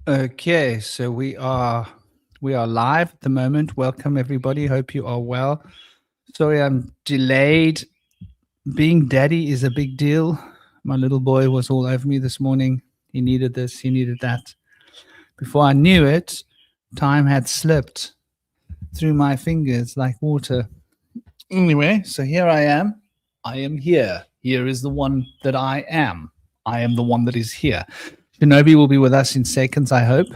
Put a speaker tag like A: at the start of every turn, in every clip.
A: Okay, so we are live at the moment. Welcome everybody. Hope you are well. Sorry I'm delayed. Being daddy is a big deal. My little boy was all over me this morning. He needed this, he needed that. Before I knew it, time had slipped through my fingers like water. Anyway, so here I am. I am here. Here is the one that I am. I am the one that is here. Shinobi will be with us in seconds, I hope.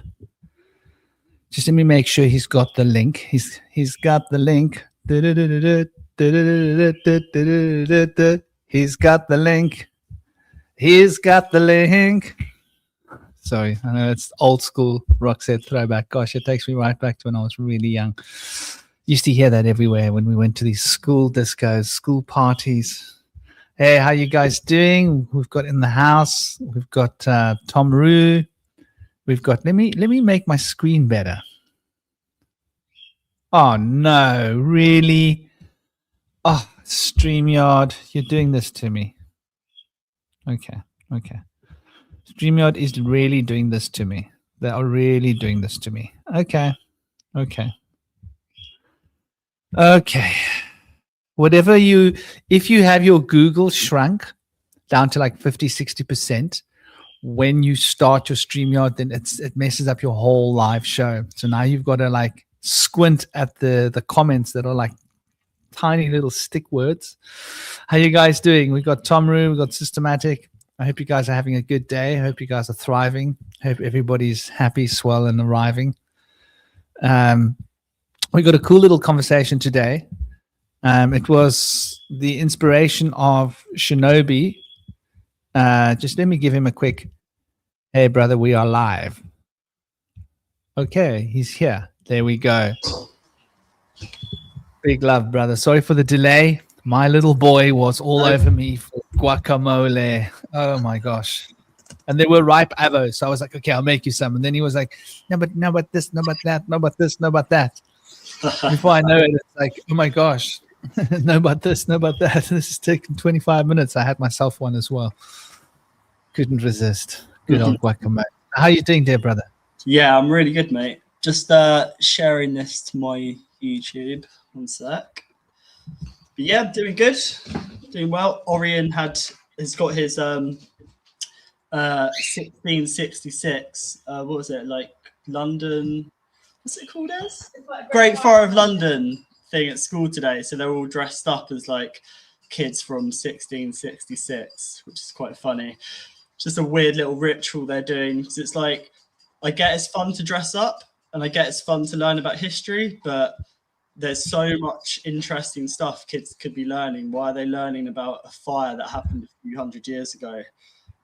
A: Just let me make sure he's got the link. He's got the link. He's got the link. He's got the link. Sorry, I know it's old school Roxette throwback. Gosh, it takes me right back to when I was really young. Used to hear that everywhere when we went to these school discos, school parties. Hey, how you guys doing? We've got in the house. We've got Tom Roo. We've got. Let me make my screen better. Oh no, really? Oh, StreamYard, you're doing this to me. Okay. StreamYard is really doing this to me. They are really doing this to me. Okay. Whatever if you have your Google shrunk down to like 50, 60%, when you start your StreamYard, then it messes up your whole live show. So now you've got to like squint at the comments that are like tiny little stick words. How you guys doing? We got Tom Roo, we got Systematic. I hope you guys are having a good day. I hope you guys are thriving. I hope everybody's happy, swell, and arriving. We got a cool little conversation today. It was the inspiration of Shinobi. Just let me give him a quick, hey, brother, we are live. Okay, he's here. There we go. Big love, brother. Sorry for the delay. My little boy was all over me for guacamole. Oh, my gosh. And they were ripe avos. So I was like, okay, I'll make you some. And then he was like, no, but this, no, but that, no, but this, no, but that. Before I know it, it's like, oh, my gosh. No, but this, no, but that. This has taken 25 minutes. I had myself one as well. Couldn't resist. Good old guacamole. How are you doing there, brother?
B: Yeah, I'm really good, mate. Just sharing this to my YouTube. One sec. But yeah, doing good. Doing well. Orion has got his 1666. What was it? Like London. What's it called as? Great Fire of London thing at school today. So they're all dressed up as like kids from 1666, which is quite funny. Just a weird little ritual they're doing. Because it's like, I get it's fun to dress up and I get it's fun to learn about history, but there's so much interesting stuff kids could be learning. Why are they learning about a fire that happened a few hundred years ago?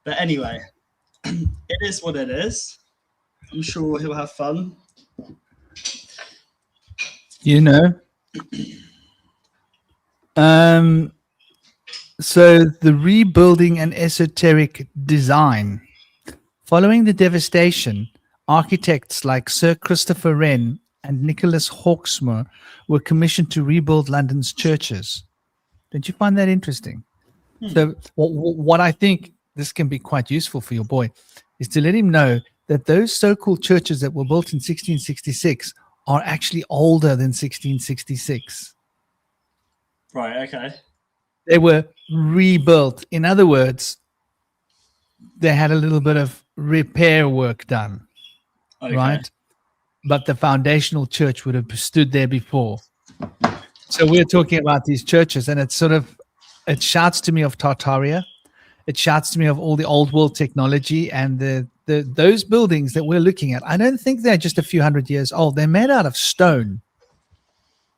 B: But anyway, it is what it is. I'm sure he'll have fun.
A: You know. So the rebuilding and esoteric design. Following the devastation, architects like Sir Christopher Wren and Nicholas Hawksmoor were commissioned to rebuild London's churches. Don't you find that interesting? So what I think this can be quite useful for your boy is to let him know that those so-called churches that were built in 1666 are actually older than 1666.
B: Right, okay.
A: They were rebuilt. In other words, they had a little bit of repair work done, right? But the foundational church would have stood there before. So we're talking about these churches, and it shouts to me of Tartaria. It shouts to me of all the old world technology and those buildings that we're looking at. I don't think they're just a few hundred years old. They're made out of stone,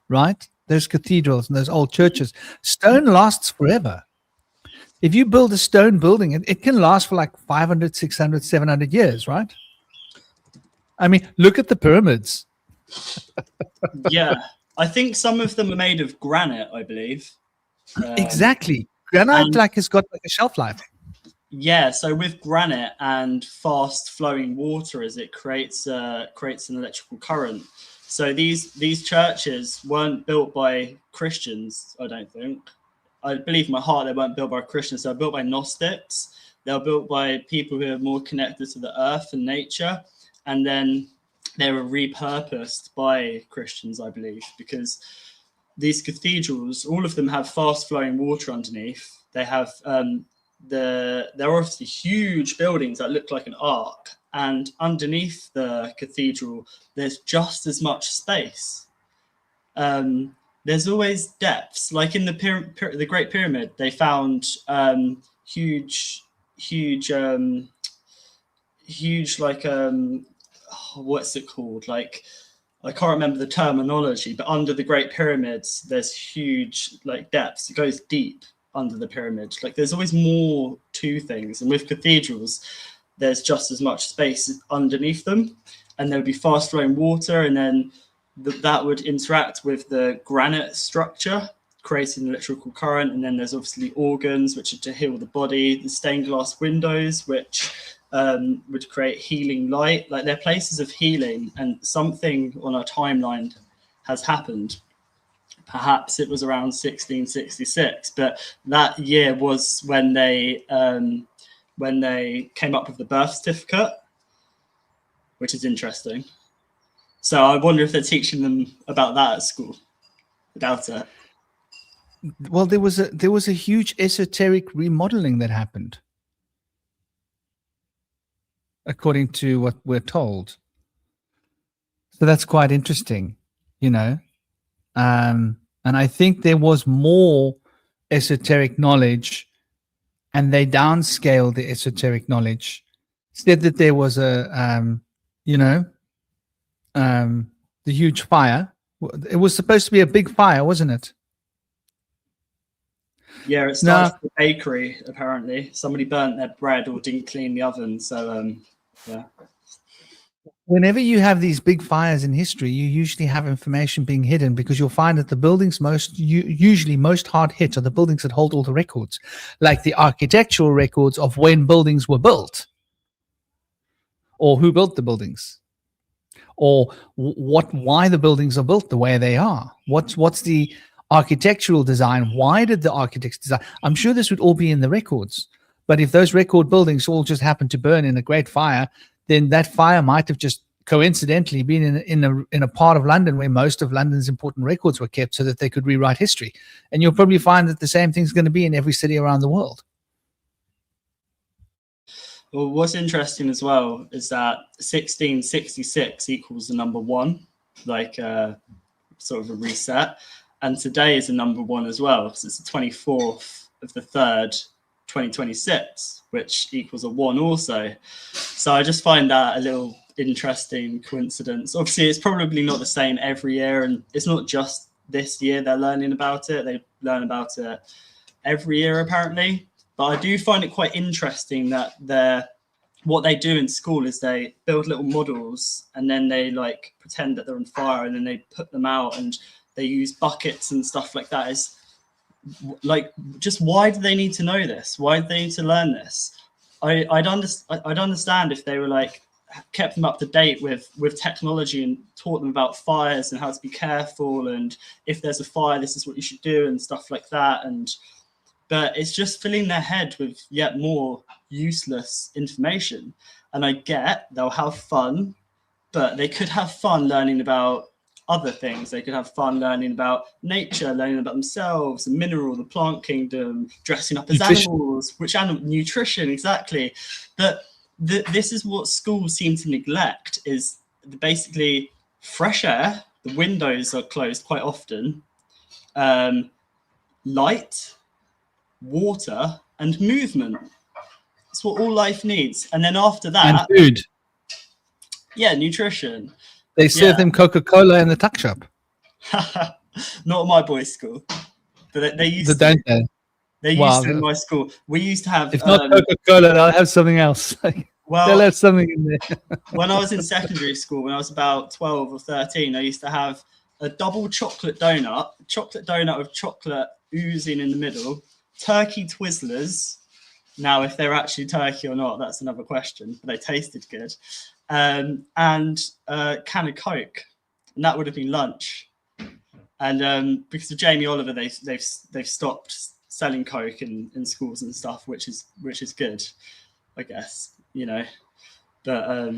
A: right? Those cathedrals and those old churches. Stone lasts forever. If you build a stone building, it can last for like 500, 600, 700 years, right? I mean, look at the pyramids.
B: Yeah. I think some of them are made of granite, I believe.
A: Exactly. Granite has got like a shelf life.
B: Yeah, so with granite and fast flowing water as it creates an electrical current. So these churches weren't built by Christians, I don't think. I believe in my heart they weren't built by Christians. They were built by Gnostics. They were built by people who are more connected to the earth and nature. and then they were repurposed by Christians, I believe, because these cathedrals, all of them have fast flowing water underneath. They have they're obviously huge buildings that look like an arc, and underneath the cathedral there's just as much space. There's always depths, like in the Great Pyramid. They found huge like what's it called, like I can't remember the terminology, but under the Great Pyramids there's huge like depths. It goes deep under the pyramid. Like there's always more to things, and with cathedrals there's just as much space underneath them, and there would be fast flowing water, and then that would interact with the granite structure, creating electrical current. And then there's obviously organs, which are to heal the body, the stained glass windows, which would create healing light. Like they're places of healing, and something on our timeline has happened. Perhaps it was around 1666, but that year was when they came up with the birth certificate, which is interesting. So I wonder if they're teaching them about that at school. I doubt it.
A: Well, there was a huge esoteric remodeling that happened, according to what we're told. So that's quite interesting, you know. And I think there was more esoteric knowledge, and they downscaled the esoteric knowledge. Said that there was a, the huge fire. It was supposed to be a big fire, wasn't it?
B: Yeah, it started at the bakery, apparently. Somebody burnt their bread or didn't clean the oven. So, yeah.
A: Whenever you have these big fires in history, you usually have information being hidden, because you'll find that the buildings usually most hard hit are the buildings that hold all the records, like the architectural records of when buildings were built, or who built the buildings, or why the buildings are built the way they are. What's the architectural design? Why did the architects design? I'm sure this would all be in the records, but if those record buildings all just happened to burn in a great fire, then that fire might have just coincidentally been in a part of London where most of London's important records were kept, so that they could rewrite history. And you'll probably find that the same thing's going to be in every city around the world.
B: Well, what's interesting as well is that 1666 equals the number 1, like sort of a reset. And today is a number 1 as well. So it's the 24th of the 3rd, 2026, which equals a 1 also. So I just find that a little interesting coincidence. Obviously, it's probably not the same every year, and it's not just this year they're learning about it. They learn about it every year, apparently. But I do find it quite interesting that what they do in school is they build little models, and then they like pretend that they're on fire, and then they put them out, and they use buckets and stuff like that. Is like, just why do they need to know this? Why do they need to learn this? I'd understand if they were like kept them up to date with technology and taught them about fires and how to be careful, and if there's a fire, this is what you should do and stuff like that. But it's just filling their head with yet more useless information. And I get they'll have fun, but they could have fun learning about other things. They could have fun learning about nature, learning about themselves, the mineral, the plant kingdom, dressing up as animals, nutrition, exactly. But this is what schools seem to neglect, is basically fresh air. The windows are closed quite often. Light, water, and movement. That's what all life needs. And then after that,
A: and food.
B: Yeah, nutrition.
A: They serve them Coca-Cola in the tuck shop.
B: Not at my boys' school, but they used to.
A: Don't they?
B: They used to in my school. We used to have.
A: If not Coca-Cola, they'll have something else. Well, they'll have something in there.
B: When I was in secondary school, when I was about 12 or 13, I used to have a double chocolate donut with chocolate oozing in the middle, turkey Twizzlers. Now, if they're actually turkey or not, that's another question, but they tasted good. And a can of Coke, and that would have been lunch. And because of Jamie Oliver, they've stopped selling Coke in schools and stuff, which is good, I guess, you know. But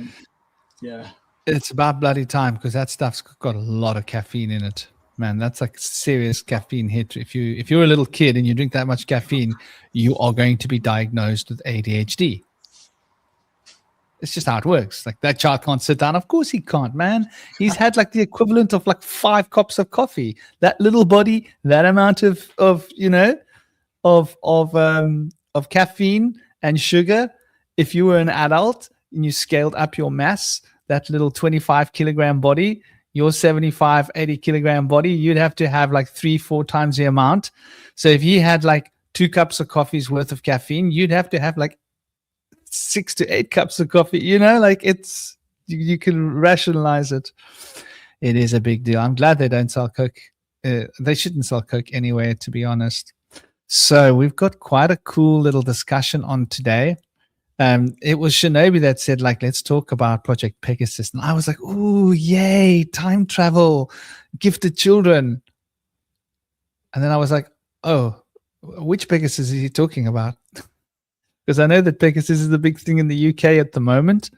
B: Yeah.
A: It's about bloody time, because that stuff's got a lot of caffeine in it. Man, that's like serious caffeine hit. If you're a little kid and you drink that much caffeine, you are going to be diagnosed with ADHD. It's just how it works. Like, that child can't sit down. Of course he can't, man. He's had like the equivalent of like 5 cups of coffee. That little body, that amount of caffeine and sugar. If you were an adult and you scaled up your mass, that little 25 kilogram body, your 75, 80 kilogram body, you'd have to have like 3-4 times the amount. So if he had like 2 cups of coffee's worth of caffeine, you'd have to have like 6 to 8 cups of coffee. Like, it's, you can rationalize it. It is a big deal. I'm glad they don't sell Coke. They shouldn't sell Coke anywhere, to be honest. So we've got quite a cool little discussion on today. It was Shinobi that said, like, let's talk about Project Pegasus. And I was like, ooh, yay, time travel, gifted children. And then I was like, oh, which Pegasus is he talking about? Because I know that Pegasus is the big thing in the UK at the moment.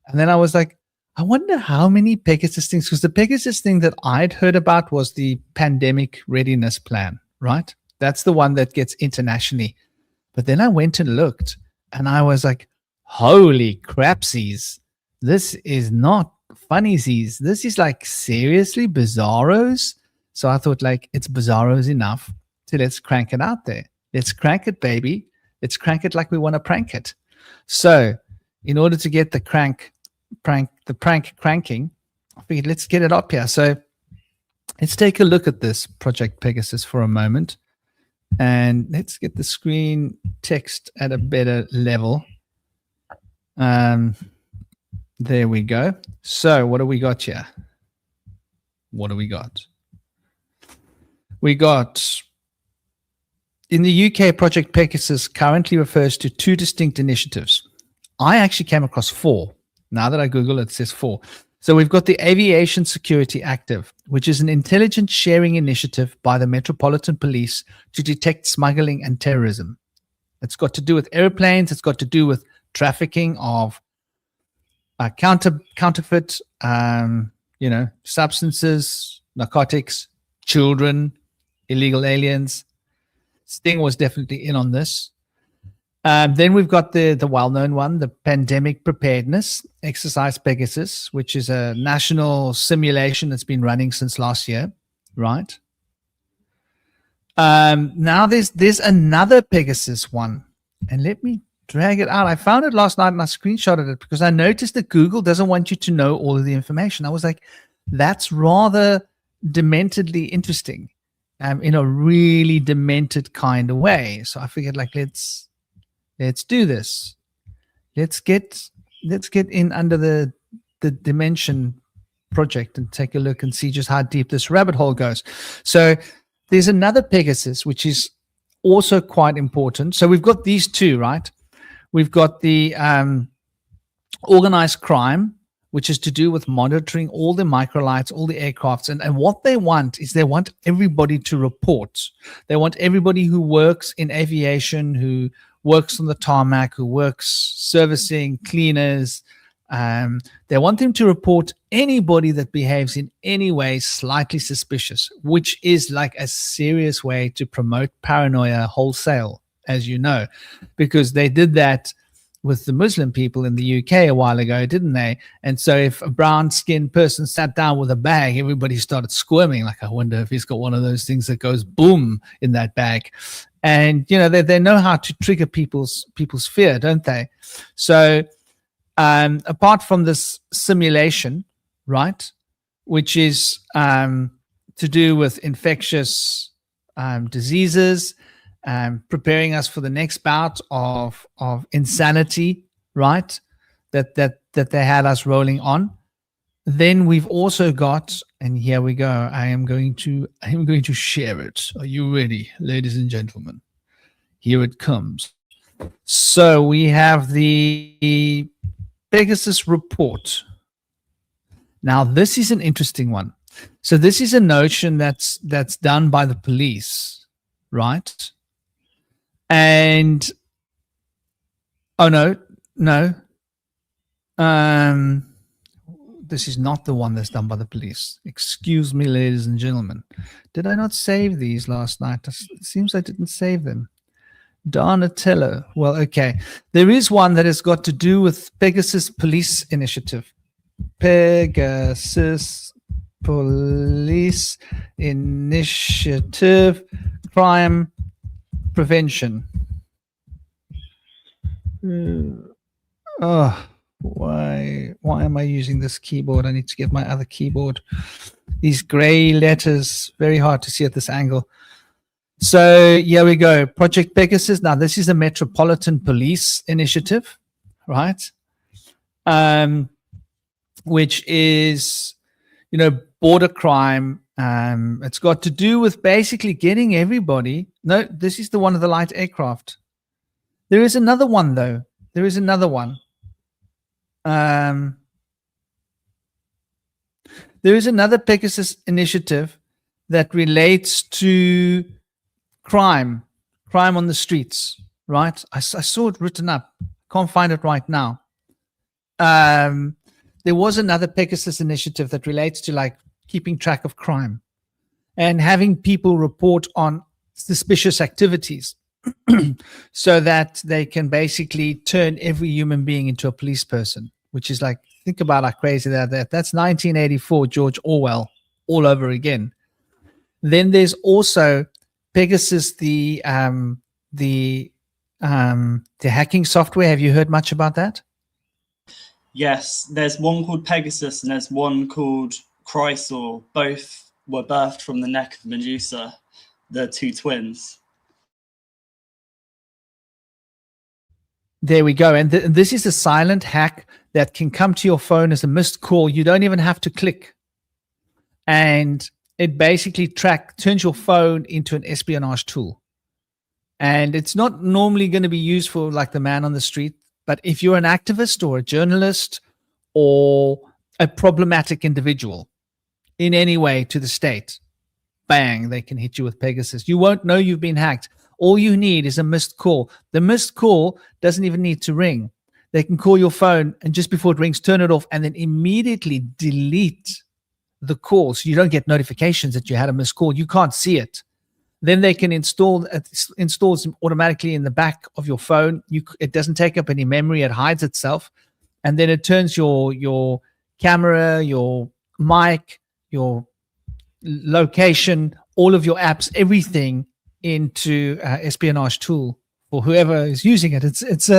A: And then I was like, I wonder how many Pegasus things, because the Pegasus thing that I'd heard about was the pandemic readiness plan, right? That's the one that gets internationally. But then I went and looked, and I was like, holy crapsies. This is not funniesies. This is like seriously bizarros. So I thought, like, it's bizarros enough. So let's crank it out there. Let's crank it, baby. Let's crank it like we want to prank it. So in order to get the prank cranking, I figured let's get it up here. So let's take a look at this Project Pegasus for a moment. And let's get the screen text at a better level. There we go. So what do we got here? What do we got? We got, in the UK, Project Pegasus currently refers to 2 distinct initiatives. I actually came across 4. Now that I Google it, it says 4. So we've got the Aviation Security Active, which is an intelligence sharing initiative by the Metropolitan Police to detect smuggling and terrorism. It's got to do with airplanes. It's got to do with trafficking of counterfeit, substances, narcotics, children, illegal aliens. Sting was definitely in on this. Then we've got the well-known one, the Pandemic Preparedness Exercise Pegasus, which is a national simulation that's been running since last year, right? Now there's another Pegasus one, and let me drag it out. I found it last night and I screenshotted it because I noticed that Google doesn't want you to know all of the information. I was like, that's rather dementedly interesting, in a really demented kind of way. So I figured, like, let's do this. Let's get in under the Dimension project and take a look and see just how deep this rabbit hole goes. So there's another Pegasus, which is also quite important. So we've got these 2, right? We've got the organized crime, which is to do with monitoring all the microlights, all the aircrafts. And what they want is they want everybody to report. They want everybody who works in aviation, who works on the tarmac, who works servicing, cleaners. They want them to report anybody that behaves in any way slightly suspicious, which is like a serious way to promote paranoia wholesale, as you know, because they did that with the Muslim people in the UK a while ago, didn't they? And so if a brown-skinned person sat down with a bag, everybody started squirming, like, I wonder if he's got one of those things that goes boom in that bag. And, they know how to trigger people's fear, don't they? So apart from this simulation, right, which is to do with infectious diseases, preparing us for the next bout of insanity, right, that they had us rolling on. Then we've also got, and here we go, I am going to share it. Are you ready, ladies and gentlemen? Here it comes. So we have the Pegasus report. Now this is an interesting one. So this is a notion that's done by the police, right? And oh no. this is not the one that's done by the police. Excuse me, ladies and gentlemen. Did I not save these last night? It seems I didn't save them. Donatello. Well, okay. There is one that has got to do with Pegasus Police Initiative. Pegasus Police Initiative, crime prevention. Oh, why am I using this keyboard? I need to get my other keyboard. These gray letters, very hard to see at this angle. So here we go. Project Pegasus. Now, this is a Metropolitan Police Initiative, right? Which is, border crime. It's got to do with basically getting everybody. No, this is the one of the light aircraft. There is another one, though. There is another one. There is another Pegasus initiative that relates to crime on the streets, right? I saw it written up. Can't find it right now. There was another Pegasus initiative that relates to like keeping track of crime and having people report on suspicious activities so that they can basically turn every human being into a police person, which is like, think about how crazy that. That's 1984 George Orwell all over again. Then there's also Pegasus, the hacking software. Have you heard much about that?
B: Yes, there's one called Pegasus and there's one called Chrysler. Both were birthed from the neck of Medusa, the two twins.
A: There we go. And this is a silent hack that can come to your phone as a missed call. You don't even have to click. And it basically turns your phone into an espionage tool. And it's not normally going to be used for like the man on the street. But if you're an activist or a journalist or a problematic individual in any way to the state, bang, they can hit you with Pegasus. You won't know you've been hacked. All you need is a missed call. The missed call doesn't even need to ring. They can call your phone and just before it rings, turn it off and then immediately delete the call. So you don't get notifications that you had a missed call. You can't see it. Then they can installs them automatically in the back of your phone. It doesn't take up any memory. It hides itself. And then it turns your camera, your mic, your location, all of your apps, everything into espionage tool for whoever is using it. It's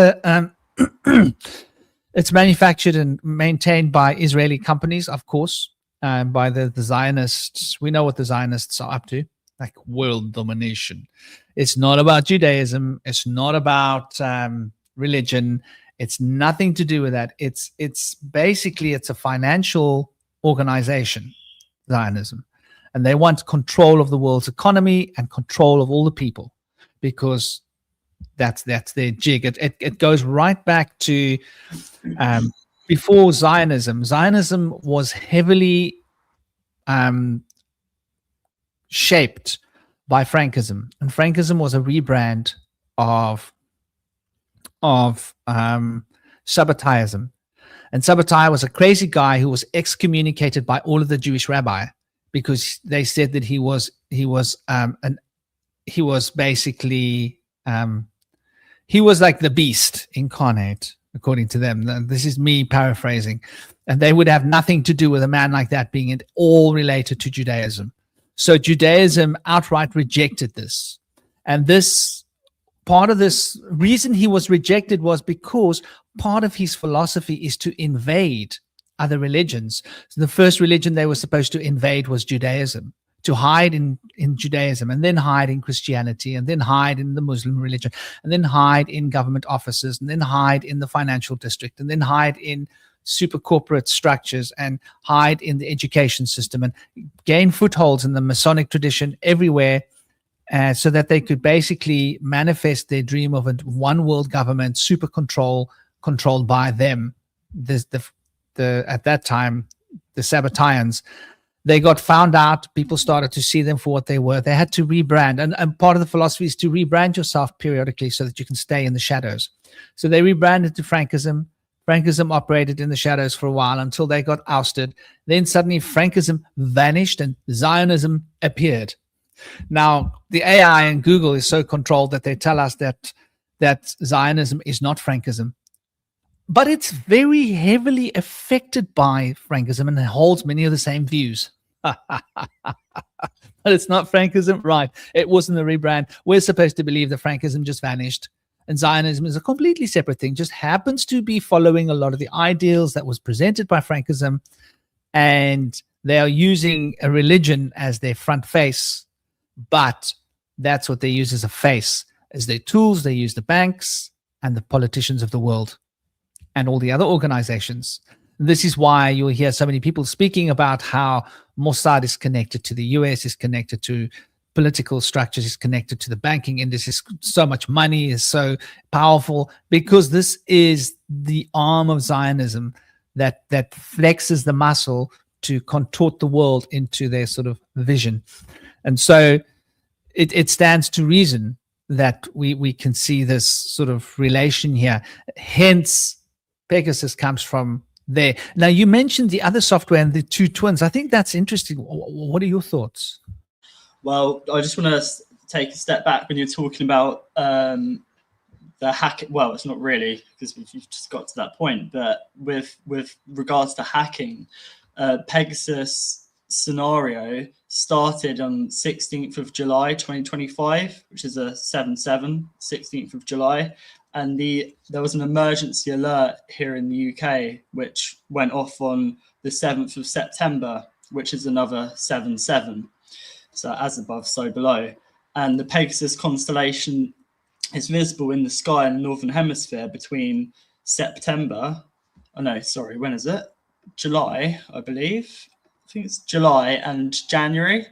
A: manufactured and maintained by Israeli companies, of course, by the Zionists. We know what the Zionists are up to. Like world domination. It's not about Judaism. It's not about religion. It's nothing to do with that. It's basically a financial organization, Zionism, and they want control of the world's economy and control of all the people because that's their jig. It goes right back to before Zionism. Zionism was heavily shaped by Frankism, and Frankism was a rebrand of Sabbataiism. And Sabbatai was a crazy guy who was excommunicated by all of the Jewish rabbi because they said that he was basically he was like the beast incarnate, according to them. This is me paraphrasing, and they would have nothing to do with a man like that being at all related to Judaism. So Judaism outright rejected this. And this part of this reason he was rejected was because part of his philosophy is to invade other religions. So the first religion they were supposed to invade was Judaism, to hide in Judaism and then hide in Christianity and then hide in the Muslim religion and then hide in government offices and then hide in the financial district and then hide in super corporate structures and hide in the education system and gain footholds in the Masonic tradition everywhere so that they could basically manifest their dream of a one world government, super controlled by them. At that time, the Sabbataians, they got found out. People started to see them for what they were. They had to rebrand. And part of the philosophy is to rebrand yourself periodically so that you can stay in the shadows. So they rebranded to Frankism. Frankism operated in the shadows for a while until they got ousted. Then suddenly Frankism vanished and Zionism appeared. Now, the AI in Google is so controlled that they tell us that Zionism is not Frankism. But it's very heavily affected by Frankism and holds many of the same views. But it's not Frankism, right? It wasn't a rebrand. We're supposed to believe that Frankism just vanished. And Zionism is a completely separate thing, just happens to be following a lot of the ideals that was presented by Frankism. And they are using a religion as their front face, but that's what they use as a face. As their tools, they use the banks and the politicians of the world and all the other organizations. This is why you'll hear so many people speaking about how Mossad is connected to the US, is connected to political structures, is connected to the banking industry. So much money is so powerful because this is the arm of Zionism that flexes the muscle to contort the world into their sort of vision. And so it stands to reason that we can see this sort of relation here. Hence, Pegasus comes from there. Now, you mentioned the other software and the two twins. I think that's interesting. What are your thoughts?
B: Well, I just want to take a step back when you're talking about the hacking. Well, it's not really, because we've just got to that point. But with regards to hacking, Pegasus scenario started on 16th of July 2025, which is a 7/7, 16th of July. And there was an emergency alert here in the UK, which went off on the 7th of September, which is another 7/7. So as above, so below. And the Pegasus constellation is visible in the sky in the Northern Hemisphere between September. Oh no, sorry, when is it? July, I believe. I think it's July and January.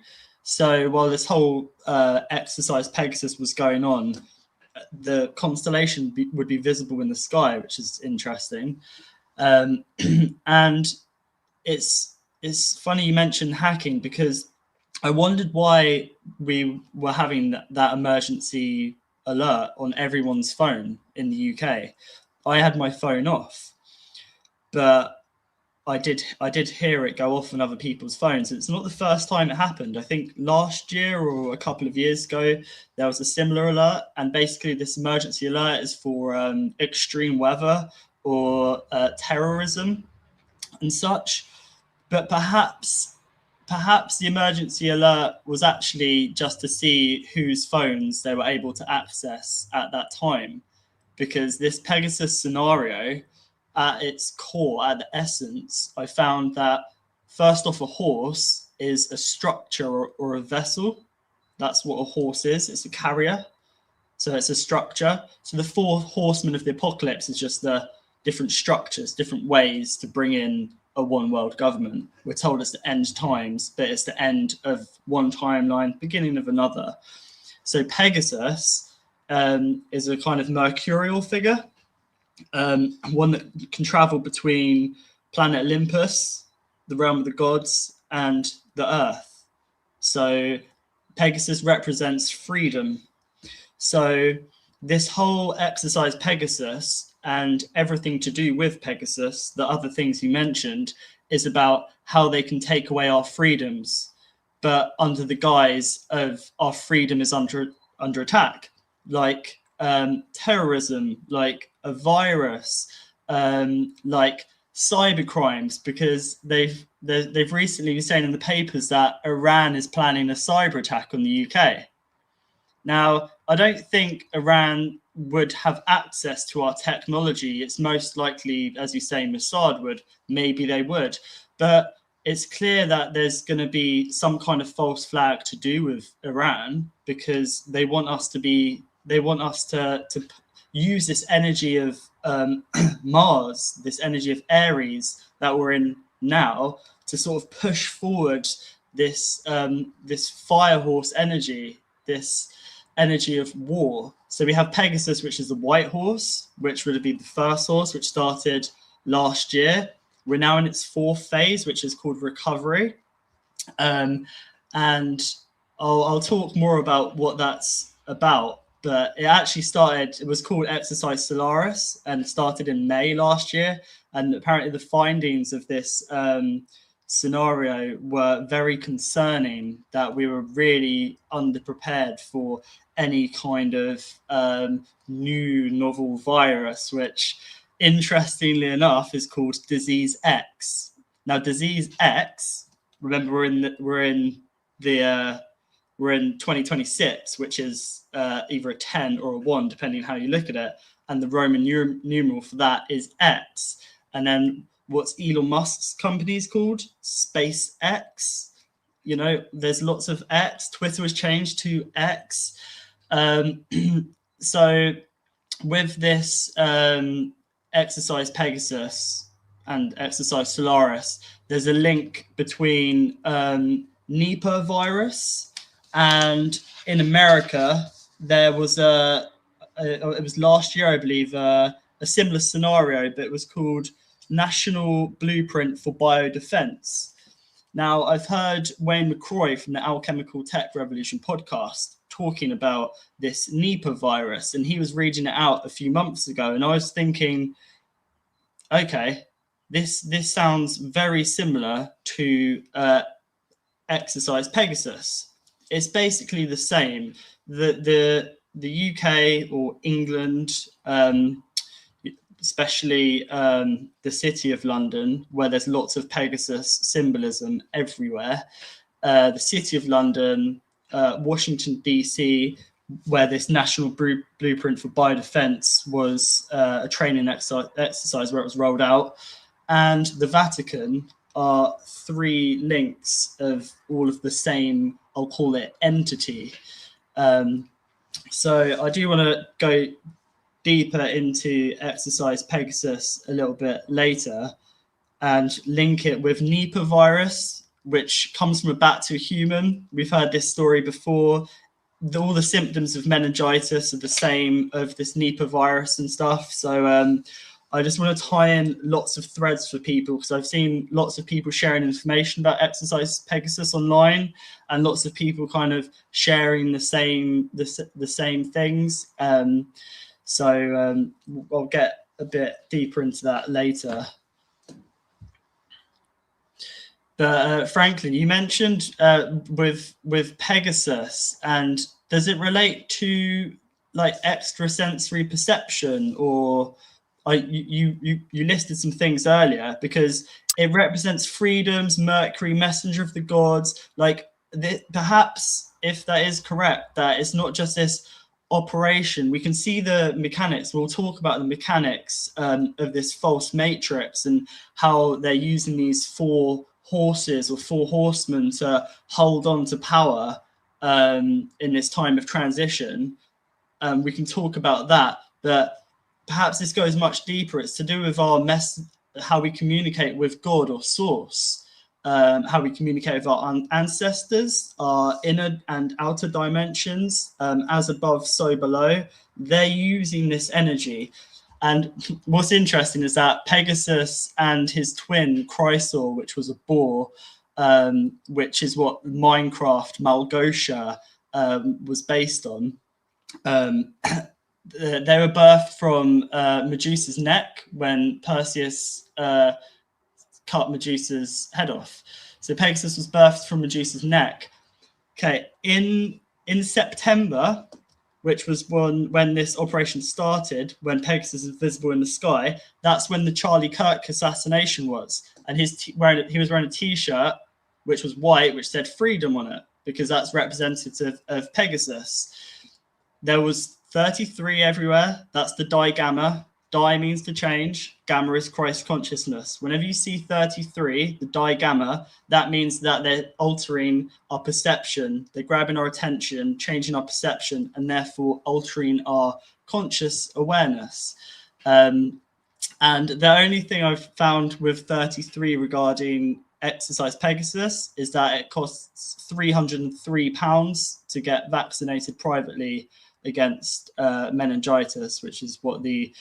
B: So while this whole exercise Pegasus was going on, the constellation would be visible in the sky, which is interesting. And it's funny you mentioned hacking, because I wondered why we were having that emergency alert on everyone's phone in the UK. I had my phone off, but I did hear it go off on other people's phones. It's not the first time it happened. I think last year or a couple of years ago, there was a similar alert. And basically this emergency alert is for extreme weather or terrorism and such. But perhaps the emergency alert was actually just to see whose phones they were able to access at that time. Because this Pegasus scenario, at its core, at the essence, I found that first off, a horse is a structure or a vessel. That's what a horse is. It's a carrier. So it's a structure. So the four horsemen of the apocalypse is just the different structures, different ways to bring in a one world government. We're told it's the end times, but it's the end of one timeline, beginning of another. So Pegasus is a kind of mercurial figure. One that can travel between planet Olympus, the realm of the gods, and the earth. So Pegasus represents freedom. So this whole exercise Pegasus and everything to do with Pegasus, the other things you mentioned, is about how they can take away our freedoms, but under the guise of our freedom is under attack, like terrorism, like a virus, like cyber crimes, because they've recently been saying in the papers that Iran is planning a cyber attack on the UK. Now, I don't think Iran would have access to our technology. It's most likely, as you say, Mossad would. Maybe they would, but it's clear that there's going to be some kind of false flag to do with Iran, because they want us to use this energy of Mars, this energy of Aries that we're in now, to sort of push forward this fire horse energy, this energy of war. So we have Pegasus, which is the white horse, which would have been the first horse, which started last year. We're now in its fourth phase, which is called recovery. And I'll talk more about what that's about. but it actually started, it was called Exercise Solaris and started in May last year. And apparently the findings of this scenario were very concerning, that we were really underprepared for any kind of new novel virus, which interestingly enough is called Disease X. Now, Disease X, remember we're in 2026, which is either a 10 or a 1, depending on how you look at it. And the Roman numeral for that is X. And then what's Elon Musk's company is called? SpaceX. You know, there's lots of X. Twitter was changed to X. So with this exercise Pegasus and exercise Solaris, there's a link between Nipah virus, and in America there was it was last year, I believe, a similar scenario, but it was called National Blueprint for Biodefense. Now, I've heard Wayne McCroy from the Alchemical Tech Revolution podcast talking about this Nipah virus, and he was reading it out a few months ago, and I was thinking, okay, this sounds very similar to exercise Pegasus. It's basically the same. The UK or England, especially the city of London, where there's lots of Pegasus symbolism everywhere. The city of London, Washington, DC, where this national blueprint for biodefense was a training exercise where it was rolled out, and the Vatican are 3 links of all of the same, I'll call it, entity. So I do want to go deeper into exercise Pegasus a little bit later and link it with Nipah virus, which comes from a bat to a human. We've heard this story before. All the symptoms of meningitis are the same of this Nipah virus and stuff. So I just want to tie in lots of threads for people, because I've seen lots of people sharing information about exercise Pegasus online, and lots of people kind of sharing the same things. So I'll get a bit deeper into that later. But Franklin, you mentioned with Pegasus, and does it relate to like extrasensory perception, or you listed some things earlier, because it represents freedoms, Mercury, messenger of the gods. Like perhaps if that is correct, that it's not just this operation. We can see the mechanics. We'll talk about the mechanics of this false matrix and how they're using these 4 horses or 4 horsemen to hold on to power in this time of transition. We can talk about that, but perhaps this goes much deeper. It's to do with our how we communicate with God or source, how we communicate with our ancestors, our inner and outer dimensions, as above, so below. They're using this energy. And what's interesting is that Pegasus and his twin, Chrysor, which was a boar, which is what Minecraft Malgosha was based on, they were birthed from Medusa's neck when Perseus cut Medusa's head off. So Pegasus was birthed from Medusa's neck. Okay, in September, which was when this operation started, when Pegasus is visible in the sky, that's when the Charlie Kirk assassination was. And he was wearing a T-shirt, which was white, which said freedom on it, because that's representative of Pegasus. There was 33 everywhere. That's the digamma. Di means to change. Gamma is Christ consciousness. Whenever you see 33, the digamma, that means that they're altering our perception. They're grabbing our attention, changing our perception, and therefore altering our conscious awareness. And the only thing I've found with 33 regarding exercise Pegasus is that it costs £303 to get vaccinated privately against meningitis, which is what the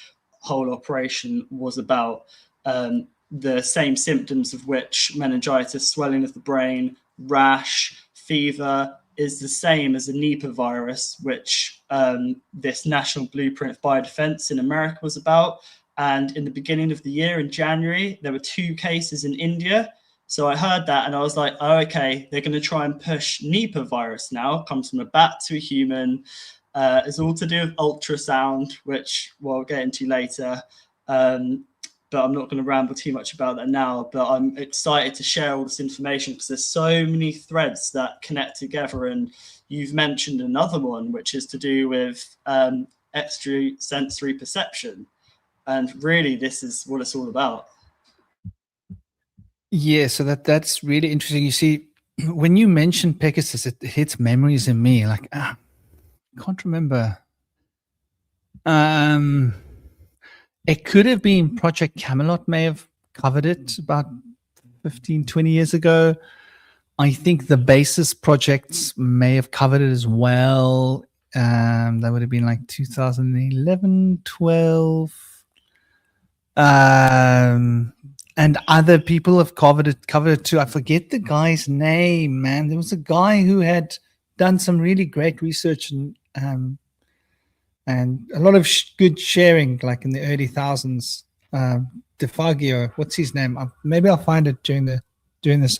B: whole operation was about. The same symptoms of which meningitis, swelling of the brain, rash, fever, is the same as the Nipah virus, which this National Blueprint of Biodefense in America was about. And in the beginning of the year, in January, there were 2 cases in India. So I heard that and I was like, oh, okay, they're going to try and push Nipah virus now. It comes from a bat to a human. It's all to do with ultrasound, which we'll get into later. But I'm not going to ramble too much about that now. But I'm excited to share all this information because there's so many threads that connect together. And you've mentioned another one, which is to do with extrasensory perception. And really, this is what it's all about.
A: Yeah, so that's really interesting. You see, when you mention Pegasus, it hits memories in me. Like, I can't remember. It could have been Project Camelot may have covered it about 15, 20 years ago. I think the Basis projects may have covered it as well. That would have been like 2011, 12. And other people have covered it too. I forget the guy's name, man. There was a guy who had done some really great research and a lot of good sharing, like in the early thousands. DeFagio, what's his name? Maybe I'll find it during this.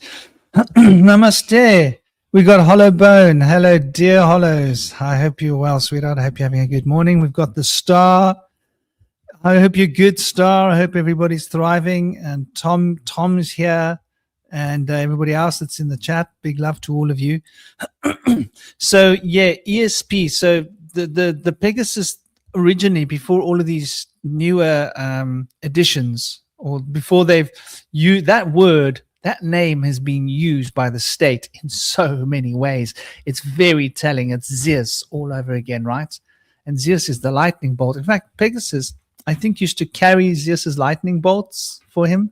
A: Namaste. We got Hollow Bone. Hello, dear Hollows. I hope you're well, sweetheart. I hope you're having a good morning. We've got the Star. I hope you're good, Star. I hope everybody's thriving. And Tom's here, and everybody else that's in the chat. Big love to all of you. So yeah, ESP. So the Pegasus originally, before all of these newer additions, or before they've used that word, that name has been used by the state in so many ways. It's very telling. It's Zeus all over again, right? And Zeus is the lightning bolt. In fact, Pegasus, I think, used to carry Zeus's lightning bolts for him.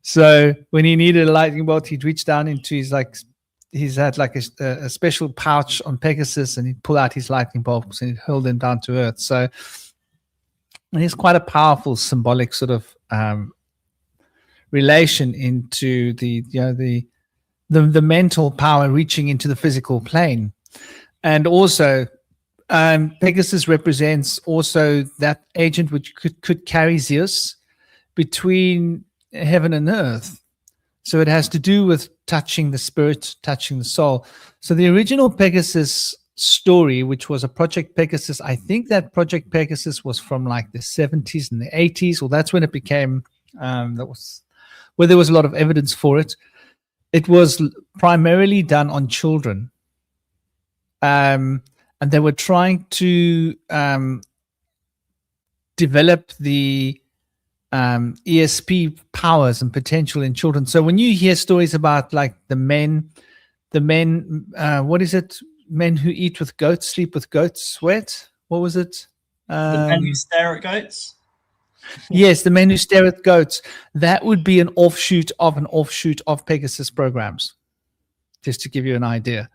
A: So when he needed a lightning bolt, he'd reach down into he's had like a special pouch on Pegasus, and he'd pull out his lightning bolts and he'd hold them down to earth. So it's quite a powerful symbolic sort of relation into the mental power reaching into the physical plane. And also Pegasus represents also that agent which could carry Zeus between heaven and earth. So it has to do with touching the spirit, touching the soul. So the original Pegasus story, which was a Project Pegasus, I think that Project Pegasus was from like the 70s and the 80s. Well, that's when it became, that was where there was a lot of evidence for it. It was primarily done on children. And they were trying to develop the ESP powers and potential in children. So when you hear stories about like the men, what is it? Men who eat with goats, sleep with goats, sweat. What was it?
B: The men who stare at goats.
A: Yes, the men who stare at goats. That would be an offshoot of Pegasus programs, just to give you an idea.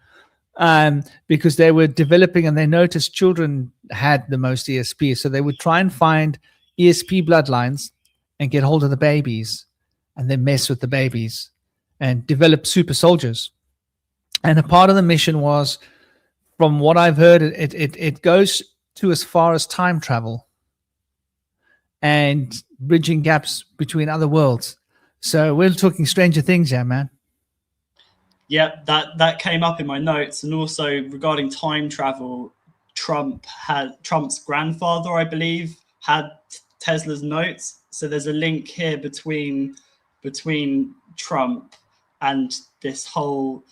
A: Because they were developing and they noticed children had the most ESP. So they would try and find ESP bloodlines and get hold of the babies and then mess with the babies and develop super soldiers. And a part of the mission was, from what I've heard, it goes to as far as time travel and bridging gaps between other worlds. So we're talking Stranger Things, yeah, man.
B: Yeah, that came up in my notes. And also regarding time travel, Trump's grandfather, I believe, had Tesla's notes. So there's a link here between Trump and this whole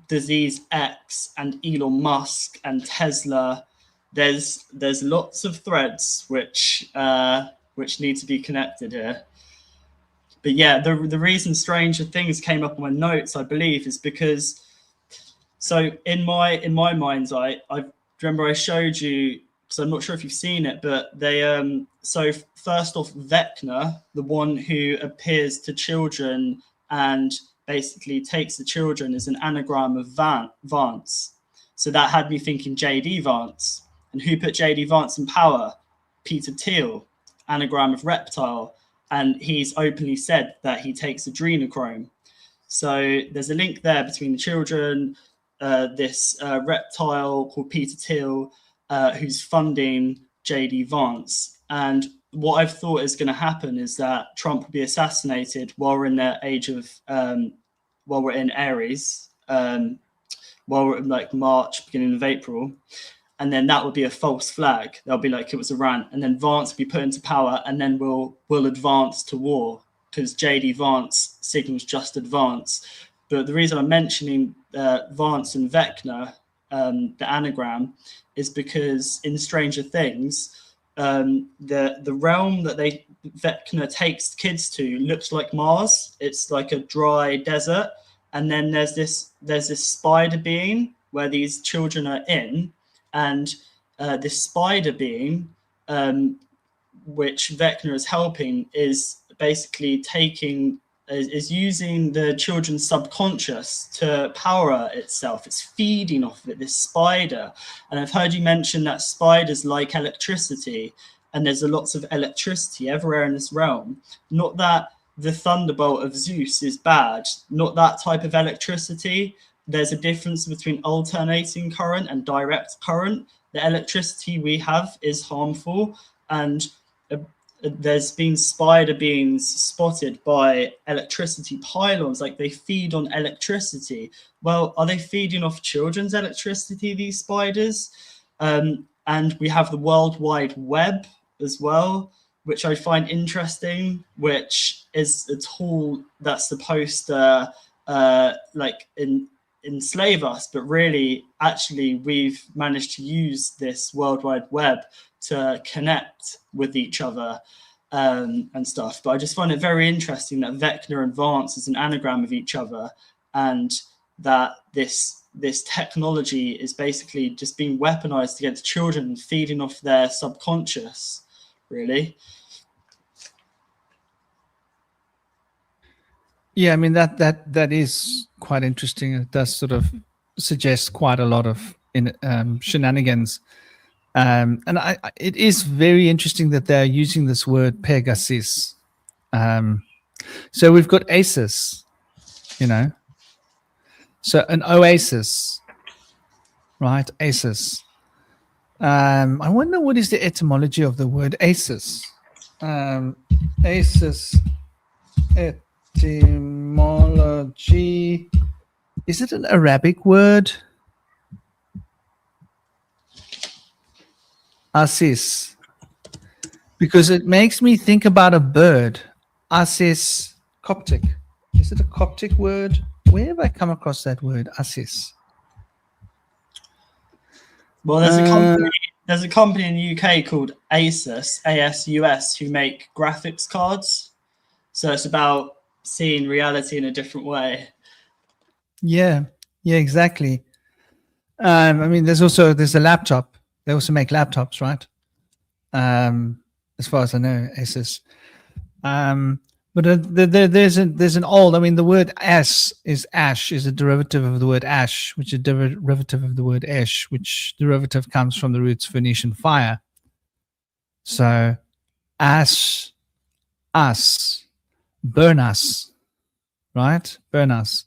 B: disease X and Elon Musk and Tesla. There's lots of threads which need to be connected here. But yeah, the reason Stranger Things came up in my notes, I believe, is because, so in my mind's eye, I remember I showed you, because I'm not sure if you've seen it, but they so first off, Vecna, the one who appears to children and basically takes the children, is an anagram of Vance. So that had me thinking J.D. Vance. And who put J.D. Vance in power? Peter Thiel, anagram of reptile. And he's openly said that he takes adrenochrome. So there's a link there between the children, this reptile called Peter Thiel, who's funding JD Vance. And what I've thought is going to happen is that Trump will be assassinated while we're in the age of, while we're in Aries, while we're in like March, beginning of April. And then that would be a false flag. They'll be like, it was Iran. And then Vance will be put into power, and then we'll advance to war, because JD Vance signals just advance. But the reason I'm mentioning Vance and Vecna, the anagram, is because in Stranger Things, the realm that Vecna takes kids to looks like Mars. It's like a dry desert, and then there's this spider being where these children are in, and this spider being, which Vecna is helping, is basically is using the children's subconscious to power itself. It's feeding off of it, this spider. And I've heard you mention that spiders like electricity, and there's lots of electricity everywhere in this realm. Not that the thunderbolt of Zeus is bad, not that type of electricity. There's a difference between alternating current and direct current. The electricity we have is harmful, and there's been spider beings spotted by electricity pylons, like they feed on electricity. Well, are they feeding off children's electricity, these spiders? And we have the World Wide Web as well, which I find interesting, which is a tool that's supposed to enslave us, but really, actually, we've managed to use this World Wide Web to connect with each other and stuff. But I just find it very interesting that Vecna and Vance is an anagram of each other, and that this technology is basically just being weaponized against children, feeding off their subconscious, really.
A: Yeah, I mean that is quite interesting. It does sort of suggest quite a lot of shenanigans, and it is very interesting that they're using this word Pegasus. So we've got ACES, so an oasis, right? ACES. I wonder what is the etymology of the word ACES. ACES. Etymology. Is it an Arabic word? Asis. Because it makes me think about a bird. Asis. Coptic. Is it a Coptic word? Where have I come across that word? Asis.
B: Well, there's a company in the UK called Asus, ASUS, who make graphics cards. So it's about seeing reality in a different way.
A: Yeah, exactly. I mean, there's a laptop. They also make laptops, right? As far as I know, Asus. But there's an old. I mean, the word ash is a derivative of the word ash, which is a derivative of the word ash, which derivative comes from the roots Phoenician fire. So, ash, us. Burn us, right? Burn us,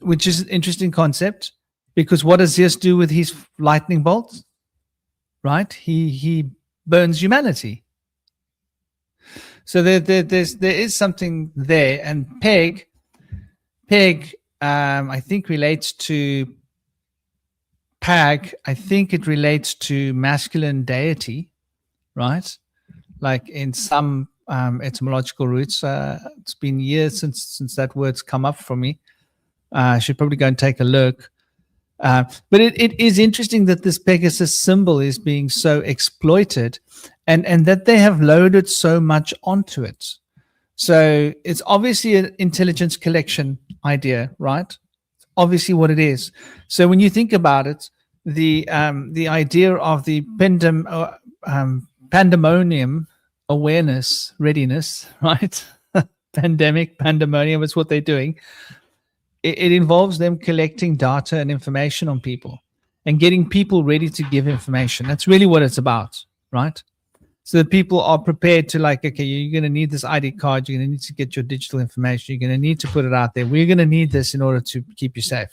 A: which is an interesting concept, because what does Zeus do with his lightning bolts? Right, he burns humanity. So there is something there, and Peg, I think relates to Pag. I think it relates to masculine deity, right? Like in some etymological roots. It's been years since that word's come up for me. I should probably go and take a look. But it is interesting that this Pegasus symbol is being so exploited, and that they have loaded so much onto it. So it's obviously an intelligence collection idea, right? Obviously what it is. So when you think about it, the idea of the pandemonium, awareness, readiness, right? Pandemonium is what they're doing. It involves them collecting data and information on people and getting people ready to give information. That's really what it's about, right? So that people are prepared to, like, okay, you're going to need this ID card. You're going to need to get your digital information. You're going to need to put it out there. We're going to need this in order to keep you safe.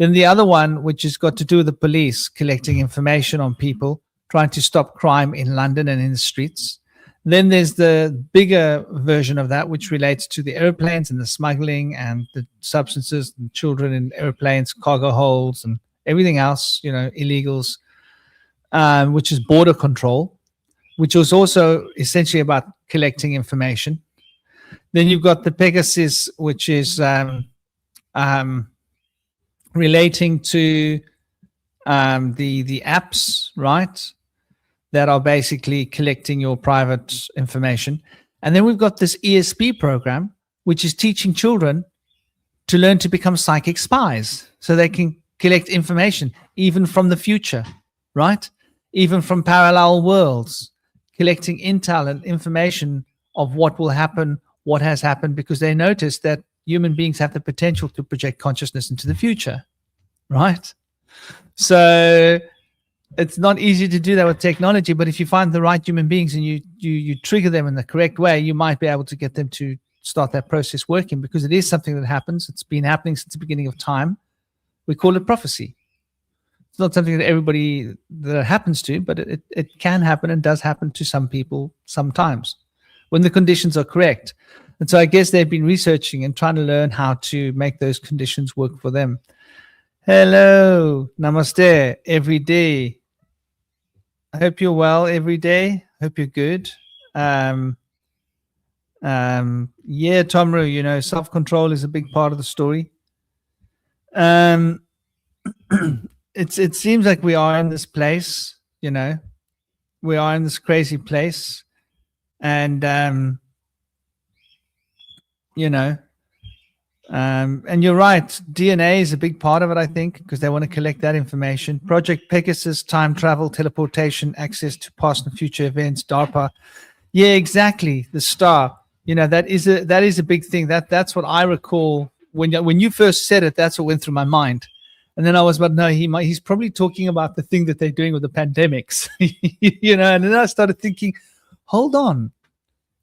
A: Then the other one, which has got to do with the police collecting information on people, trying to stop crime in London and in the streets. Then there's the bigger version of that, which relates to the airplanes and the smuggling and the substances and children in airplanes, cargo holds, and everything else, illegals, which is border control, which was also essentially about collecting information. Then you've got the Pegasus, which is relating to the apps, right, that are basically collecting your private information. And then we've got this ESP program, which is teaching children to learn to become psychic spies so they can collect information, even from the future, right? Even from parallel worlds, collecting intel and information of what will happen, what has happened, because they notice that human beings have the potential to project consciousness into the future, right? So it's not easy to do that with technology, but if you find the right human beings and you trigger them in the correct way, you might be able to get them to start that process working, because it is something that happens. It's been happening since the beginning of time. We call it prophecy. It's not something that everybody that it happens to, but it can happen and does happen to some people sometimes when the conditions are correct. And so I guess they've been researching and trying to learn how to make those conditions work for them. Hello, namaste, every day. I hope you're well every day. Hope you're good. Yeah, Tomru, self-control is a big part of the story. It seems like we are in this place, we are in this crazy place, and and you're right, DNA is a big part of it, I think, because they want to collect that information. Project Pegasus, time travel, teleportation, access to past and future events, DARPA. Yeah, exactly. The star, that is a big thing. That's what I recall when you first said it. That's what went through my mind. And then I was, but no, he's probably talking about the thing that they're doing with the pandemics, and then I started thinking, hold on,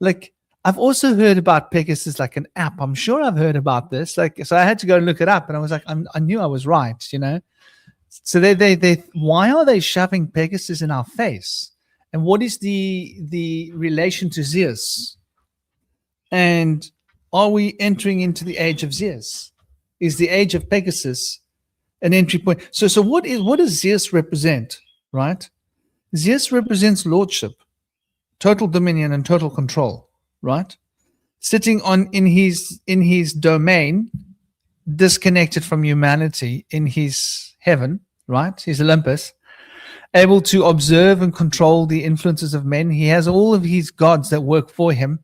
A: like, I've also heard about Pegasus, like an app. I'm sure I've heard about this. So I had to go and look it up, and I was like, I knew I was right, So they why are they shoving Pegasus in our face? And what is the relation to Zeus? And are we entering into the age of Zeus? Is the age of Pegasus an entry point? So what does Zeus represent, right? Zeus represents lordship, total dominion, and total control, right? Sitting in his domain, disconnected from humanity, in his heaven, right? His Olympus, able to observe and control the influences of men. He has all of his gods that work for him,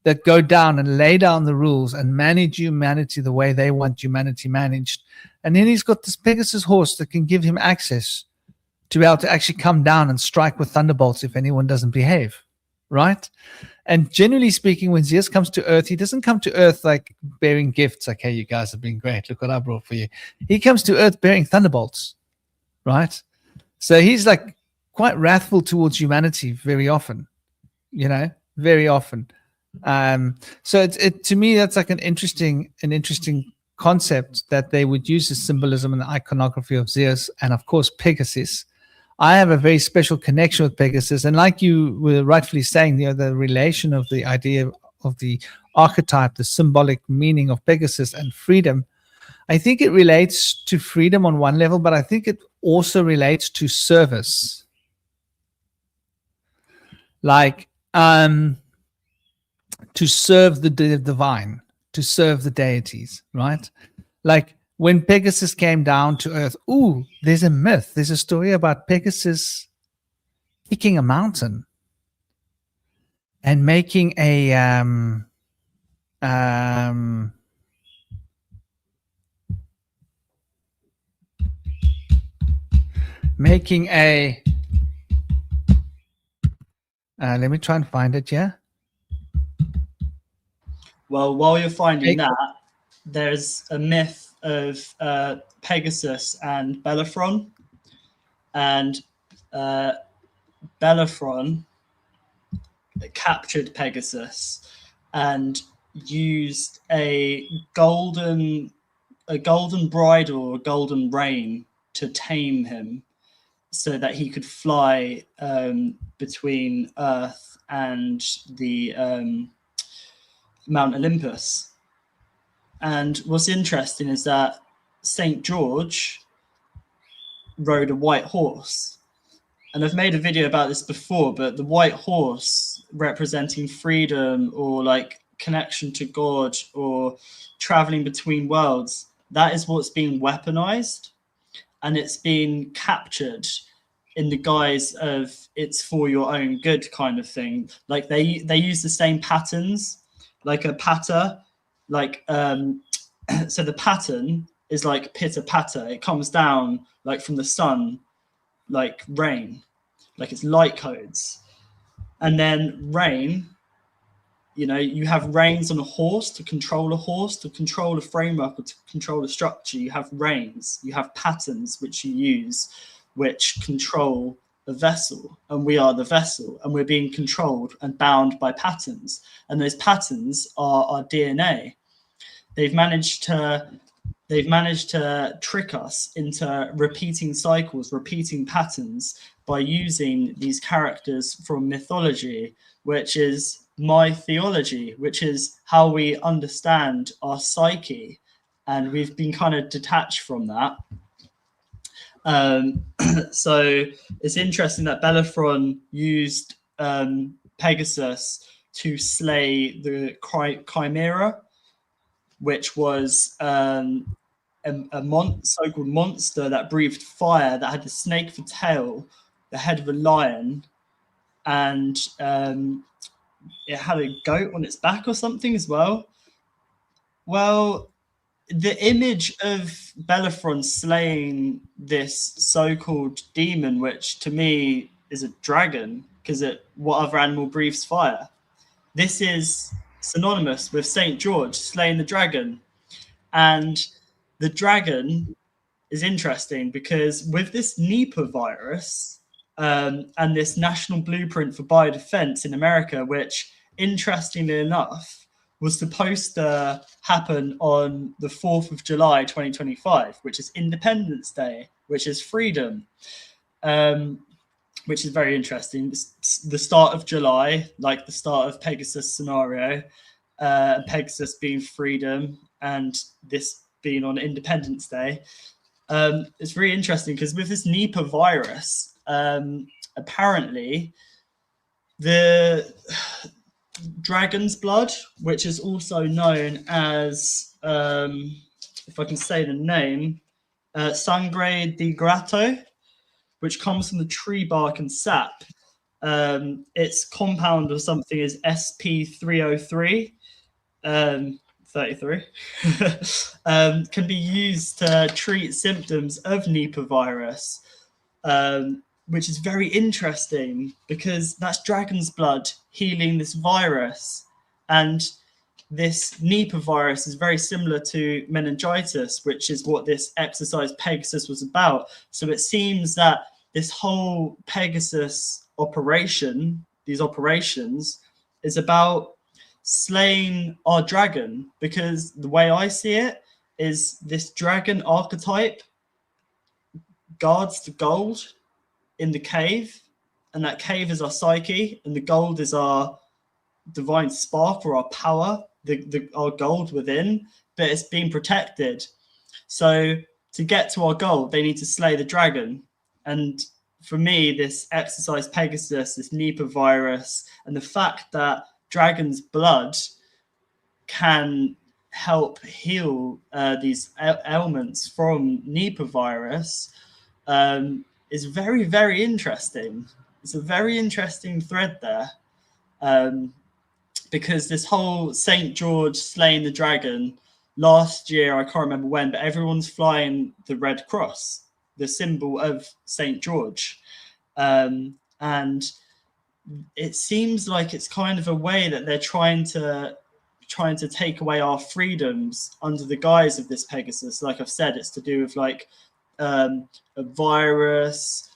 A: that go down and lay down the rules and manage humanity the way they want humanity managed. And then he's got this Pegasus horse that can give him access to be able to actually come down and strike with thunderbolts if anyone doesn't behave, right? And generally speaking, when Zeus comes to Earth, he doesn't come to Earth like bearing gifts, like, hey, you guys have been great, look what I brought for you. He comes to Earth bearing thunderbolts, right? So he's like quite wrathful towards humanity very often, very often. So to me, that's like an interesting concept that they would use as symbolism in the iconography of Zeus, and of course Pegasus. I have a very special connection with Pegasus, and like you were rightfully saying, the relation of the idea of the archetype, the symbolic meaning of Pegasus and freedom. I think it relates to freedom on one level, but I think it also relates to service. Like, to serve the divine, to serve the deities, right? Like when Pegasus came down to Earth, there's a myth, there's a story about Pegasus kicking a mountain and making a let me try and find it, yeah?
B: Well, while you're finding that, there's a myth of Pegasus and Bellerophon. And Bellerophon captured Pegasus and used a golden a golden bridle or a golden rein to tame him, so that he could fly between Earth and the Mount Olympus. And what's interesting is that St. George rode a white horse. And I've made a video about this before, but the white horse representing freedom or like connection to God or traveling between worlds, that is what's being weaponized, and it's being captured in the guise of it's for your own good kind of thing. Like they use the same patterns, like a patter, like so the pattern is like pitter patter. It comes down like from the sun, like rain, like it's light codes. And then rain, you know, you have reins on a horse to control a framework, or to control a structure. You have reins, you have patterns which you use, which control the vessel, and we are the vessel, and we're being controlled and bound by patterns. And those patterns are our DNA. They've managed to trick us into repeating cycles, repeating patterns by using these characters from mythology, which is my theology, which is how we understand our psyche. And we've been kind of detached from that. So it's interesting that Bellerophon used Pegasus to slay the Chimera, which was a so-called monster that breathed fire, that had a snake for tail, the head of a lion, and it had a goat on its back or something as well. Well, the image of Bellerophon slaying this so-called demon, which to me is a dragon, because what other animal breathes fire? This is synonymous with St. George slaying the dragon. And the dragon is interesting because with this Nipah virus and this national blueprint for biodefense in America, which interestingly enough was supposed to happen on the 4th of July 2025, which is Independence Day, which is freedom, which is very interesting. The start of July, like the start of Pegasus scenario, Pegasus being freedom and this being on Independence Day. It's really interesting because with this Nipah virus, apparently the dragon's blood, which is also known as, if I can say the name, sangre de gato, which comes from the tree bark and sap. Its compound or something is SP303, 33, can be used to treat symptoms of Nipah virus, which is very interesting because that's dragon's blood healing this virus. And this Nipah virus is very similar to meningitis, which is what this exercise Pegasus was about. So it seems that this whole Pegasus operation, these operations, is about slaying our dragon, because the way I see it is this dragon archetype guards the gold in the cave, and that cave is our psyche, and the gold is our divine spark or our power, our gold within, but it's being protected. So to get to our goal, they need to slay the dragon. And for me, this exercise Pegasus, this Nipah virus, and the fact that dragon's blood can help heal these ailments from Nipah virus is very, very interesting. It's a very interesting thread there, because this whole St. George slaying the dragon, last year, I can't remember when, but everyone's flying the Red Cross, the symbol of St. George. And it seems like it's kind of a way that they're trying to take away our freedoms under the guise of this Pegasus. Like I've said, it's to do with like a virus,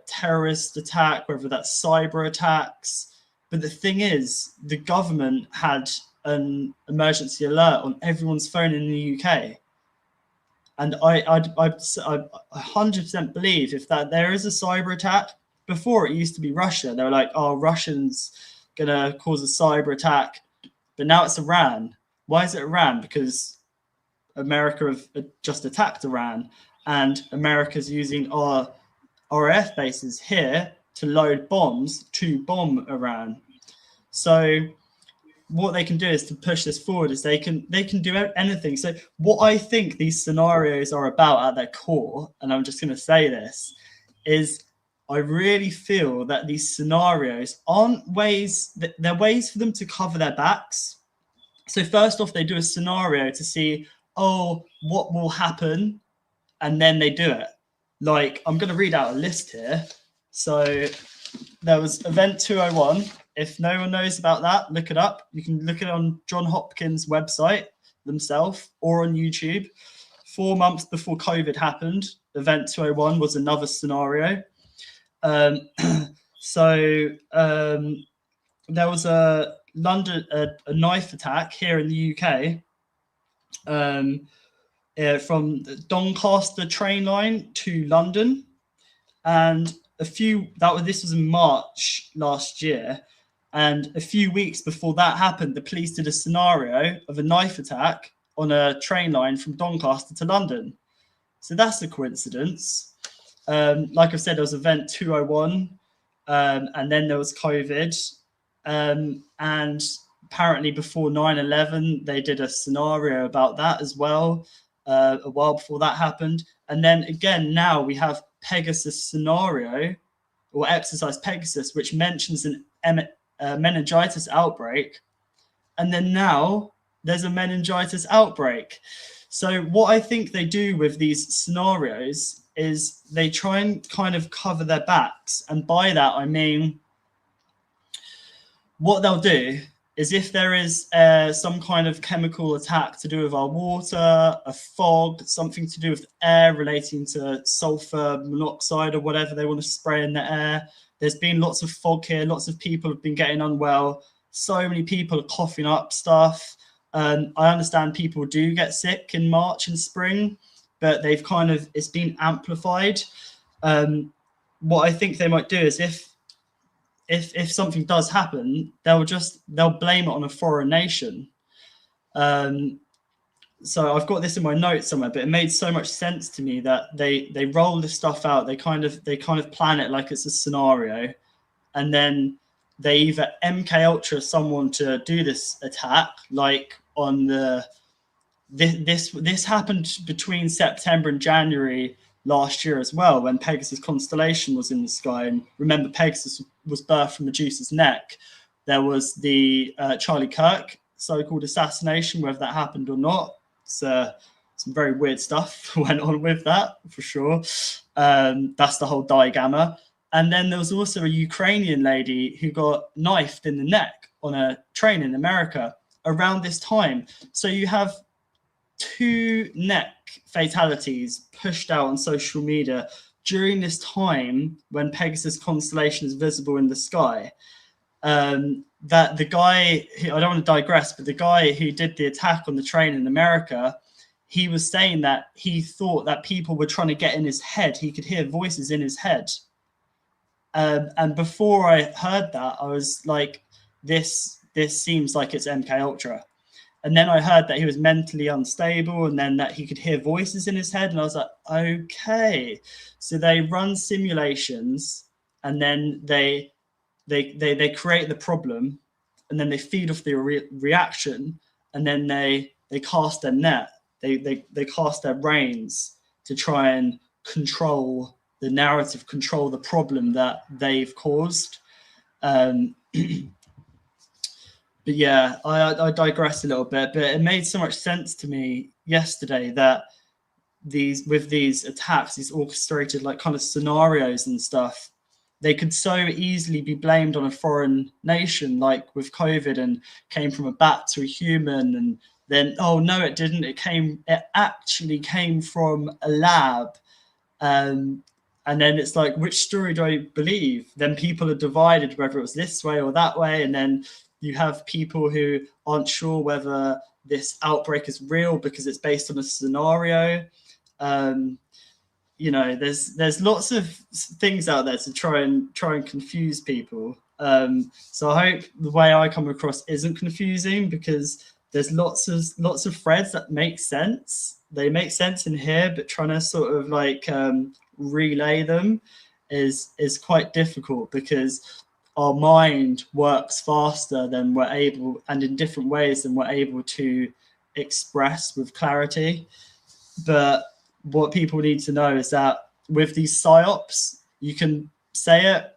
B: terrorist attack, whether that's cyber attacks. But the thing is, the government had an emergency alert on everyone's phone in the UK. And I 100% believe if that there is a cyber attack. Before it used to be Russia. They were like, oh, Russians gonna cause a cyber attack, but now it's Iran. Why is it Iran? Because America have just attacked Iran, and America's using our RAF bases here to load bombs to bomb Iran. So what they can do is to push this forward is they can do anything. So what I think these scenarios are about at their core, and I'm just going to say this, is I really feel that these scenarios aren't ways, they're ways for them to cover their backs. So first off, they do a scenario to see, oh, what will happen? And then they do it. Like, I'm going to read out a list here. So there was Event 201. If no one knows about that, look it up. You can look it on John Hopkins' website themselves or on YouTube. 4 months before COVID happened, Event 201 was another scenario. There was a knife attack here in the UK from Doncaster train line to London, and this was in March last year, and a few weeks before that happened, the police did a scenario of a knife attack on a train line from Doncaster to London. So that's a coincidence. Like I said, there was Event 201, and then there was COVID. And apparently before 9/11, they did a scenario about that as well, a while before that happened. And then again, now we have Pegasus scenario, or exercise Pegasus, which mentions an meningitis outbreak. And then now there's a meningitis outbreak. So what I think they do with these scenarios is they try and kind of cover their backs. And by that, I mean, what they'll do is if there is some kind of chemical attack to do with our water, a fog, something to do with air relating to sulfur monoxide or whatever they want to spray in the air. There's been lots of fog here. Lots of people have been getting unwell. So many people are coughing up stuff. I understand people do get sick in March and spring, but it's been amplified. What I think they might do is if something does happen, they'll blame it on a foreign nation. So I've got this in my notes somewhere, but it made so much sense to me that they roll this stuff out. They kind of plan it like it's a scenario, and then they either MK Ultra someone to do this attack, like on this happened between September and January last year as well, when Pegasus constellation was in the sky. And remember, Pegasus was birthed from Medusa's neck. There was the Charlie Kirk so-called assassination, whether that happened or not. Some very weird stuff went on with that, for sure. That's the whole digamma. And then there was also a Ukrainian lady who got knifed in the neck on a train in America around this time. So you have 2 neck fatalities pushed out on social media during this time when Pegasus constellation is visible in the sky. That the guy, I don't want to digress, but the guy who did the attack on the train in America, he was saying that he thought that people were trying to get in his head. He could hear voices in his head. And before I heard that, I was like, this seems like it's MK Ultra. And then I heard that he was mentally unstable, and then that he could hear voices in his head. And I was like, okay. So they run simulations, and then they create the problem, and then they feed off the reaction, and then they cast their net. They cast their brains to try and control the narrative, control the problem that they've caused. But yeah, I digress a little bit, but it made so much sense to me yesterday that with these attacks, these orchestrated like kind of scenarios and stuff, they could so easily be blamed on a foreign nation, like with COVID, and came from a bat to a human, and then, oh no, it didn't. It actually came from a lab. And then it's like, which story do I believe? Then people are divided, whether it was this way or that way. And then you have people who aren't sure whether this outbreak is real because it's based on a scenario. There's lots of things out there to try and confuse people. So I hope the way I come across isn't confusing, because there's lots of threads that make sense. They make sense in here, but trying to sort of like relay them is quite difficult, because our mind works faster than we're able, and in different ways than we're able to express with clarity. But what people need to know is that with these psyops, you can say it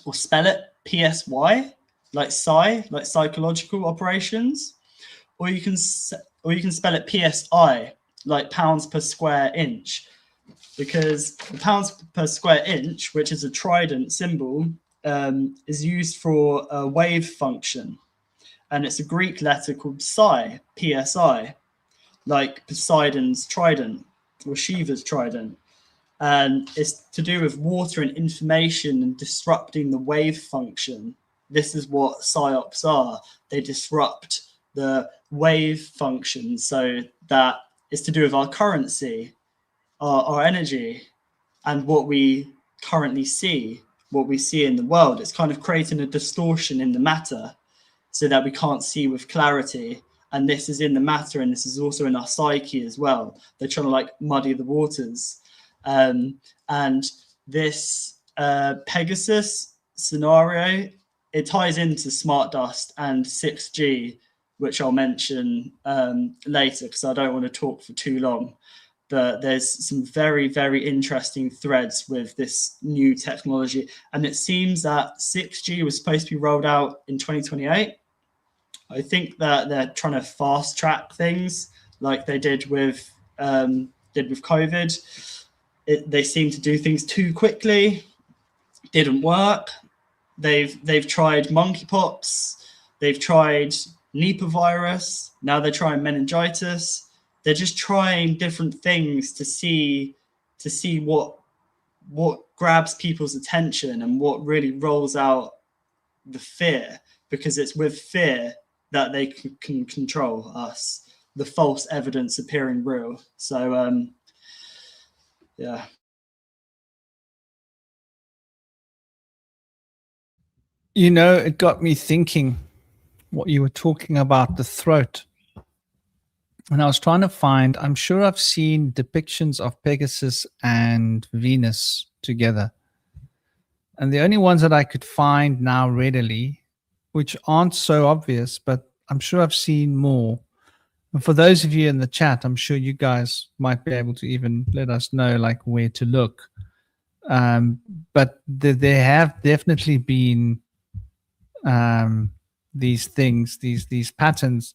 B: or spell it PSY, like psychological operations, or you can spell it PSI, like pounds per square inch, because the pounds per square inch, which is a trident symbol, is used for a wave function, and it's a Greek letter called psi, PSI, like Poseidon's trident or Shiva's trident. And it's to do with water and information and disrupting the wave function. This is what psyops are. They disrupt the wave function, so that it's to do with our currency, our energy, and what we currently see, what we see in the world. It's kind of creating a distortion in the matter so that we can't see with clarity. And this is in the matter, and this is also in our psyche as well. They're trying to like muddy the waters. And this Pegasus scenario, it ties into smart dust and 6G, which I'll mention later, because I don't want to talk for too long. But there's some very, very interesting threads with this new technology. And it seems that 6G was supposed to be rolled out in 2028. I think that they're trying to fast track things like they did with COVID. They seem to do things too quickly. Didn't work. They've tried monkeypox. They've tried Nipah virus. Now they're trying meningitis. They're just trying different things to see what grabs people's attention and what really rolls out the fear, because it's with fear that they can control us, the false evidence appearing real. So, yeah.
A: It got me thinking what you were talking about, the throat. And I was trying to find, I'm sure I've seen depictions of Pegasus and Venus together. And the only ones that I could find now readily, which aren't so obvious, but I'm sure I've seen more. And for those of you in the chat, I'm sure you guys might be able to even let us know like where to look. But there have definitely been these things, these patterns.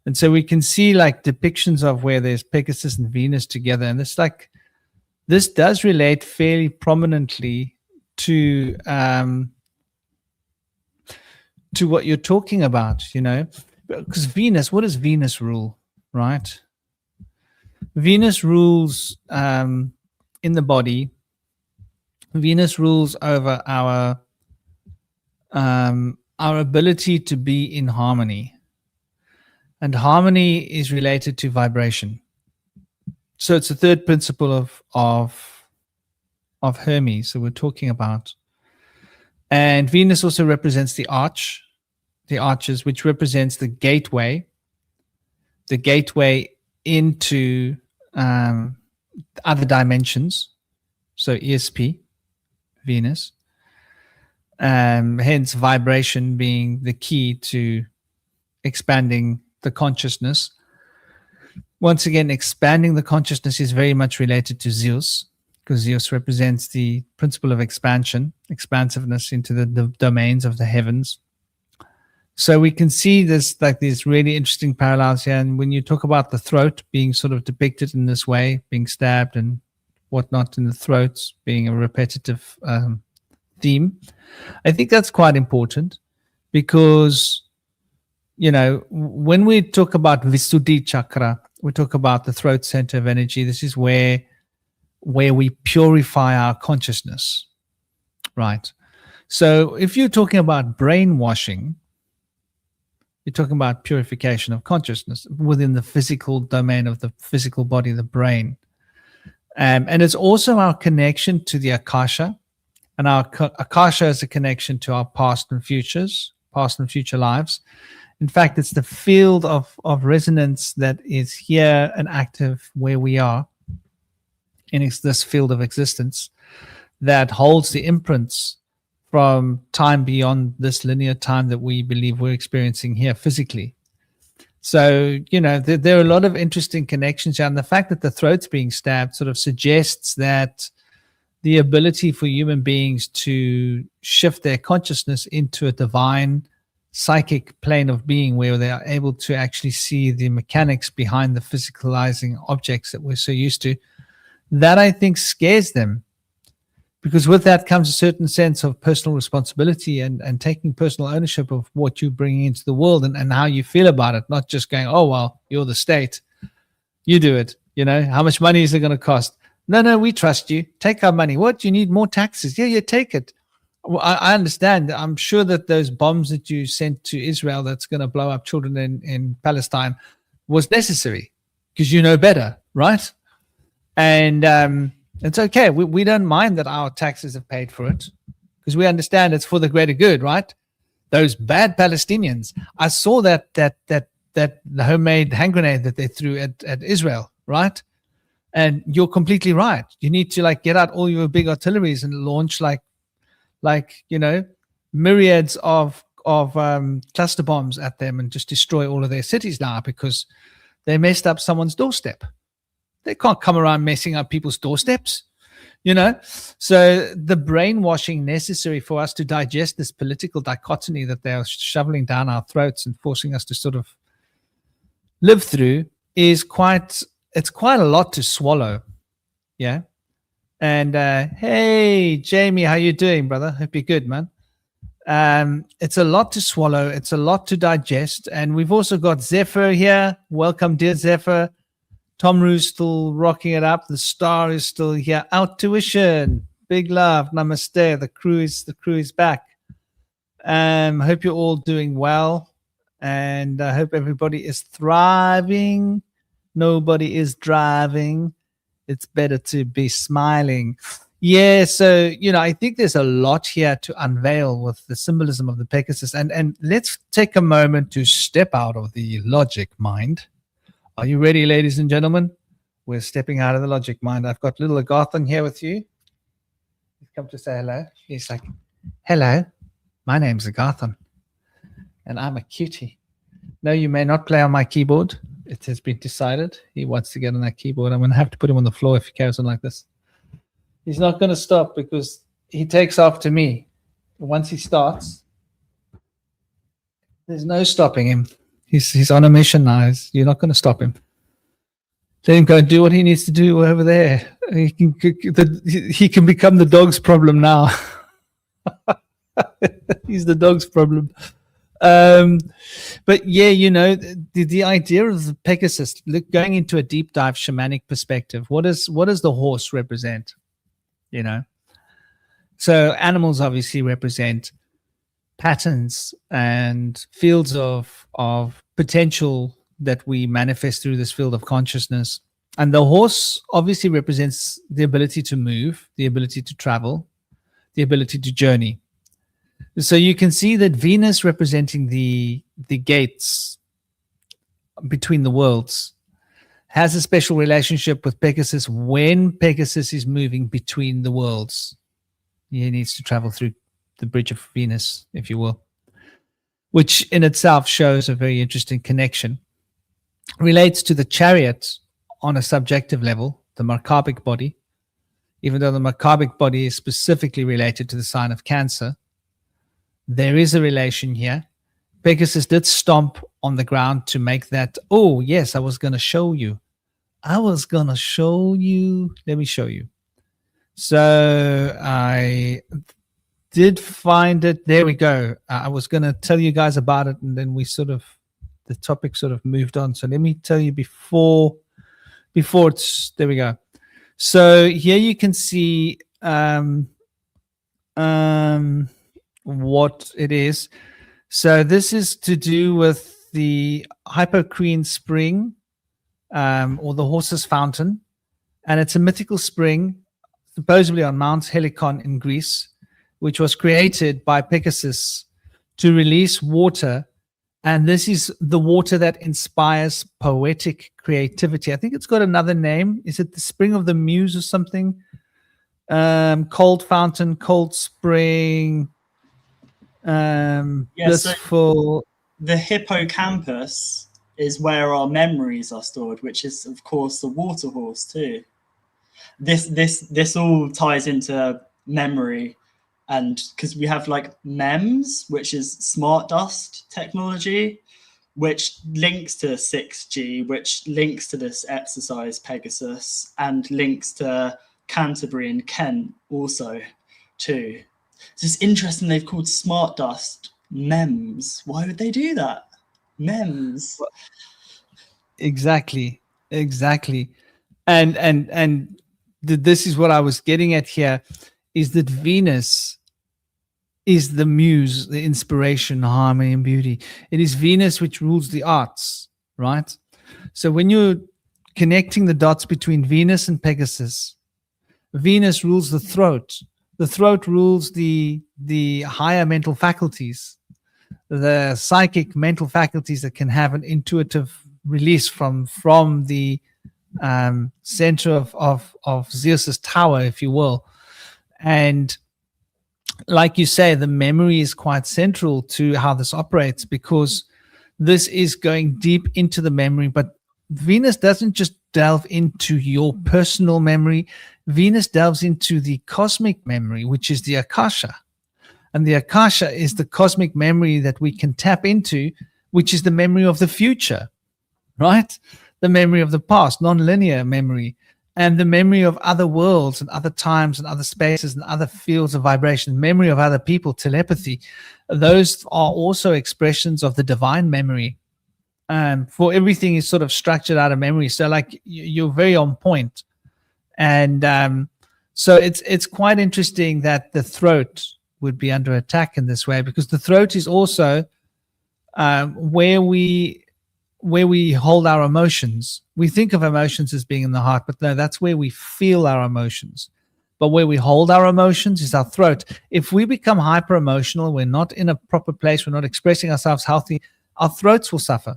A: And so we can see like depictions of where there's Pegasus and Venus together. And this does relate fairly prominently to what you're talking about, because Venus, what does Venus rule, right? Venus rules in the body. Venus rules over our ability to be in harmony. And harmony is related to vibration. So it's the third principle of Hermes that we're talking about. And Venus also represents the arches, which represents the gateway into other dimensions. So ESP, Venus. Hence vibration being the key to expanding the consciousness. Once again, expanding the consciousness is very much related to Zeus, because Zeus represents the principle of expansiveness into the domains of the heavens. So we can see this, like these really interesting parallels here. And when you talk about the throat being sort of depicted in this way, being stabbed and whatnot in the throats, being a repetitive theme, I think that's quite important, because, when we talk about Visuddhi chakra, we talk about the throat center of energy. This is where we purify our consciousness, right? So if you're talking about brainwashing, you're talking about purification of consciousness within the physical domain of the physical body, the brain. And it's also our connection to the Akasha. And our Akasha is a connection to our past and future lives. In fact, it's the field of resonance that is here and active where we are in this field of existence that holds the imprints from time beyond this linear time that we believe we're experiencing here physically. So, there are a lot of interesting connections here. And the fact that the throat's being stabbed sort of suggests that the ability for human beings to shift their consciousness into a divine psychic plane of being where they are able to actually see the mechanics behind the physicalizing objects that we're so used to, that I think scares them. Because with that comes a certain sense of personal responsibility and taking personal ownership of what you're bringing into the world and how you feel about it, not just going, oh, well, you're the state. You do it. How much money is it going to cost? No, we trust you. Take our money. What? You need more taxes? Yeah, take it. Well, I understand. I'm sure that those bombs that you sent to Israel that's going to blow up children in Palestine was necessary because you know better, right? And it's okay. We don't mind that our taxes have paid for it because we understand it's for the greater good, right? Those bad Palestinians. I saw that the homemade hand grenade that they threw at Israel, right? And you're completely right. You need to get out all your big artilleries and launch myriads of cluster bombs at them and just destroy all of their cities now because they messed up someone's doorstep. They can't come around messing up people's doorsteps, So the brainwashing necessary for us to digest this political dichotomy that they are shoveling down our throats and forcing us to sort of live through is quite a lot to swallow. Yeah. And hey, Jamie, how you doing, brother? Hope you're good, man. It's a lot to swallow. It's a lot to digest. And we've also got Zephyr here. Welcome, dear Zephyr. Tom Roo's still rocking it up. The star is still here. Out tuition. Big love. Namaste. The crew is back. Hope you're all doing well. And I hope everybody is thriving. Nobody is driving. It's better to be smiling. Yeah, so, I think there's a lot here to unveil with the symbolism of the Pegasus. And let's take a moment to step out of the logic mind. Are you ready, ladies and gentlemen? We're stepping out of the logic mind. I've got little Agathan here with you. He's come to say hello. He's like, hello, my name's Agathan, and I'm a cutie. No, you may not play on my keyboard. It has been decided. He wants to get on that keyboard. I'm going to have to put him on the floor if he carries on like this. He's not going to stop because he takes after me. Once he starts, there's no stopping him. He's on a mission now. You're not going to stop him. Let him go and do what he needs to do over there. He can become the dog's problem now. He's the dog's problem. But yeah, the idea of the Pegasus, going into a deep dive shamanic perspective, what does the horse represent? So animals obviously represent patterns and fields of potential that we manifest through this field of consciousness. And the horse obviously represents the ability to move, the ability to travel, the ability to journey. So you can see that Venus representing the gates between the worlds has a special relationship with Pegasus when Pegasus is moving between the worlds. He needs to travel through the bridge of Venus, if you will, which in itself shows a very interesting connection. Relates to the chariot on a subjective level, the Merkabic body, even though the Merkabic body is specifically related to the sign of Cancer. There is a relation here. Pegasus did stomp on the ground to make that, oh, yes, I was going to show you. Let me show you. So I did find it. There we go. I was going to tell you guys about it, and then the topic sort of moved on. So let me tell you before it's, there we go. So here you can see what it is. So this is to do with the Hippocrene spring, or the horse's fountain. and it's a mythical spring, supposedly on Mount Helicon in Greece, which was created by Pegasus to release water. And this is the water that inspires poetic creativity. I think it's got another name. Is it the Spring of the Muse or something? Cold fountain, cold spring, blissful.
B: So the hippocampus is where our memories are stored, which is, of course, the water horse too. This all ties into memory, and because we have like MEMS, which is smart dust technology, which links to 6G, which links to this exercise Pegasus, and links to Canterbury and Kent also too. It's just interesting they've called smart dust MEMS. Why would they do that? MEMS.
A: Exactly. And this is what I was getting at here, is that Venus is the muse, the inspiration, harmony, and beauty. It is Venus which rules the arts, right? So when you're connecting the dots between Venus and Pegasus, Venus rules the throat. The throat rules the higher mental faculties, the psychic mental faculties that can have an intuitive release from the center of Zeus's tower, if you will. And like you say, the memory is quite central to how this operates, because this is going deep into the memory. But Venus doesn't just delve into your personal memory. Venus delves into the cosmic memory, which is the Akasha. And the Akasha is the cosmic memory that we can tap into, which is the memory of the future, right? The memory of the past, non-linear memory, and the memory of other worlds and other times and other spaces and other fields of vibration, memory of other people, telepathy. Those are also expressions of the divine memory. For everything is sort of structured out of memory. So like you're very on point. And so it's quite interesting that the throat would be under attack in this way, because the throat is also where we hold our emotions. We think of emotions as being in the heart, but no, that's where we feel our emotions. But where we hold our emotions is our throat. If we become hyper emotional, we're not in a proper place, we're not expressing ourselves healthy, our throats will suffer,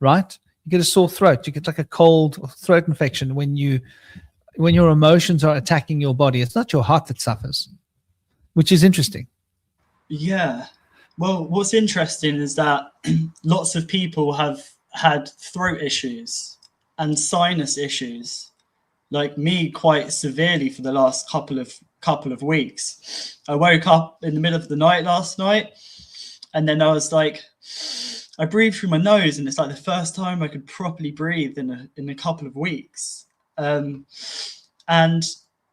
A: right? You get a sore throat, you get like a cold throat infection when your emotions are attacking your body. It's not your heart that suffers, which is interesting.
B: Yeah. Well, what's interesting is that lots of people have had throat issues and sinus issues, like me, quite severely for the last couple of weeks. I woke up in the middle of the night last night, and then I was like, I breathed through my nose, and it's like the first time I could properly breathe in a couple of weeks. And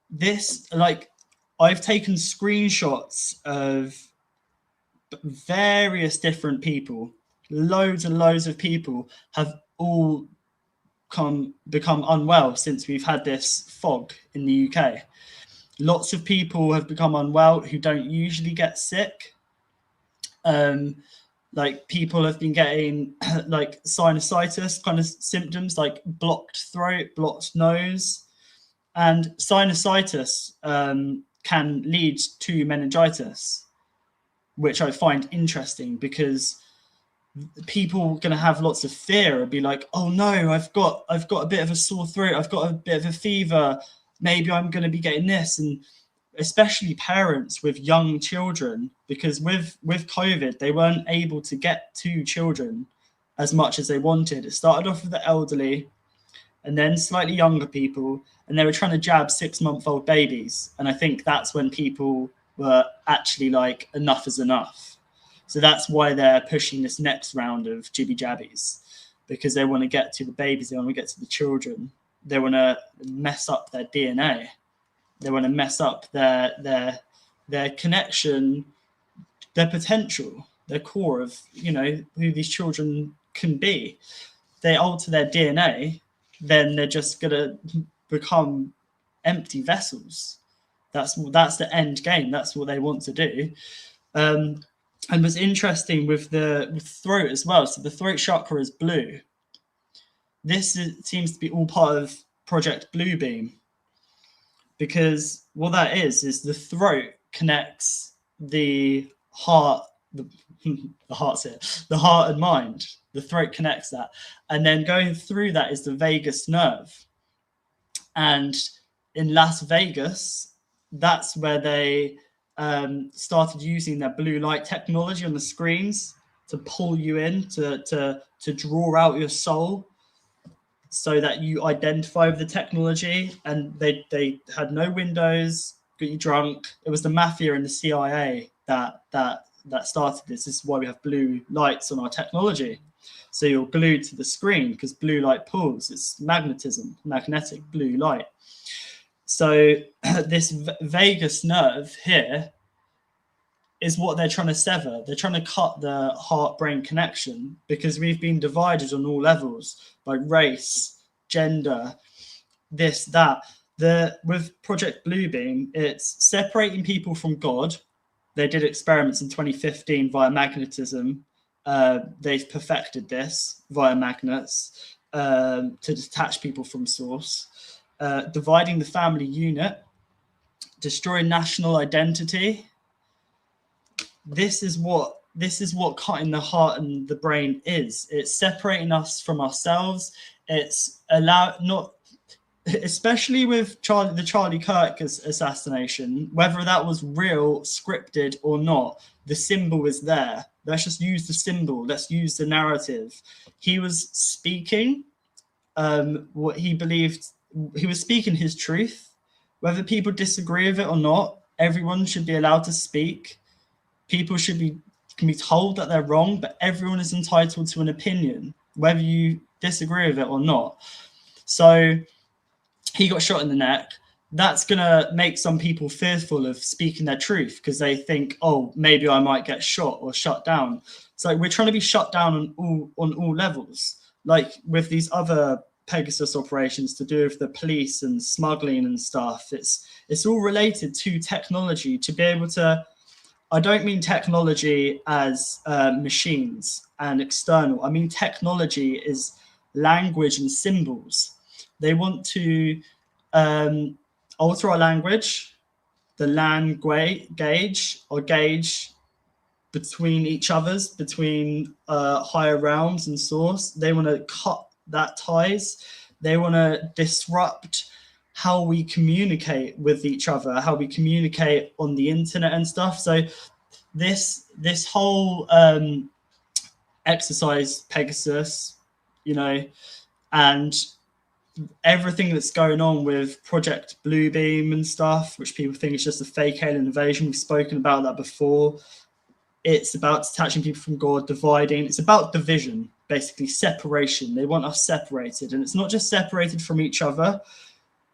B: this, like, I've taken screenshots of various different people. Loads and loads of people have all become unwell since we've had this fog in the UK. Lots of people have become unwell who don't usually get sick. Like people have been getting like sinusitis kind of symptoms, like blocked throat, blocked nose, and sinusitis can lead to meningitis, which I find interesting because people are going to have lots of fear and be like, oh no, I've got a bit of a sore throat, I've got a bit of a fever, maybe I'm going to be getting this. And especially parents with young children, because with COVID, they weren't able to get to children as much as they wanted. It started off with the elderly and then slightly younger people, and they were trying to jab 6-month-old babies. And I think that's when people were actually like, enough is enough. So that's why they're pushing this next round of jibby jabbies, because they want to get to the babies, they want to get to the children, they want to mess up their DNA, they want to mess up their connection, their potential, their core of, you know, who these children can be. They alter their DNA, then they're just gonna become empty vessels. That's the end game. That's what they want to do. And what's interesting with the throat as well. So the throat chakra is blue. This seems to be all part of Project Bluebeam, because what that is the throat connects the heart, the heart's here, the heart and mind. The throat connects that, and then going through that is the vagus nerve. And in Las Vegas, that's where they started using their blue light technology on the screens to pull you in, to draw out your soul, so that you identify with the technology. And they had no windows, got you drunk. It was the mafia and the CIA that started this. This is why we have blue lights on our technology. So you're glued to the screen because blue light pulls. It's magnetism, magnetic blue light. So this vagus nerve here is what they're trying to sever. They're trying to cut the heart-brain connection, because we've been divided on all levels by race, gender, this, that. With Project Bluebeam, it's separating people from God. They did experiments in 2015 via magnetism. They've perfected this via magnets to detach people from source. Dividing the family unit, destroying national identity. This is what cutting the heart and the brain is. It's separating us from ourselves. It's especially with the Charlie Kirk assassination, whether that was real, scripted or not, the symbol is there. Let's just use the symbol. Let's use the narrative. He was speaking what he believed. He was speaking his truth. Whether people disagree with it or not, everyone should be allowed to speak. People can be told that they're wrong, but everyone is entitled to an opinion, whether you disagree with it or not. So he got shot in the neck. That's going to make some people fearful of speaking their truth, because they think, oh, maybe I might get shot or shut down. So we're trying to be shut down on all levels. Like with these other Pegasus operations to do with the police and smuggling and stuff, it's all related to technology, to be able to, I don't mean technology as machines and external. I mean technology is language and symbols. They want to alter our language, the gauge or gauge between each others, between higher realms and source. They want to cut that ties. They want to disrupt how we communicate with each other, how we communicate on the internet and stuff. So this whole exercise, Pegasus, and everything that's going on with Project Bluebeam and stuff, which people think is just a fake alien invasion. We've spoken about that before. It's about detaching people from God, dividing. It's about division, basically separation. They want us separated, and it's not just separated from each other,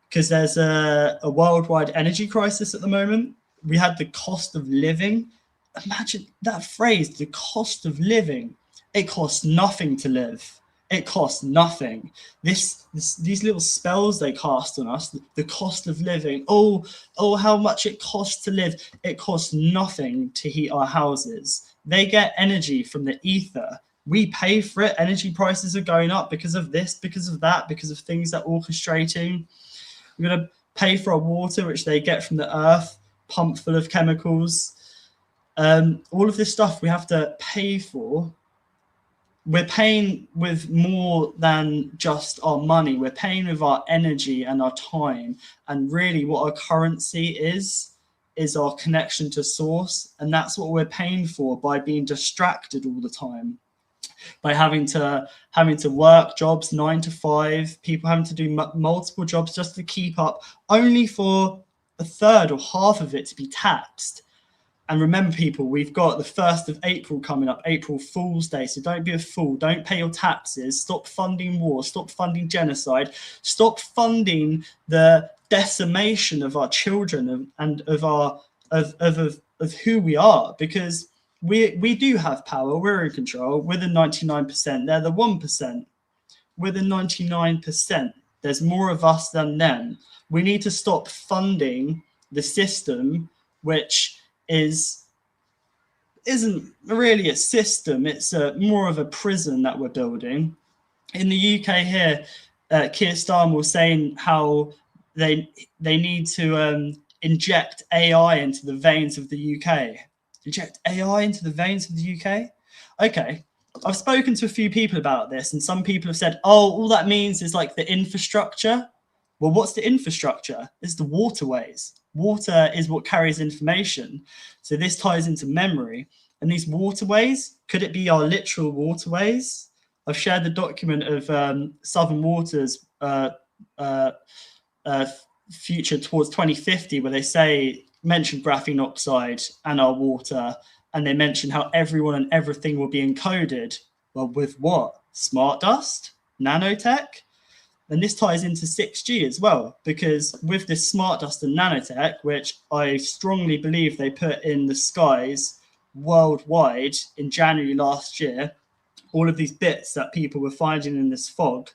B: because there's a worldwide energy crisis at the moment. We had the cost of living. Imagine that phrase, the cost of living. It costs nothing to live. It costs nothing. These little spells they cast on us, the cost of living. Oh, how much it costs to live. It costs nothing to heat our houses. They get energy from the ether. We pay for it. Energy prices are going up because of this, because of that, because of things they're orchestrating. We're going to pay for our water, which they get from the earth, pumped full of chemicals. All of this stuff we have to pay for. We're paying with more than just our money. We're paying with our energy and our time. And really what our currency is our connection to source. And that's what we're paying for by being distracted all the time. By having to work jobs 9 to 5, people having to do multiple jobs just to keep up, only for a third or half of it to be taxed. And remember, people, we've got the 1st of April coming up, April Fool's Day. So don't be a fool. Don't pay your taxes. Stop funding war. Stop funding genocide. Stop funding the decimation of our children and of who we are, because we do have power. We're in control. We're the 99%. They're the 1%. We're the 99%. There's more of us than them. We need to stop funding the system, which isn't really a system. It's more of a prison that we're building. In the UK here, Keir Starmer was saying how they need to inject AI into the veins of the UK. Inject AI into the veins of the UK? Okay. I've spoken to a few people about this, and some people have said, oh, all that means is like the infrastructure. Well, what's the infrastructure? It's the waterways. Water is what carries information. So this ties into memory. And these waterways, could it be our literal waterways? I've shared the document of Southern Waters future towards 2050, where they mention graphene oxide and our water, and they mention how everyone and everything will be encoded. Well, with what? Smart dust? Nanotech? And this ties into 6G as well, because with this smart dust and nanotech, which I strongly believe they put in the skies worldwide in January last year, all of these bits that people were finding in this fog,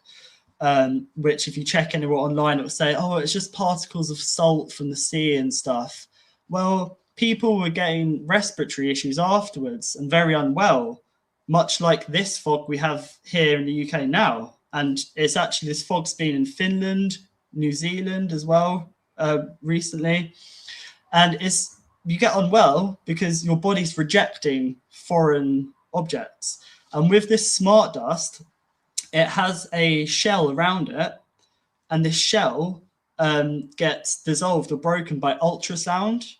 B: which if you check anywhere online, it will say, oh, it's just particles of salt from the sea and stuff. Well, people were getting respiratory issues afterwards and very unwell, much like this fog we have here in the UK now. And it's actually, this fog's been in Finland, New Zealand as well recently. And you get unwell because your body's rejecting foreign objects. And with this smart dust, it has a shell around it, and this shell gets dissolved or broken by ultrasound.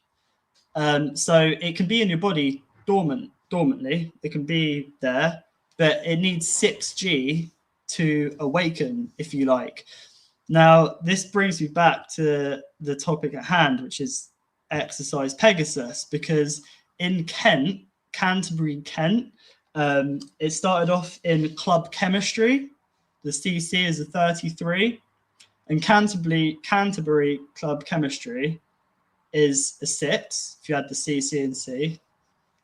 B: So it can be in your body dormantly. It can be there, but it needs 6G to awaken, if you like. Now, this brings me back to the topic at hand, which is exercise Pegasus, because in Kent, Canterbury, Kent, it started off in club chemistry. The CC is a 33, and Canterbury club chemistry is a 6 if you had the CC and C.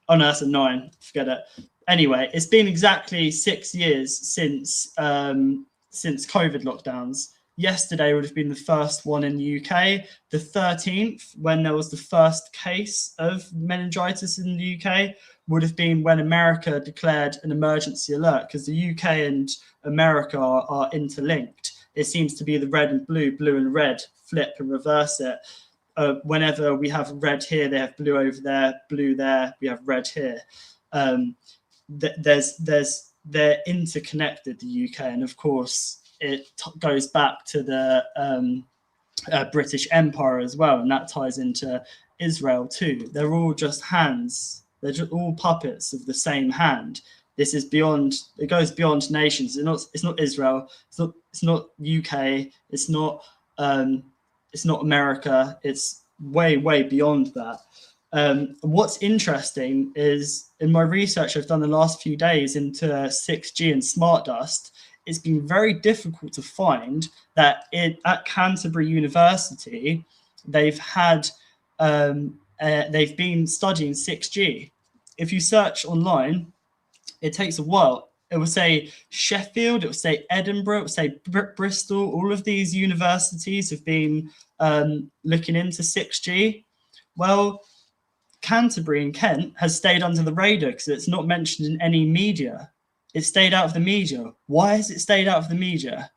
B: Oh no, that's a 9. Forget it. Anyway, it's been exactly 6 years since COVID lockdowns. Yesterday would have been the first one in the UK. The 13th, when there was the first case of meningitis in the UK, would have been when America declared an emergency alert, because the UK and America are interlinked. It seems to be the red and blue, blue and red, flip and reverse it. Whenever we have red here, they have blue over there, blue there, we have red here. They're interconnected, the UK, and of course it goes back to the British Empire as well, and that ties into Israel too. They're all just hands. They're just all puppets of the same hand. This is beyond. It goes beyond nations. It's not Israel. It's not UK. It's not America. It's way beyond that. What's interesting is, in my research I've done the last few days into 6G and smart dust, it's been very difficult to find that at Canterbury University they've been studying 6G. If you search online, it takes a while. It will say Sheffield, it will say Edinburgh, it will say Bristol. All of these universities have been looking into 6G. Well, Canterbury in Kent has stayed under the radar because it's not mentioned in any media. It stayed out of the media. Why has it stayed out of the media?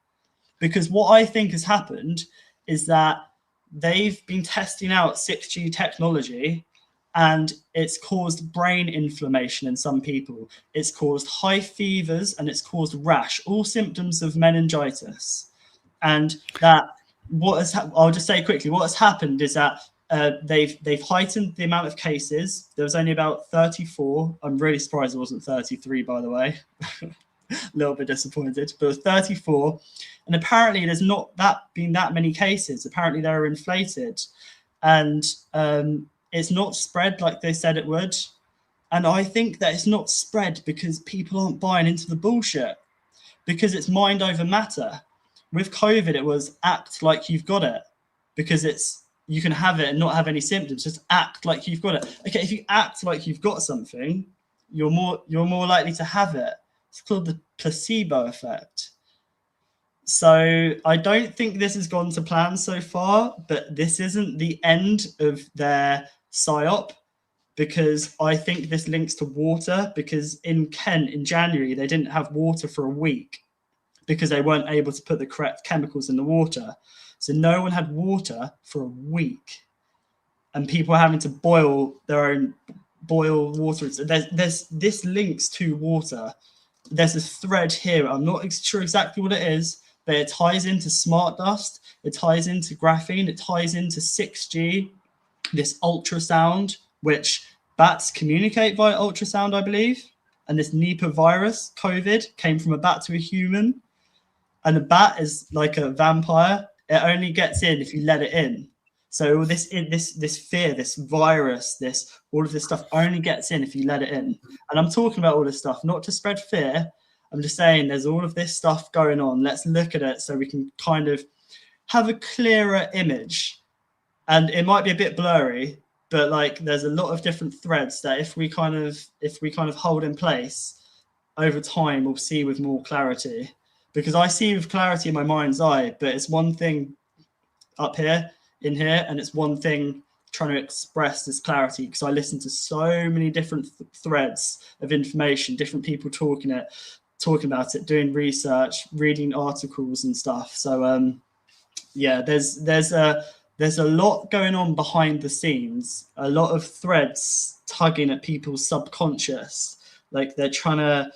B: Because what I think has happened is that they've been testing out 6G technology, and it's caused brain inflammation in some people. It's caused high fevers and it's caused rash, all symptoms of meningitis. And that I'll just say quickly, what has happened is that they've heightened the amount of cases. There was only about 34. I'm really surprised it wasn't 33, by the way. A little bit disappointed, but it was 34. And apparently there's not been that many cases. Apparently they're inflated. And it's not spread like they said it would. And I think that it's not spread because people aren't buying into the bullshit, because it's mind over matter. With COVID, it was act like you've got it, because you can have it and not have any symptoms. Just act like you've got it. Okay, if you act like you've got something, you're more likely to have it. It's called the placebo effect. So I don't think this has gone to plan so far, but this isn't the end of their psyop, because I think this links to water, because in Kent in January, they didn't have water for a week. because they weren't able to put the correct chemicals in the water. So no one had water for a week, and people were having to boil water. So this links to water. There's a thread here. I'm not sure exactly what it is, but it ties into smart dust. It ties into graphene. It ties into 6G, this ultrasound, which bats communicate via ultrasound, I believe. And this Nipah virus, COVID, came from a bat to a human. And a bat is like a vampire. It only gets in if you let it in. So this fear, this virus, all of this stuff only gets in if you let it in. And I'm talking about all this stuff, not to spread fear. I'm just saying there's all of this stuff going on. Let's look at it so we can kind of have a clearer image. And it might be a bit blurry, but like there's a lot of different threads that if we kind of hold in place over time, we'll see with more clarity. Because I see with clarity in my mind's eye, but it's one thing up here, in here, and it's one thing trying to express this clarity, because I listen to so many different threads of information, different people talking about it, doing research, reading articles and stuff. So yeah, there's a lot going on behind the scenes, a lot of threads tugging at people's subconscious. Like they're trying to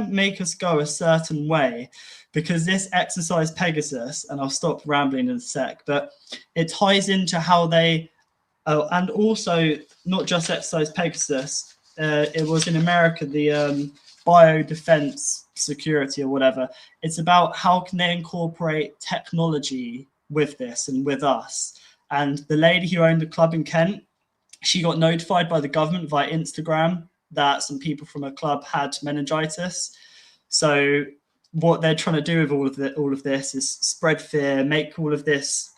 B: make us go a certain way, because this exercise Pegasus, and I'll stop rambling in a sec, but it ties into how they, and also not just exercise Pegasus, it was in America, the biodefense security or whatever. It's about how can they incorporate technology with this and with us. And the lady who owned the club in Kent, she got notified by the government via Instagram that some people from a club had meningitis. So what they're trying to do with all of this is spread fear, make all of this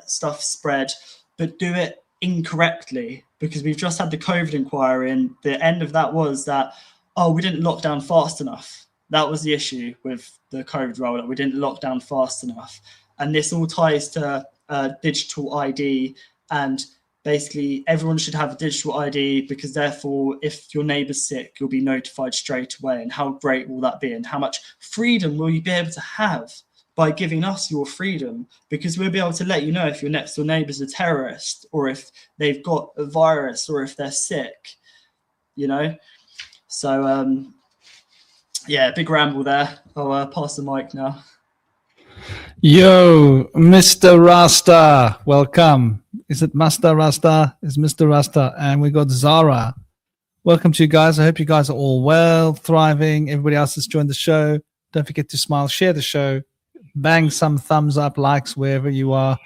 B: stuff spread, but do it incorrectly, because we've just had the COVID inquiry, and the end of that was that, oh, we didn't lock down fast enough. That was the issue with the COVID rollout. We didn't lock down fast enough. And this all ties to digital ID, and basically everyone should have a digital ID, because therefore if your neighbour's sick, you'll be notified straight away. And how great will that be? And how much freedom will you be able to have by giving us your freedom? Because we'll be able to let you know if your next door neighbour's a terrorist, or if they've got a virus, or if they're sick, you know? So, yeah, big ramble there. I'll pass the mic now.
A: Yo, Mr. Rasta, welcome. Is it Master Rasta? It's Mr. Rasta. And we got Zara. Welcome to you guys. I hope you guys are all well, thriving. Everybody else has joined the show. Don't forget to smile, share the show, bang some thumbs up, likes wherever you are,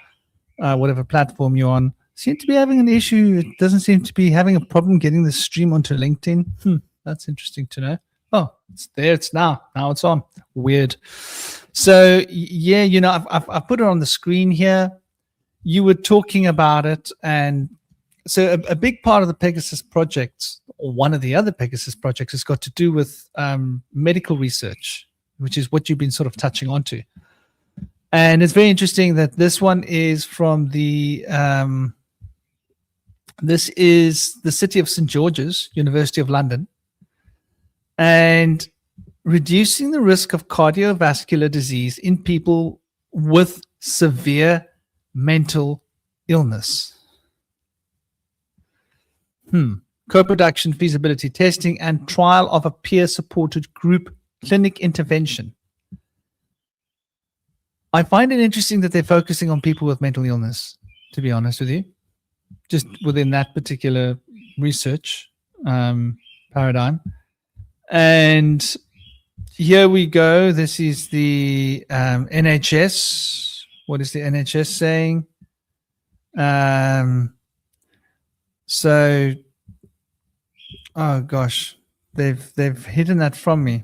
A: whatever platform you're on. Seem to be having an issue. It doesn't seem to be having a problem getting the stream onto LinkedIn. That's interesting to know. Oh, it's there. It's now. Now it's on. Weird. So yeah, you know, I've put it on the screen here. You were talking about it, and so a big part of the Pegasus project, or one of the other Pegasus projects, has got to do with medical research, which is what you've been sort of touching onto. And it's very interesting that this one is from the this is the City of St. George's, University of London, and reducing the risk of cardiovascular disease in people with severe mental illness. Co-production, feasibility testing, and trial of a peer-supported group clinic intervention. I find it interesting that they're focusing on people with mental illness, to be honest with you, just within that particular research paradigm. And here we go. This is the NHS. What is the NHS saying? So, oh gosh, they've hidden that from me.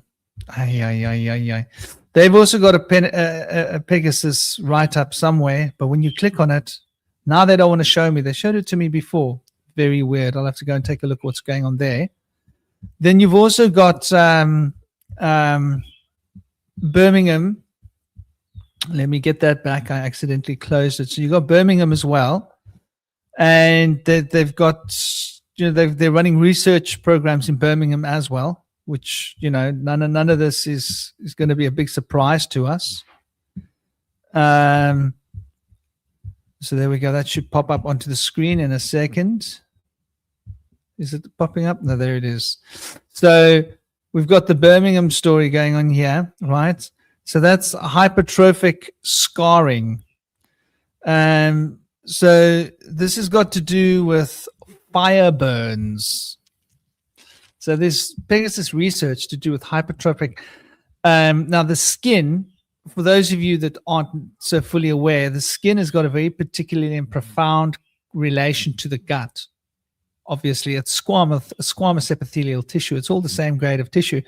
A: They've also got a Pegasus write-up somewhere, but when you click on it, now they don't want to show me. They showed it to me before. Very weird. I'll have to go and take a look what's going on there. Then you've also got Birmingham. Let me get that back. I accidentally closed it. So you got Birmingham as well, and they've got, you know, they're running research programs in Birmingham as well. which, none of this is going to be a big surprise to us. So there we go. That should pop up onto the screen in a second. Is it popping up? No, there it is. So we've got the Birmingham story going on here, right? So that's hypertrophic scarring. So this has got to do with fire burns. So there's Pegasus research to do with hypertrophic. Now the skin, for those of you that aren't so fully aware, the skin has got a very particular and profound relation to the gut. Obviously, it's squamous epithelial tissue. It's all the same grade of tissue.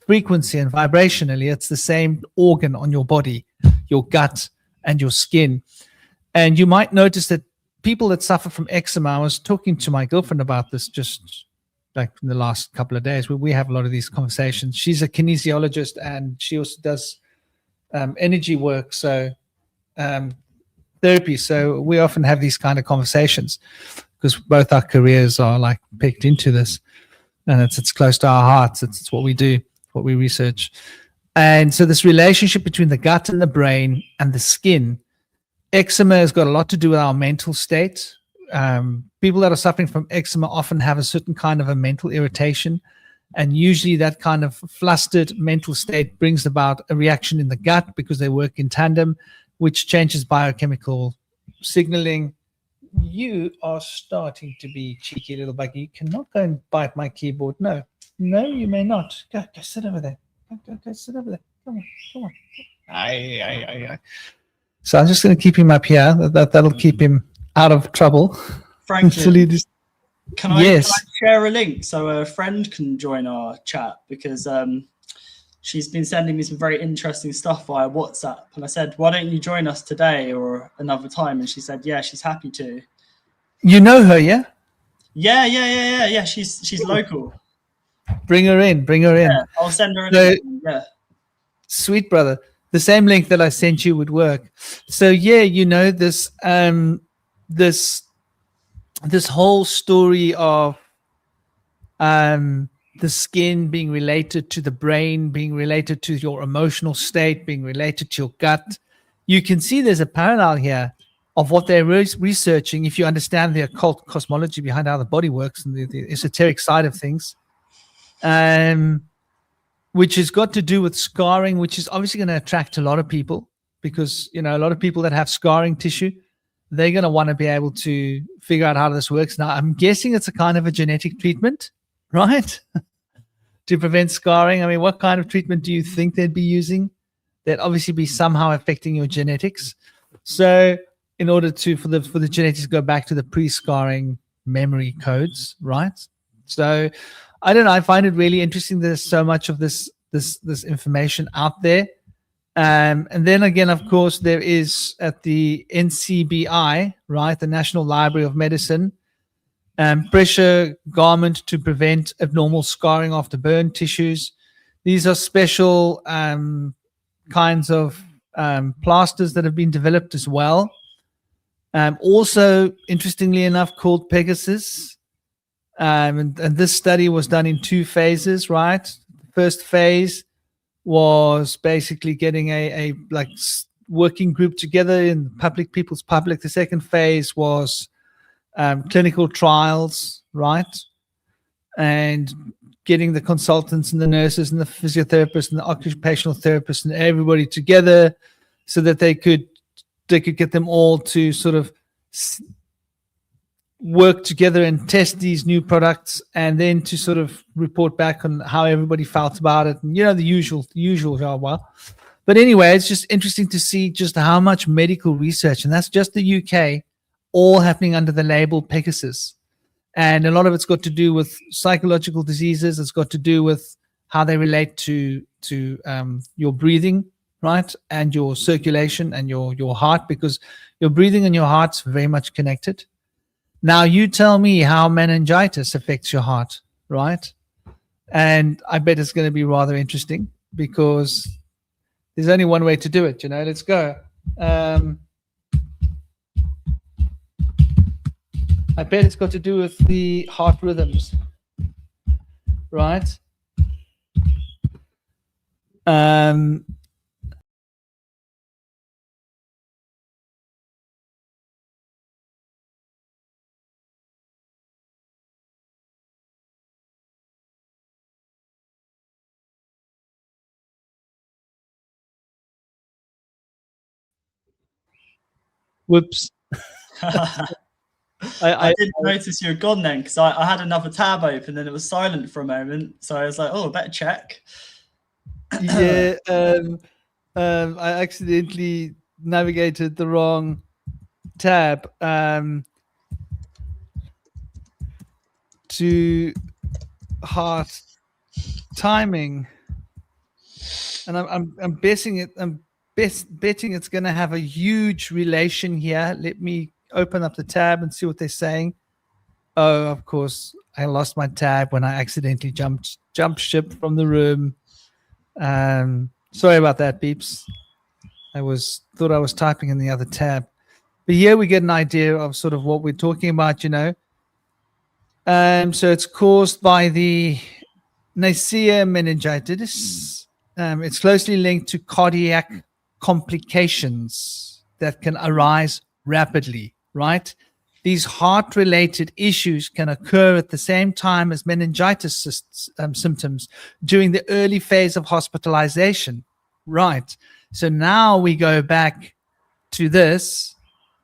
A: Frequency and vibrationally, it's the same organ on your body, your gut and your skin. And you might notice that people that suffer from eczema, I was talking to my girlfriend about this just like in the last couple of days, where we have a lot of these conversations. She's a kinesiologist and she also does energy work, so therapy. So we often have these kind of conversations because both our careers are like picked into this, and it's close to our hearts. It's what we do, what we research. And so this relationship between the gut and the brain and the skin, eczema has got a lot to do with our mental state. People that are suffering from eczema often have a certain kind of a mental irritation, and usually that kind of flustered mental state brings about a reaction in the gut because they work in tandem, which changes biochemical signaling. You are starting to be cheeky little buggy. You cannot go and bite my keyboard. No, you may not. Go sit over there. Go sit over there. Come on. Aye. So I'm just going to keep him up here. That'll keep him out of trouble.
B: Franklin, can I share a link so a friend can join our chat? Because she's been sending me some very interesting stuff via WhatsApp. And I said, why don't you join us today or another time? And she said, yeah, she's happy to.
A: You know her, yeah?
B: Yeah. She's local.
A: Bring her in.
B: Yeah, I'll send her a link. Yeah.
A: Sweet brother. The same link that I sent you would work. So yeah, this whole story of the skin being related to the brain, being related to your emotional state, being related to your gut. You can see there's a parallel here of what they're researching if you understand the occult cosmology behind how the body works and the esoteric side of things, which has got to do with scarring, which is obviously going to attract a lot of people because, a lot of people that have scarring tissue, they're going to want to be able to figure out how this works. Now, I'm guessing it's a kind of a genetic treatment, right? To prevent scarring. I mean, what kind of treatment do you think they'd be using? They'd obviously be somehow affecting your genetics. So in order for the genetics to go back to the pre-scarring memory codes, right? So I don't know. I find it really interesting. There's so much of this information out there. And then again, of course, there is at the NCBI, right, the National Library of Medicine, pressure garment to prevent abnormal scarring after burn tissues. These are special kinds of plasters that have been developed as well. Also, interestingly enough, called Pegasus. And this study was done in 2 phases, right? The first phase was basically getting a working group together in people's public. The second phase was clinical trials, right? And getting the consultants and the nurses and the physiotherapists and the occupational therapists and everybody together so that they could get them all to sort of work together and test these new products, and then to sort of report back on how everybody felt about it, and the usual well. But anyway, it's just interesting to see just how much medical research, and that's just the UK, all happening under the label Pegasus. And a lot of it's got to do with psychological diseases. It's got to do with how they relate to your breathing, right, and your circulation and your heart, because your breathing and your heart's very much connected. Now, you tell me how meningitis affects your heart, right? And I bet it's going to be rather interesting because there's only one way to do it, Let's go. I bet it's got to do with the heart rhythms, right? Um, whoops.
B: I didn't notice you were gone then, because I had another tab open and it was silent for a moment. So I was like, oh, I better check.
A: Yeah, I accidentally navigated the wrong tab to heart timing, and I'm betting it's going to have a huge relation here. Let me open up the tab and see what they're saying. Oh, of course, I lost my tab when I accidentally jumped ship from the room. Sorry about that, peeps. I thought I was typing in the other tab. But here we get an idea of sort of what we're talking about, you know. So it's caused by the Neisseria meningitis. It's closely linked to cardiac complications that can arise rapidly, right? These heart-related issues can occur at the same time as meningitis symptoms during the early phase of hospitalization, right? So now we go back to this,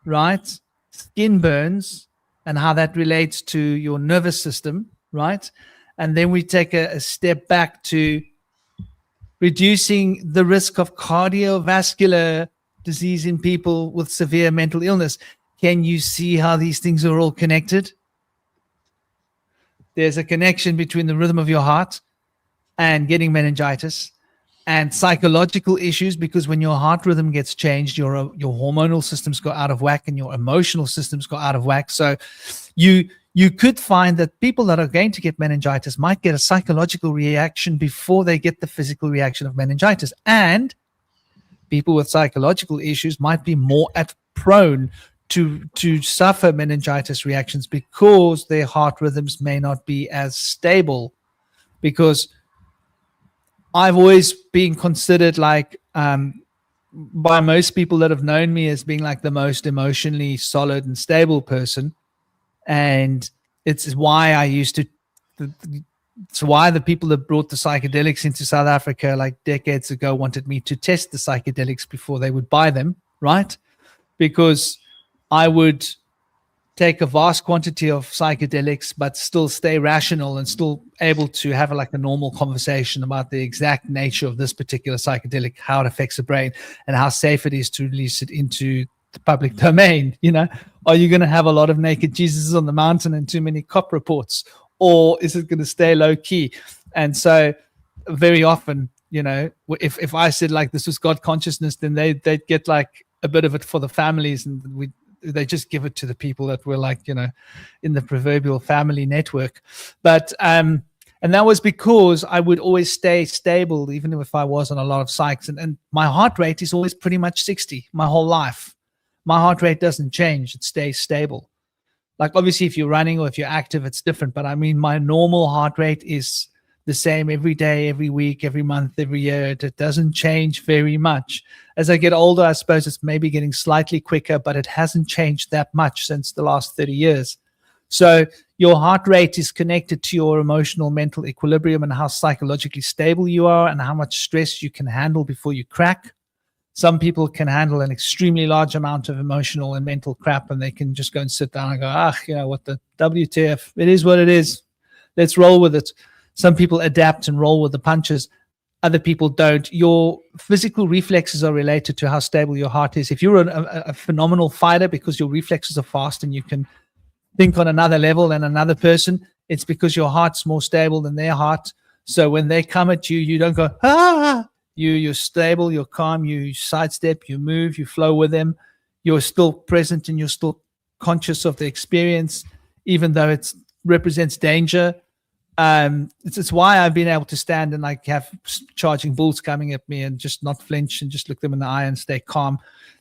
A: right? Skin burns and how that relates to your nervous system, right? And then we take a step back to reducing the risk of cardiovascular disease in people with severe mental illness. Can you see how these things are all connected? There's a connection between the rhythm of your heart and getting meningitis, and psychological issues, because when your heart rhythm gets changed, your hormonal systems go out of whack and your emotional systems go out of whack. So you could find that people that are going to get meningitis might get a psychological reaction before they get the physical reaction of meningitis. And people with psychological issues might be more prone to suffer meningitis reactions because their heart rhythms may not be as stable. Because I've always been considered like by most people that have known me as being like the most emotionally solid and stable person. And it's why I used to, it's why the people that brought the psychedelics into South Africa like decades ago wanted me to test the psychedelics before they would buy them, right? Because I would take a vast quantity of psychedelics but still stay rational and still able to have like a normal conversation about the exact nature of this particular psychedelic, how it affects the brain, and how safe it is to release it into the public domain. You know, are you going to have a lot of naked Jesuses on the mountain and too many cop reports, or is it going to stay low key? And so very often, you know, if I said like this was God consciousness, then they'd get like a bit of it for the families, and they just give it to the people that were like, you know, in the proverbial family network. But and that was because I would always stay stable, even if I was on a lot of psychs. And my heart rate is always pretty much 60 my whole life. My heart rate doesn't change. It stays stable. Like obviously if you're running or if you're active, it's different. But I mean, my normal heart rate is the same every day, every week, every month, every year. It doesn't change very much. As I get older, I suppose it's maybe getting slightly quicker, but it hasn't changed that much since the last 30 years. So your heart rate is connected to your emotional, mental equilibrium and how psychologically stable you are and how much stress you can handle before you crack. Some people can handle an extremely large amount of emotional and mental crap, and they can just go and sit down and go, you know, what the WTF? It is what it is. Let's roll with it. Some people adapt and roll with the punches. Other people don't. Your physical reflexes are related to how stable your heart is. If you're a phenomenal fighter because your reflexes are fast and you can think on another level than another person, it's because your heart's more stable than their heart. So when they come at you, you don't go, You're stable, you're calm, you sidestep, you move, you flow with them. You're still present and you're still conscious of the experience, even though it represents danger. It's why I've been able to stand and like have charging bulls coming at me and just not flinch and just look them in the eye and stay calm.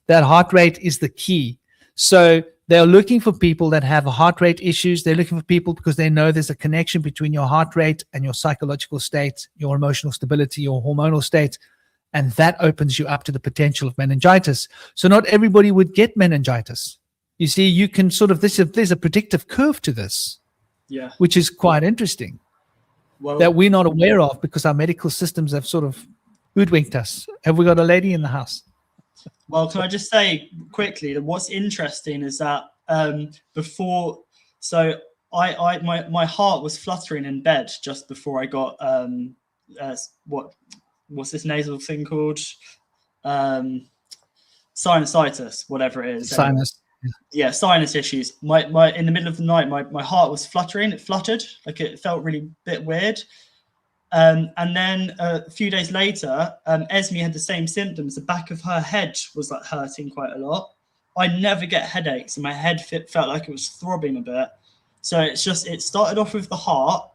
A: That heart rate is the key. So They're looking for people that have heart rate issues. They're looking for people because they know there's a connection between your heart rate and your psychological state, your emotional stability, your hormonal state, and that opens you up to the potential of meningitis. So not everybody would get meningitis. You see, you can sort of, there's a predictive curve to this,
B: Yeah.
A: which is quite interesting,
B: Well,
A: that we're not aware of because our medical systems have sort of hoodwinked us. Have we got a lady in the house?
B: Well, can I just say quickly that what's interesting is that before, so my heart was fluttering in bed just before I got what's this nasal thing called? Sinusitis, whatever it is.
A: Sinus.
B: Yeah, sinus issues. My in the middle of the night, my heart was fluttering. It fluttered, like it felt really bit weird. And then a few days later, Esme had the same symptoms. The back of her head was like hurting quite a lot. I never get headaches, and my head felt like it was throbbing a bit. So it started off with the heart,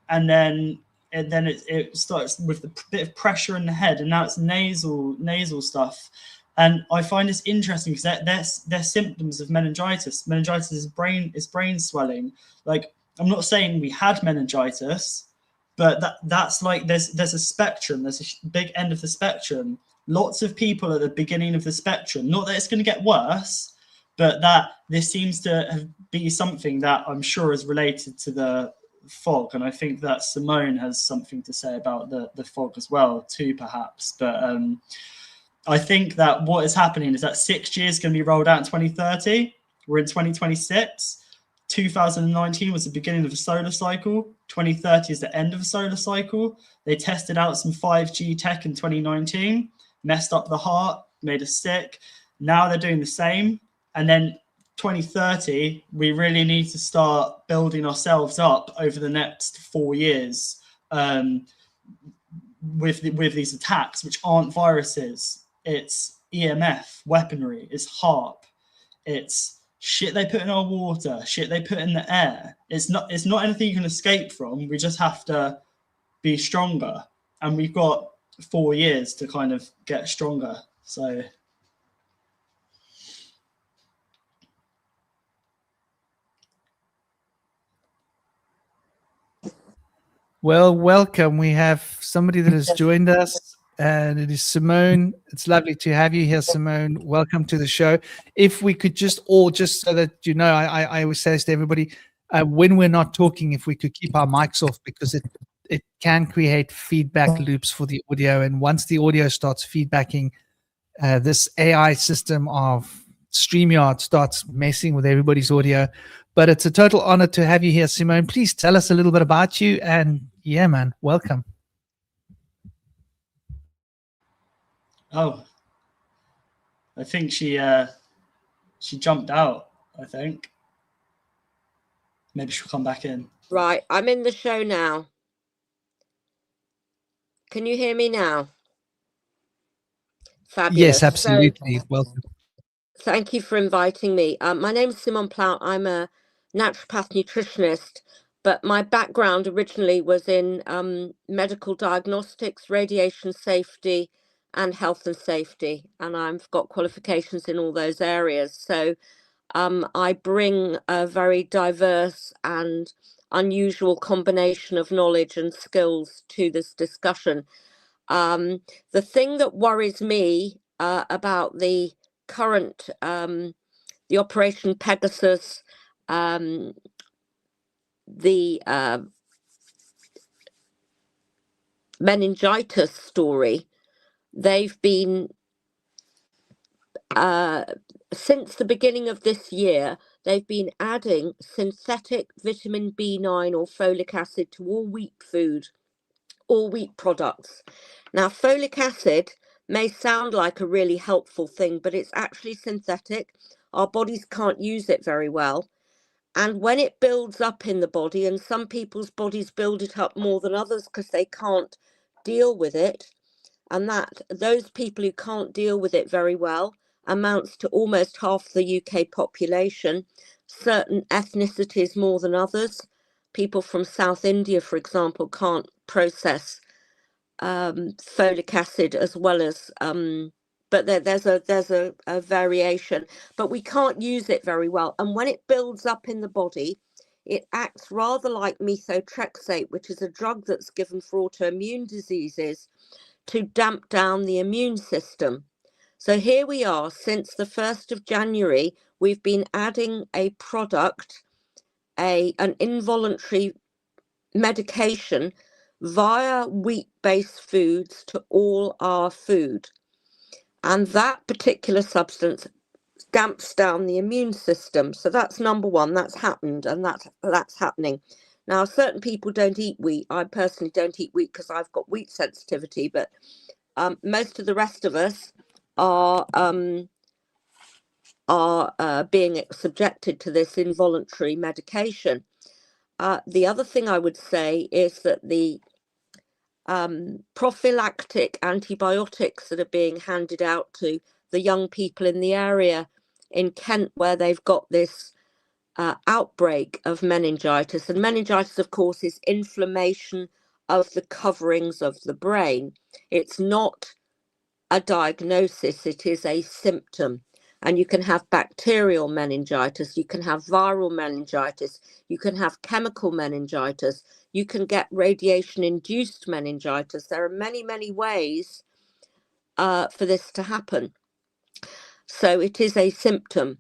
B: and then it starts with a bit of pressure in the head, and now it's nasal stuff. And I find this interesting because they're symptoms of meningitis. Meningitis is brain swelling. Like, I'm not saying we had meningitis, but that's like there's a spectrum. There's a big end of the spectrum. Lots of people at the beginning of the spectrum. Not that it's going to get worse, but that this seems to be something that I'm sure is related to the fog. And I think that Simone has something to say about the fog as well, too, perhaps. But I think that what is happening is that 6G is going to be rolled out in 2030. We're in 2026. 2019 was the beginning of a solar cycle. 2030 is the end of a solar cycle. They tested out some 5G tech in 2019, messed up the heart, made us sick. Now they're doing the same. And then 2030, we really need to start building ourselves up over the next 4 years with these attacks, which aren't viruses. It's EMF, weaponry, it's HARP, it's shit they put in our water, shit they put in the air. It's not anything you can escape from. We just have to be stronger. And we've got 4 years to kind of get stronger. So
A: well, welcome. We have somebody that has joined us, and it is Simone. It's lovely to have you here, Simone. Welcome to the show. If we could just so that you know, I always say this to everybody, when we're not talking, if we could keep our mics off, because it can create feedback loops for the audio. And once the audio starts feedbacking, this AI system of StreamYard starts messing with everybody's audio. But it's a total honor to have you here, Simone. Please tell us a little bit about you. And yeah, man, welcome.
B: Oh, I think she jumped out, I think. Maybe she'll come back in.
C: Right, I'm in the show now. Can you hear me now? Fabulous.
A: Yes, absolutely. Welcome.
C: Thank you for inviting me. My name is Simone Plout. I'm a naturopath nutritionist, but my background originally was in medical diagnostics, radiation safety, and health and safety. And I've got qualifications in all those areas. So I bring a very diverse and unusual combination of knowledge and skills to this discussion. The thing that worries me about the current, the Operation Pegasus, the meningitis story, they've been, since the beginning of this year, they've been adding synthetic vitamin B9 or folic acid to all wheat food, all wheat products. Now, folic acid may sound like a really helpful thing, but it's actually synthetic. Our bodies can't use it very well. And when it builds up in the body, and some people's bodies build it up more than others because they can't deal with it, and that those people who can't deal with it very well amounts to almost half the UK population, certain ethnicities more than others. People from South India, for example, can't process folic acid as well as but there's a variation, but we can't use it very well. And when it builds up in the body, it acts rather like methotrexate, which is a drug that's given for autoimmune diseases to damp down the immune system. So here we are, since the 1st of January, we've been adding a product, an involuntary medication via wheat-based foods to all our food. And that particular substance damps down the immune system. So that's number one, that's happened, and that's happening. Now, certain people don't eat wheat. I personally don't eat wheat because I've got wheat sensitivity, but most of the rest of us are being subjected to this involuntary medication. The other thing I would say is that the prophylactic antibiotics that are being handed out to the young people in the area in Kent, where they've got this outbreak of meningitis. And meningitis, of course, is inflammation of the coverings of the brain. It's not a diagnosis, it is a symptom. And you can have bacterial meningitis, you can have viral meningitis, you can have chemical meningitis, you can get radiation-induced meningitis. There are many, many ways for this to happen. So it is a symptom.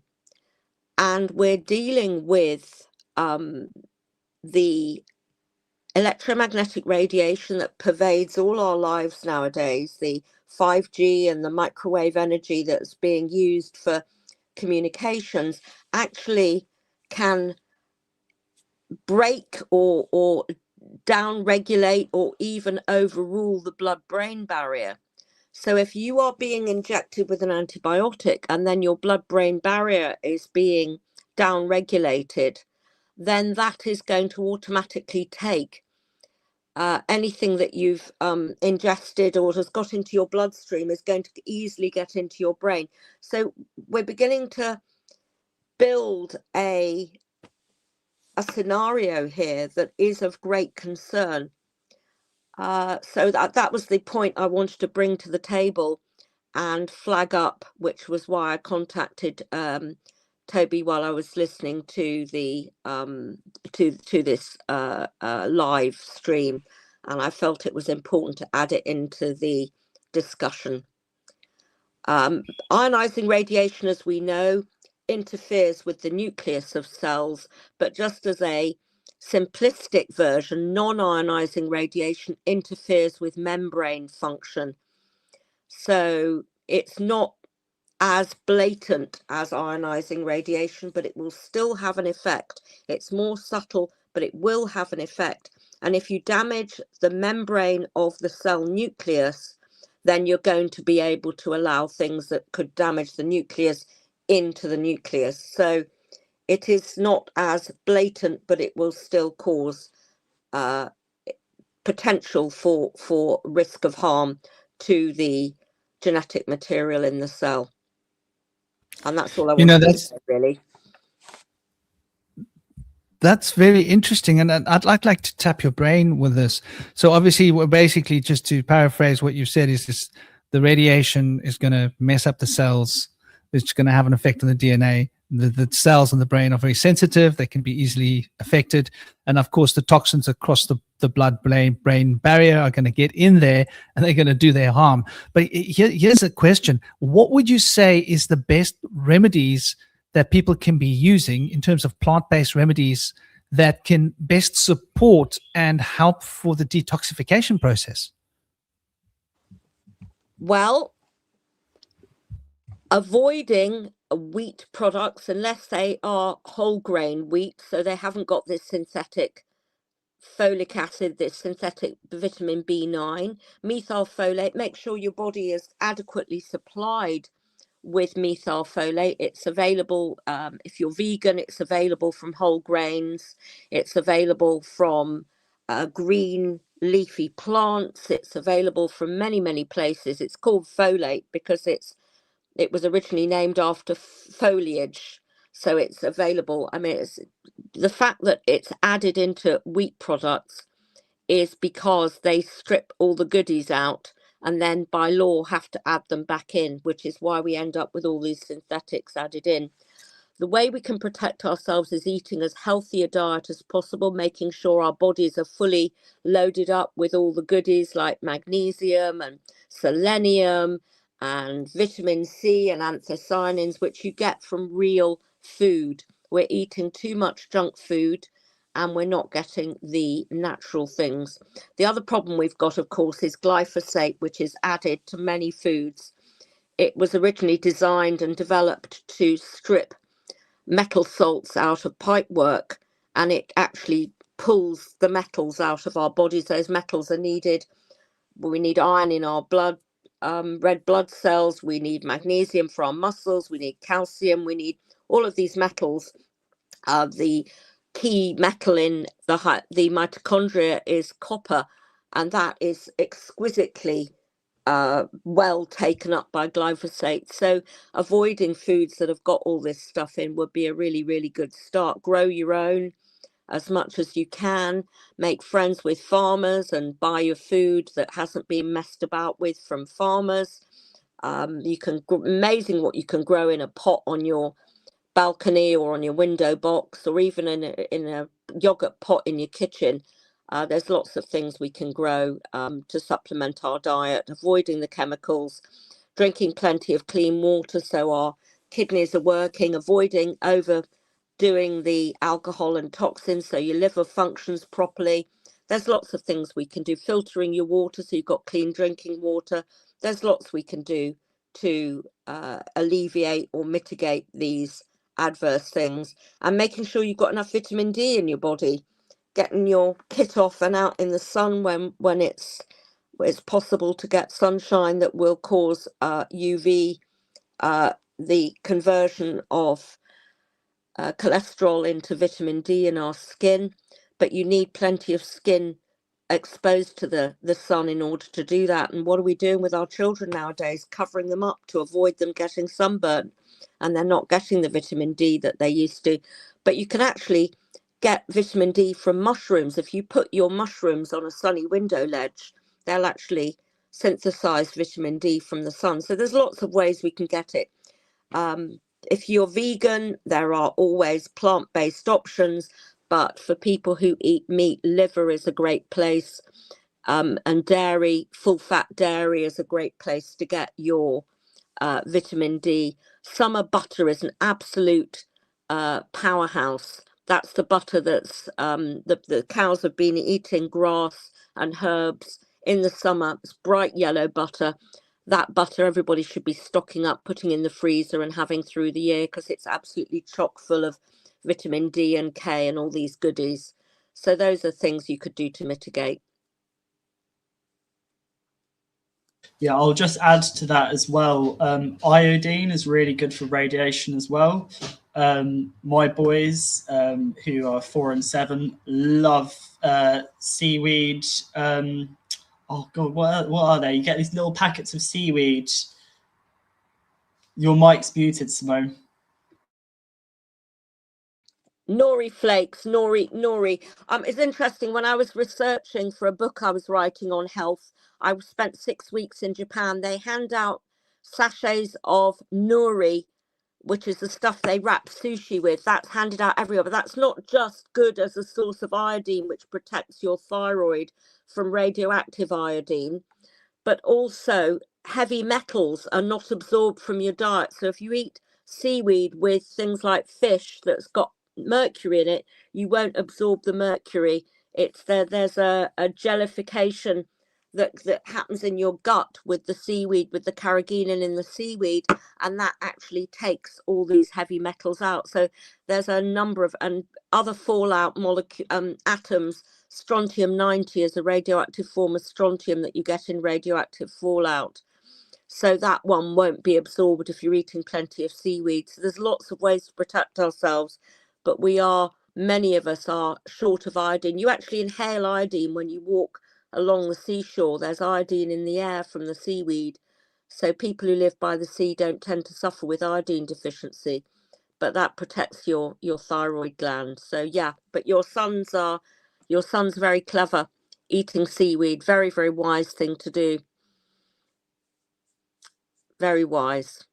C: And we're dealing with the electromagnetic radiation that pervades all our lives nowadays, the 5G and the microwave energy that's being used for communications actually can break or down-regulate or even overrule the blood-brain barrier. So if you are being injected with an antibiotic and then your blood-brain barrier is being down-regulated, then that is going to automatically take anything that you've ingested or has got into your bloodstream is going to easily get into your brain. So we're beginning to build a scenario here that is of great concern. So that was the point I wanted to bring to the table and flag up, which was why I contacted Toby while I was listening to the to this live stream, and I felt it was important to add it into the discussion. Ionizing radiation, as we know, interferes with the nucleus of cells, but just as a simplistic version, non-ionizing radiation interferes with membrane function. So it's not as blatant as ionizing radiation, but it will still have an effect. It's more subtle, but it will have an effect. And if you damage the membrane of the cell nucleus, then you're going to be able to allow things that could damage the nucleus into the nucleus. So it is not as blatant, but it will still cause potential for risk of harm to the genetic material in the cell. And that's all I want to say, really.
A: That's very interesting, and I'd like to tap your brain with this. So obviously, we're basically, just to paraphrase what you said, is this: the radiation is going to mess up the cells. It's going to have an effect on the DNA. The cells in the brain are very sensitive; they can be easily affected, and of course, the toxins across the blood-brain barrier are going to get in there, and they're going to do their harm. But here's a question: what would you say is the best remedies that people can be using in terms of plant-based remedies that can best support and help for the detoxification process?
C: Well, avoiding wheat products unless they are whole grain wheat, so they haven't got this synthetic folic acid, this synthetic vitamin B9, methylfolate. Make sure your body is adequately supplied with methylfolate. It's available, if you're vegan, it's available from whole grains, it's available from green leafy plants, it's available from many places. It's called folate because it was originally named after foliage, so it's available. I mean, it's the fact that it's added into wheat products is because they strip all the goodies out and then by law have to add them back in, which is why we end up with all these synthetics added in. The way we can protect ourselves is eating as healthy a diet as possible, making sure our bodies are fully loaded up with all the goodies like magnesium and selenium and vitamin C and anthocyanins, which you get from real food. We're eating too much junk food and we're not getting the natural things. The other problem we've got, of course, is glyphosate, which is added to many foods. It was originally designed and developed to strip metal salts out of pipework, and it actually pulls the metals out of our bodies. Those metals are needed. We need iron in our blood, red blood cells. We need magnesium for our muscles. We need calcium. We need all of these metals. The key metal in the mitochondria is copper, and that is exquisitely well taken up by glyphosate. So avoiding foods that have got all this stuff in would be a really, really good start. Grow your own as much as you can. Make friends with farmers and buy your food that hasn't been messed about with from farmers. You can amazing what you can grow in a pot on your balcony or on your window box, or even in a yogurt pot in your kitchen. There's lots of things we can grow to supplement our diet, avoiding the chemicals, drinking plenty of clean water so our kidneys are working, avoiding overdoing the alcohol and toxins so your liver functions properly. There's lots of things we can do, filtering your water so you've got clean drinking water. There's lots we can do to alleviate or mitigate these adverse things, and making sure you've got enough vitamin D in your body, getting your kit off and out in the sun when it's possible to get sunshine that will cause UV, the conversion of cholesterol into vitamin D in our skin. But you need plenty of skin exposed to the sun in order to do that. And what are we doing with our children nowadays? Covering them up to avoid them getting sunburn, and they're not getting the vitamin D that they used to. But you can actually get vitamin D from mushrooms. If you put your mushrooms on a sunny window ledge, they'll actually synthesize vitamin D from the sun. So there's lots of ways we can get it. If you're vegan, there are always plant-based options, but for people who eat meat, liver is a great place, and dairy, full-fat dairy is a great place to get your vitamin D. Summer butter is an absolute powerhouse. That's the butter that's the cows have been eating grass and herbs in the summer. It's bright yellow butter. That butter everybody should be stocking up, putting in the freezer and having through the year, because it's absolutely chock full of vitamin D and K and all these goodies. So those are things you could do to mitigate.
B: Yeah, I'll just add to that as well. Iodine is really good for radiation as well. My boys, who are 4 and 7, love seaweed. Oh God, what are they? You get these little packets of seaweed. Your mic's muted, Simone.
C: Nori flakes, nori. It's interesting. When I was researching for a book I was writing on health, I spent 6 weeks in Japan. They hand out sachets of nori, which is the stuff they wrap sushi with. That's handed out everywhere. But that's not just good as a source of iodine, which protects your thyroid from radioactive iodine, but also heavy metals are not absorbed from your diet. So if you eat seaweed with things like fish that's got mercury in it, you won't absorb the mercury. It's there's a jellification that happens in your gut with the seaweed, with the carrageenan in the seaweed, and that actually takes all these heavy metals out. So there's a number of and other fallout atoms. Strontium 90 is a radioactive form of strontium that you get in radioactive fallout. So that one won't be absorbed if you're eating plenty of seaweed. So there's lots of ways to protect ourselves, but many of us are short of iodine. You actually inhale iodine when you walk along the seashore. There's iodine in the air from the seaweed. So people who live by the sea don't tend to suffer with iodine deficiency, but that protects your thyroid gland. So yeah, but your son's very clever, eating seaweed. Very, very wise thing to do. very wise.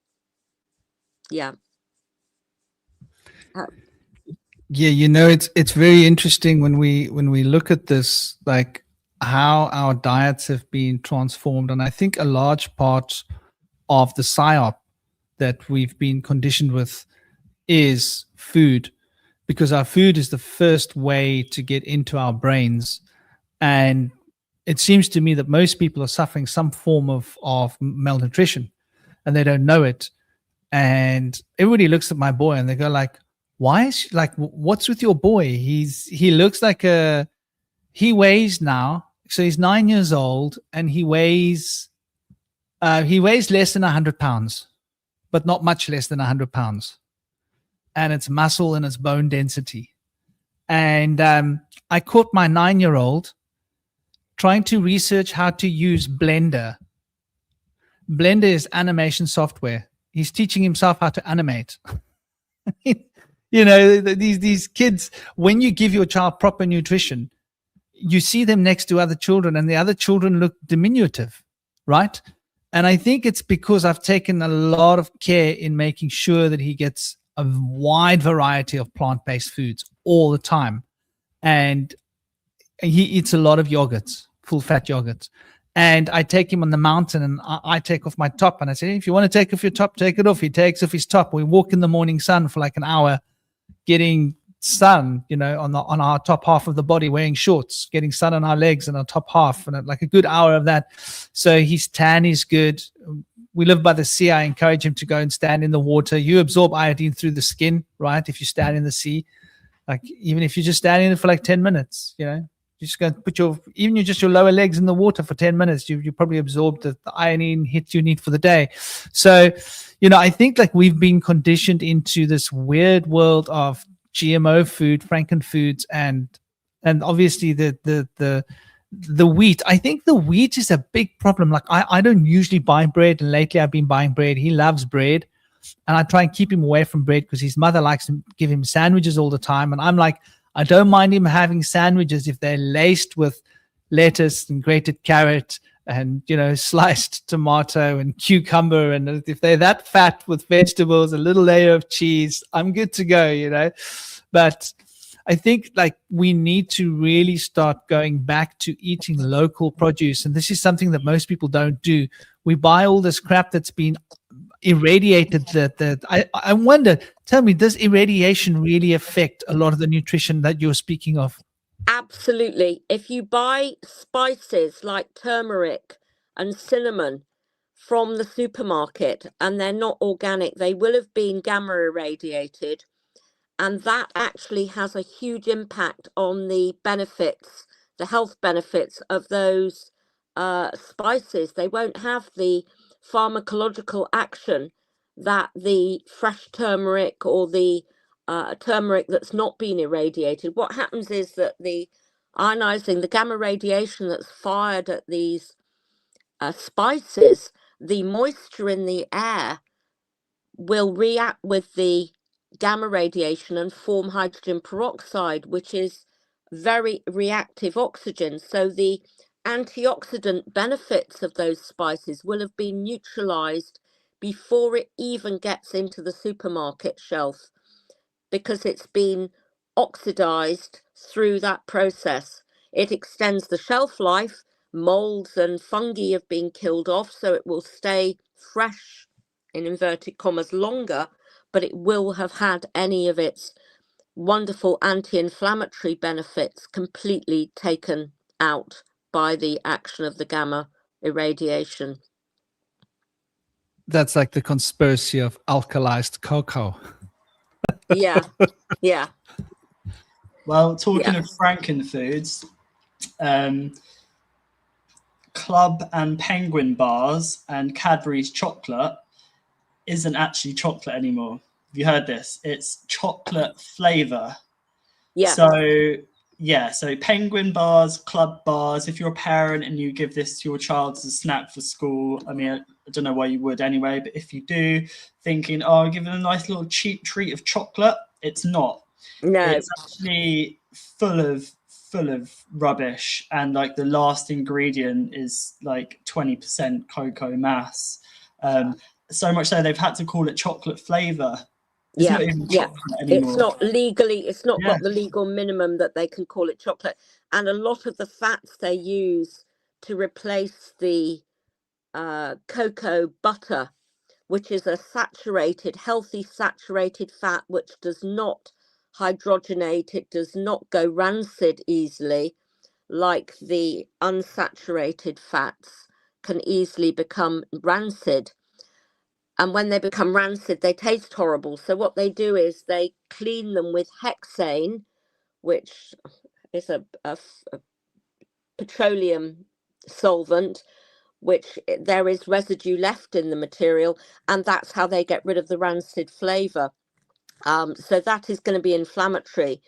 C: Yeah.
A: Yeah, you know, it's very interesting when we look at this, like how our diets have been transformed, and I think a large part of the psyop that we've been conditioned with is food, because our food is the first way to get into our brains. And it seems to me that most people are suffering some form of malnutrition and they don't know it. And everybody looks at my boy and they go like, why is like, what's with your boy? He looks like he weighs now. So he's 9 years old and he weighs less than 100 pounds, but not much less than 100 pounds. And it's muscle and it's bone density. And I caught my 9-year-old trying to research how to use Blender. Blender is animation software. He's teaching himself how to animate. You know, these kids, when you give your child proper nutrition, you see them next to other children and the other children look diminutive, right? And I think it's because I've taken a lot of care in making sure that he gets a wide variety of plant-based foods all the time. And he eats a lot of yogurts, full-fat yogurts. And I take him on the mountain and I take off my top and I say, if you want to take off your top, take it off. He takes off his top. We walk in the morning sun for like an hour, getting sun, you know, on our top half of the body, wearing shorts, getting sun on our legs and our top half, and like a good hour of that. So his tan is good. We live by the sea. I encourage him to go and stand in the water. You absorb iodine through the skin, right? If you stand in the sea, like even if you just stand in it for like 10 minutes, you know, you just go put your lower legs in the water for 10 minutes. You probably absorb the iodine hit you need for the day. So, you know, I think like we've been conditioned into this weird world of GMO food, frankenfoods, and obviously the wheat. I think the wheat is a big problem. Like I don't usually buy bread, and lately I've been buying bread. He loves bread, and I try and keep him away from bread because his mother likes to give him sandwiches all the time. And I'm like, I don't mind him having sandwiches if they're laced with lettuce and grated carrot and, you know, sliced tomato and cucumber. And if they're that fat with vegetables, a little layer of cheese, I'm good to go, you know. But I think like we need to really start going back to eating local produce. And this is something that most people don't do. We buy all this crap that's been irradiated. I wonder, tell me, does irradiation really affect a lot of the nutrition that you're speaking of?
C: Absolutely. If you buy spices like turmeric and cinnamon from the supermarket and they're not organic, they will have been gamma irradiated. And that actually has a huge impact on the benefits, the health benefits of those spices. They won't have the pharmacological action that the fresh turmeric or the turmeric that's not been irradiated. What happens is that the ionizing, the gamma radiation that's fired at these spices, the moisture in the air will react with the gamma radiation and form hydrogen peroxide, which is very reactive oxygen. So the antioxidant benefits of those spices will have been neutralized before it even gets into the supermarket shelf, because it's been oxidized through that process. It extends the shelf life. Molds and fungi have been killed off, so it will stay fresh, in inverted commas, longer, but it will have had any of its wonderful anti-inflammatory benefits completely taken out by the action of the gamma irradiation.
A: That's like the conspiracy of alkalized cocoa.
C: Yeah, yeah.
B: Well, talking of frankenfoods, Club and Penguin bars and Cadbury's chocolate isn't actually chocolate anymore. Have you heard this? It's chocolate flavor.
C: Yeah.
B: So Penguin bars, Club bars, if you're a parent and you give this to your child as a snack for school, I mean, I don't know why you would anyway, but if you do, thinking, oh, give them a nice little cheap treat of chocolate, it's not.
C: No.
B: It's actually full of rubbish, and like the last ingredient is like 20% cocoa mass. So much so they've had to call it chocolate flavor. It's
C: Yeah,
B: not even
C: yeah.
B: chocolate anymore.
C: It's not legally, it's not
B: Yeah.
C: got the legal minimum that they can call it chocolate. And a lot of the fats they use to replace the cocoa butter, which is a saturated, healthy saturated fat, which does not hydrogenate, it does not go rancid easily, like the unsaturated fats can easily become rancid. And when they become rancid, they taste horrible. So what they do is they clean them with hexane, which is a petroleum solvent, which there is residue left in the material, and that's how they get rid of the rancid flavor. So that is going to be inflammatory,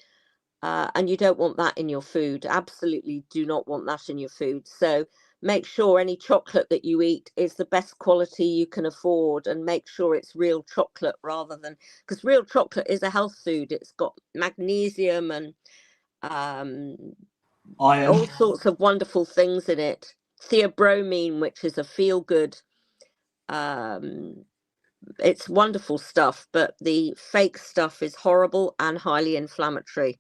C: and you don't want that in your food. Absolutely do not want that in your food. So make sure any chocolate that you eat is the best quality you can afford, and make sure it's real chocolate rather than, because real chocolate is a health food. It's got magnesium and
B: Iron.
C: all sorts of wonderful things in it. Theobromine, which is a feel good. It's wonderful stuff, but the fake stuff is horrible and highly inflammatory.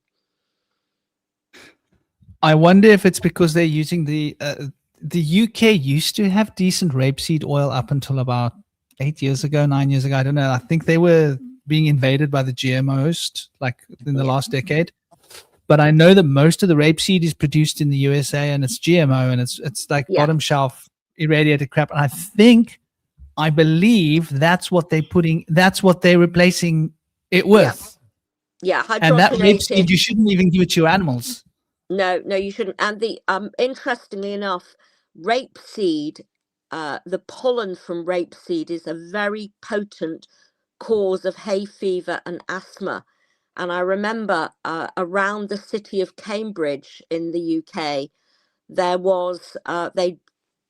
A: I wonder if it's because they're using the UK used to have decent rapeseed oil up until about 9 years ago. I don't know. I think they were being invaded by the GMOs like in the last decade. But I know that most of the rapeseed is produced in the USA and it's GMO and it's like bottom shelf irradiated crap. And I believe that's what they're replacing it with.
C: Yeah,
A: and that
C: hydrogenated.
A: rapeseed you shouldn't even give it to your animals.
C: No, you shouldn't. And the interestingly enough, rapeseed, the pollen from rapeseed is a very potent cause of hay fever and asthma. And I remember around the city of Cambridge in the UK, there was they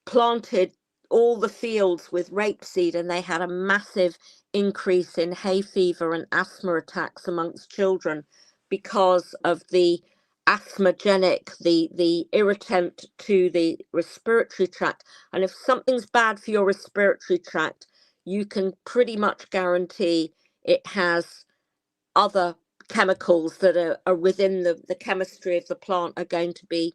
C: planted all the fields with rapeseed, and they had a massive increase in hay fever and asthma attacks amongst children because of the asthmagenic, the irritant to the respiratory tract. And if something's bad for your respiratory tract, you can pretty much guarantee it has other chemicals that are within the chemistry of the plant are going to be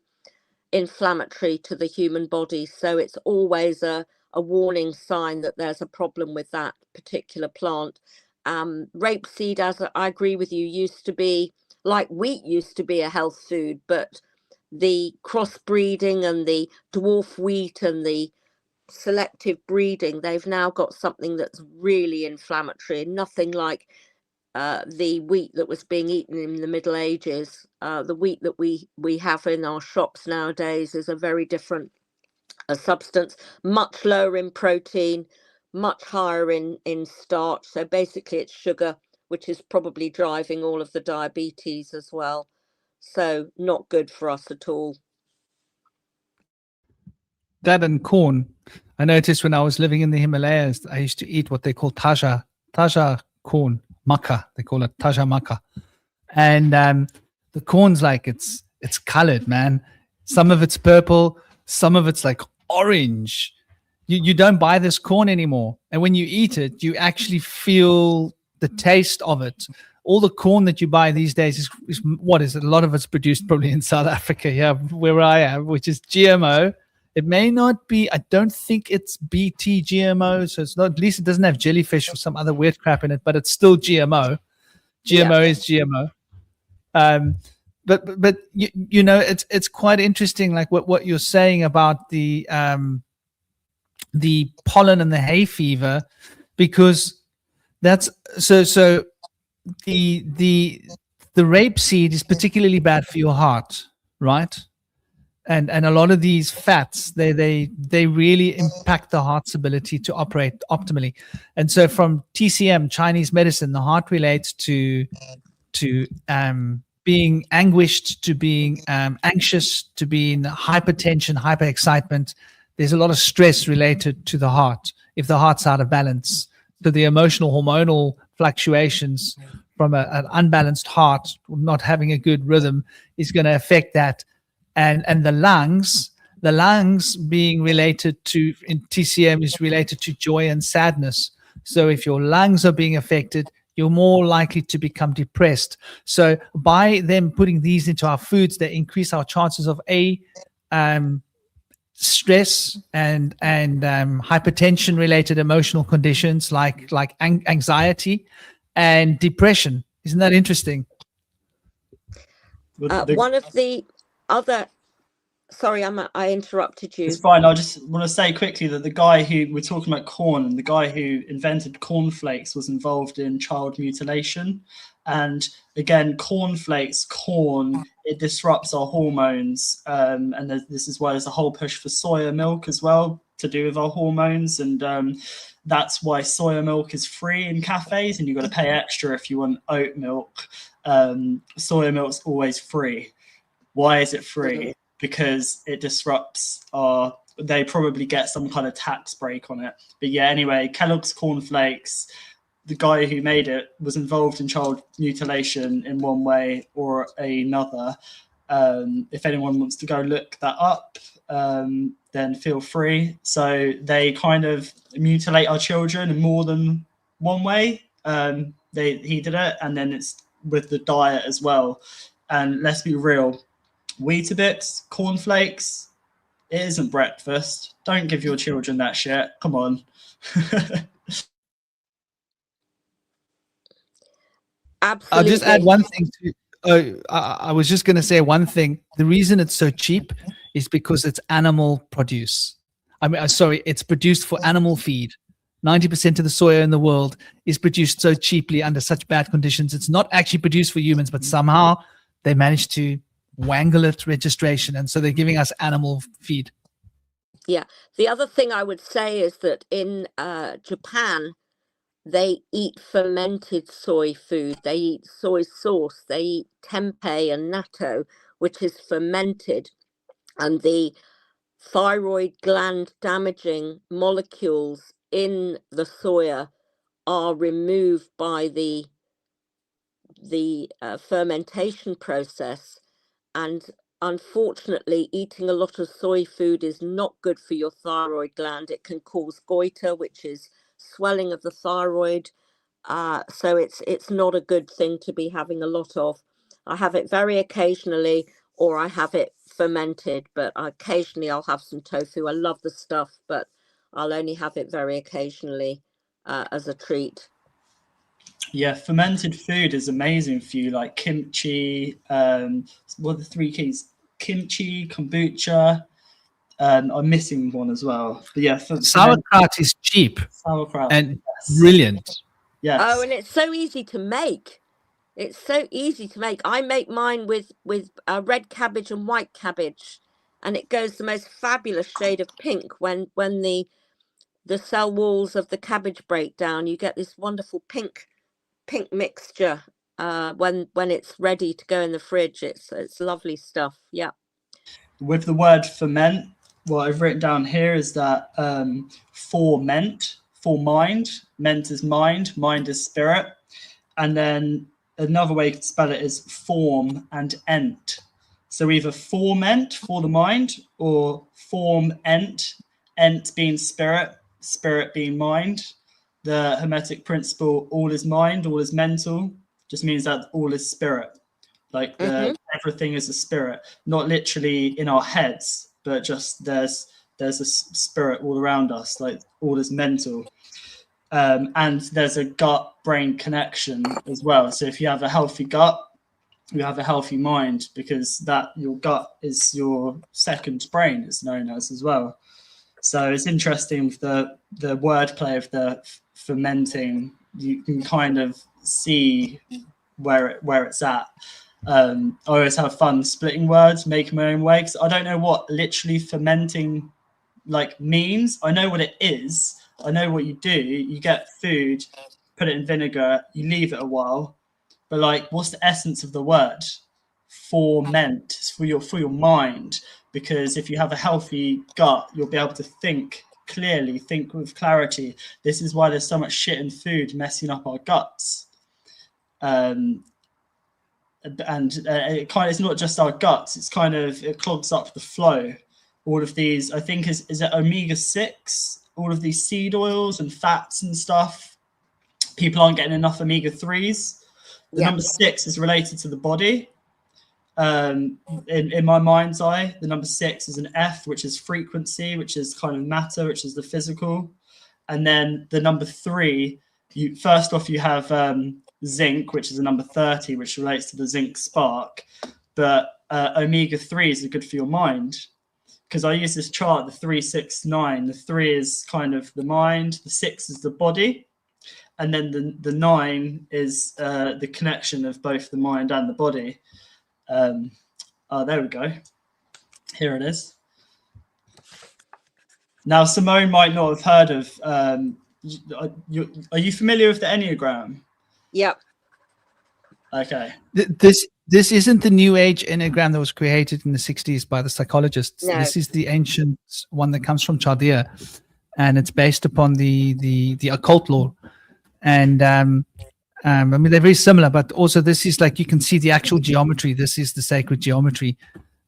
C: inflammatory to the human body. So it's always a warning sign that there's a problem with that particular plant. Rapeseed, as I agree with you, used to be like wheat used to be a health food, but the crossbreeding and the dwarf wheat and the selective breeding, they've now got something that's really inflammatory. Nothing like the wheat that was being eaten in the Middle Ages. The wheat that we have in our shops nowadays is a very different substance, much lower in protein, much higher in starch. So basically it's sugar, which is probably driving all of the diabetes as well. So not good for us at all.
A: That and corn. I noticed when I was living in the Himalayas, I used to eat what they call taja corn, maca. They call it taja maca. And the corn's like it's colored, man. Some of it's purple, some of it's like orange. You don't buy this corn anymore. And when you eat it, you actually feel the taste of it. All the corn that you buy these days is what is it? A lot of it's produced probably in South Africa, yeah, where I am, which is GMO. It may not be, I don't think it's BT GMO, so it's not, at least it doesn't have jellyfish or some other weird crap in it, but it's still GMO. GMO is GMO. But you know, it's quite interesting, like what you're saying about the pollen and the hay fever, because that's so the rapeseed is particularly bad for your heart, right? And a lot of these fats, they really impact the heart's ability to operate optimally. And so from TCM, Chinese medicine, the heart relates to being anguished, to being anxious, to being hypertension, hyperexcitement. There's a lot of stress related to the heart if the heart's out of balance. So the emotional hormonal fluctuations from an unbalanced heart, not having a good rhythm, is going to affect that. And the lungs, The lungs being related to, in TCM, is related to joy and sadness. So if your lungs are being affected, you're more likely to become depressed. So by them putting these into our foods, they increase our chances of stress and hypertension related emotional conditions like anxiety and depression. Isn't that interesting?
C: One of the other, sorry, I interrupted you.
B: It's fine. I just want to say quickly that the guy who we're talking about corn, and the guy who invented cornflakes was involved in child mutilation. And again, corn, it disrupts our hormones. And this is why there's a whole push for soya milk as well to do with our hormones. And that's why soya milk is free in cafes, and you've got to pay extra if you want oat milk. Soya milk's always free. Why is it free? Because it disrupts they probably get some kind of tax break on it. But yeah, anyway, Kellogg's cornflakes, the guy who made it was involved in child mutilation in one way or another. If anyone wants to go look that up, then feel free. So they kind of mutilate our children in more than one way. He did it, and then it's with the diet as well. And let's be real, Weetabix, cornflakes, it isn't breakfast. Don't give your children that shit. Come on.
C: Absolutely.
A: I'll just add one thing to I was just going to say one thing. The reason it's so cheap is because it's animal produce. It's produced for animal feed. 90% of the soya in the world is produced so cheaply under such bad conditions. It's not actually produced for humans, but somehow they managed to wangle it registration, and so they're giving us animal feed.
C: Yeah. The other thing I would say is that in Japan, they eat fermented soy food. They eat soy sauce. They eat tempeh and natto, which is fermented, and the thyroid gland damaging molecules in the soya are removed by the fermentation process. And unfortunately, eating a lot of soy food is not good for your thyroid gland. It can cause goiter, which is swelling of the thyroid. So it's not a good thing to be having a lot of. I have it very occasionally, or I have it fermented, but occasionally I'll have some tofu. I love the stuff, but I'll only have it very occasionally as a treat.
B: Yeah, fermented food is amazing for you, like kimchi. What are the three keys? Kimchi, kombucha. I'm missing one as well. But yeah,
A: sauerkraut is cheap.
B: Sauerkraut
A: and brilliant.
B: Yes.
C: Oh, and it's so easy to make. It's so easy to make. I make mine with red cabbage and white cabbage, and it goes the most fabulous shade of pink when the cell walls of the cabbage break down. You get this wonderful pink mixture when it's ready to go in the fridge. It's lovely stuff. Yeah.
B: With the word ferment, what I've written down here is that foment, for mind, ment is mind is spirit, and then another way to spell it is form and ent. So either foment for the mind, or form ent being spirit being mind. The Hermetic principle, all is mind, all is mental, just means that all is spirit. Like everything is a spirit, not literally in our heads, but just there's a spirit all around us, like all is mental. And there's a gut-brain connection as well. So if you have a healthy gut, you have a healthy mind, because your gut is your second brain, it's known as well. So it's interesting with the wordplay of the fermenting. You can kind of see where it's at. I always have fun splitting words, making my own way, because I don't know what literally fermenting means. I know what it is. I know what you do. You get food, put it in vinegar, you leave it a while. But what's the essence of the word? Ferment. It's for your mind. Because if you have a healthy gut, you'll be able to think clearly, think with clarity. This is why there's so much shit in food messing up our guts. And it's not just our guts. It clogs up the flow. all of these, I think is it omega-6, all of these seed oils and fats and stuff. People aren't getting enough omega-3s. The number 6 is related to the body. In my mind's eye, the number 6 is an F, which is frequency, which is kind of matter, which is the physical. And then the number 3, first off you have zinc, which is a number 30, which relates to the zinc spark. But omega-3s are good for your mind, because I use this chart, the 3, 6, 9. The 3 is kind of the mind, the 6 is the body, and then the 9 is the connection of both the mind and the body. Oh, there we go. Here it is. Now, Simone might not have heard of. Are you familiar with the Enneagram?
C: Yep.
B: Okay.
A: This isn't the New Age Enneagram that was created in the 60s by the psychologists.
C: No.
A: This is the ancient one that comes from Chaldea, and it's based upon the occult lore. And I mean, they're very similar, but also this is like, you can see the actual geometry. This is the sacred geometry.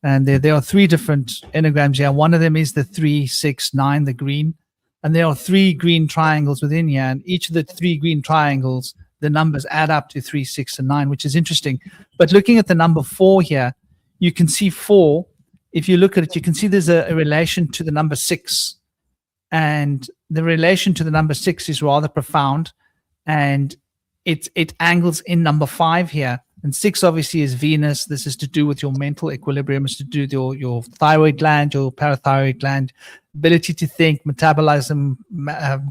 A: And there are 3 different enneagrams here. One of them is the 3, 6, 9, the green. And there are 3 green triangles within here. And each of the 3 green triangles, the numbers add up to 3, 6, and 9, which is interesting. But looking at the number 4 here, you can see 4. If you look at it, you can see there's a relation to the number 6. And the relation to the number 6 is rather profound. And it angles in number 5 here. And 6 obviously is Venus. This is to do with your mental equilibrium. It's to do with your thyroid gland, your parathyroid gland, ability to think, metabolism,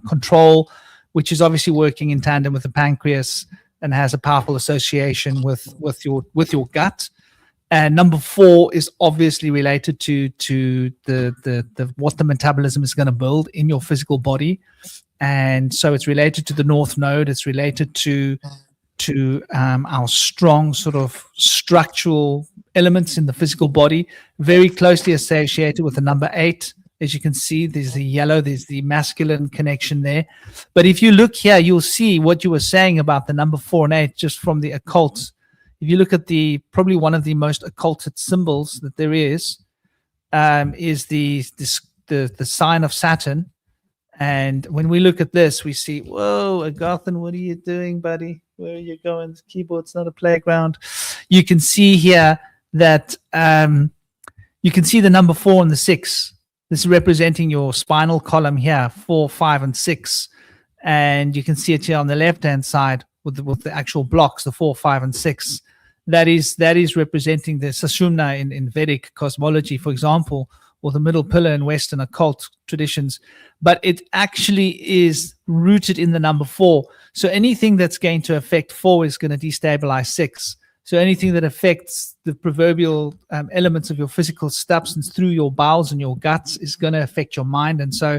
A: control, which is obviously working in tandem with the pancreas and has a powerful association with your gut. And number 4 is obviously related to the what the metabolism is going to build in your physical body. And so it's related to the North Node. It's related to our strong sort of structural elements in the physical body, very closely associated with the number 8. As you can see, there's the yellow, there's the masculine connection there. But if you look here, you'll see what you were saying about the number 4 and 8 just from the occult. If you look at probably one of the most occulted symbols that there is the sign of Saturn. And when we look at this, we see, whoa, Agathan, what are you doing, buddy? Where are you going? The keyboard's not a playground. You can see here that you can see the number 4 and the 6. This is representing your spinal column here, 4, 5, and 6. And you can see it here on the left-hand side with the actual blocks, the 4, 5, and 6. That is representing the Sushumna in Vedic cosmology, for example, or the middle pillar in Western occult traditions. But it actually is rooted in the number 4. So anything that's going to affect 4 is going to destabilize 6. So anything that affects the proverbial elements of your physical substance through your bowels and your guts is going to affect your mind. And so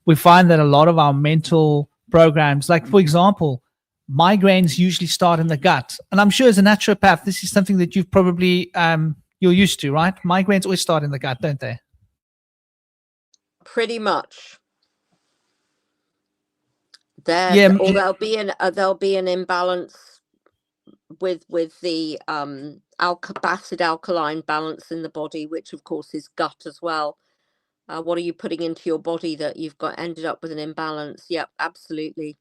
A: we find that a lot of our mental programs, like, for example, migraines usually start in the gut. And I'm sure as a naturopath, this is something that you've probably, you're used to, right? Migraines always start in the gut, don't they?
C: Pretty much.
A: Yeah,
C: Or there'll be an imbalance with the acid alkaline balance in the body, which of course is gut as well. What are you putting into your body that you've ended up with an imbalance? Yep, absolutely.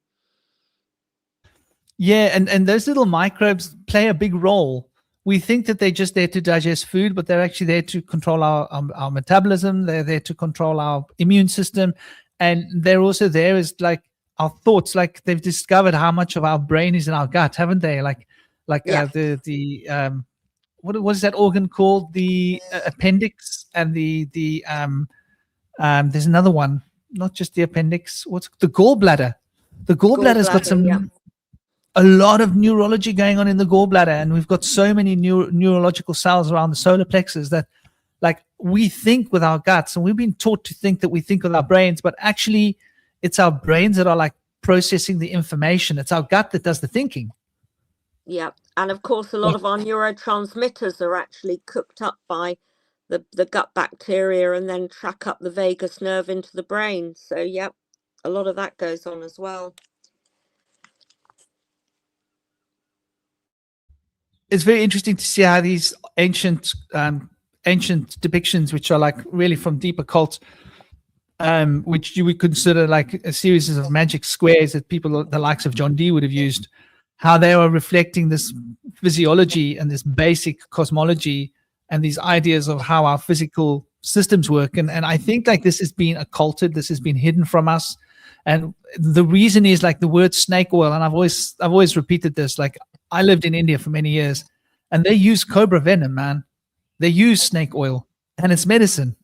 A: Yeah, and those little microbes play a big role. We think that they're just there to digest food, but they're actually there to control our metabolism. They're there to control our immune system. And they're also there as like our thoughts. Like, they've discovered how much of our brain is in our gut, haven't they?
C: Yeah.
A: What is that organ called? The appendix, and there's another one, not just the appendix. What's the gallbladder? The gallbladder's got a lot of neurology going on in the gallbladder, and we've got so many neurological cells around the solar plexus that, like, we think with our guts, and we've been taught to think that we think with our brains, but actually it's our brains that are like processing the information. It's our gut that does the thinking.
C: Yeah, and of course a lot of our neurotransmitters are actually cooked up by the gut bacteria and then track up the vagus nerve into the brain. So yep, a lot of that goes on as well.
A: It's very interesting to see how these ancient ancient depictions, which are like really from deep occult, which you would consider like a series of magic squares that people, the likes of John Dee, would have used, how they are reflecting this physiology and this basic cosmology and these ideas of how our physical systems work. And I think like this has been occulted, this has been hidden from us. And the reason is like the word snake oil. And I've always repeated this. Like, I lived in India for many years, and they use cobra venom, man. They use snake oil, and it's medicine.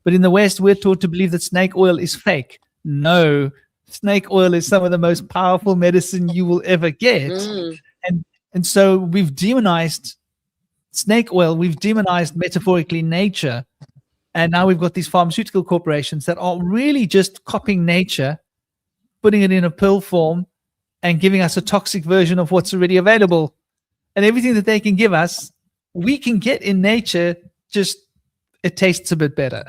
A: But in the West, we're taught to believe that snake oil is fake. No, snake oil is some of the most powerful medicine you will ever get. And so we've demonized snake oil. We've demonized, metaphorically, nature. And now we've got these pharmaceutical corporations that are really just copying nature, putting it in a pill form, and giving us a toxic version of what's already available. And everything that they can give us, we can get in nature, just it tastes a bit better.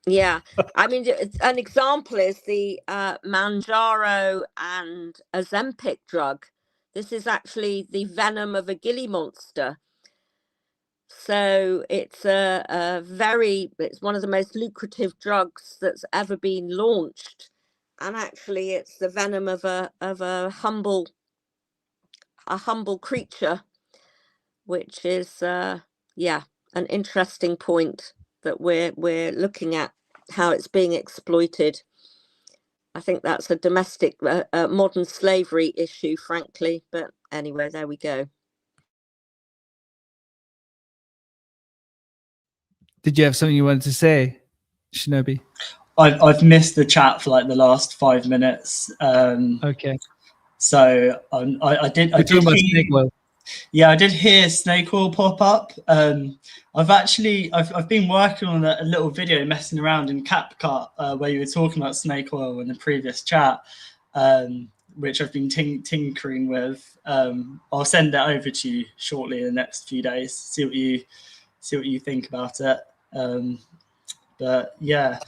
C: Yeah. I mean, an example is the Manjaro and Ozempic drug. This is actually the venom of a ghillie monster. So it's it's one of the most lucrative drugs that's ever been launched, and actually it's the venom of a humble creature, which is an interesting point that we're looking at how it's being exploited. I think that's a domestic modern slavery issue, frankly, but anyway, there we go.
A: Did you have something you wanted to say, Shinobi?
B: I've missed the chat for like the last 5 minutes.
A: Okay.
B: So I did hear snake oil pop up. I've been working on a little video messing around in CapCut where you were talking about snake oil in the previous chat, which I've been tinkering with. I'll send that over to you shortly in the next few days. See what you think about it. But yeah,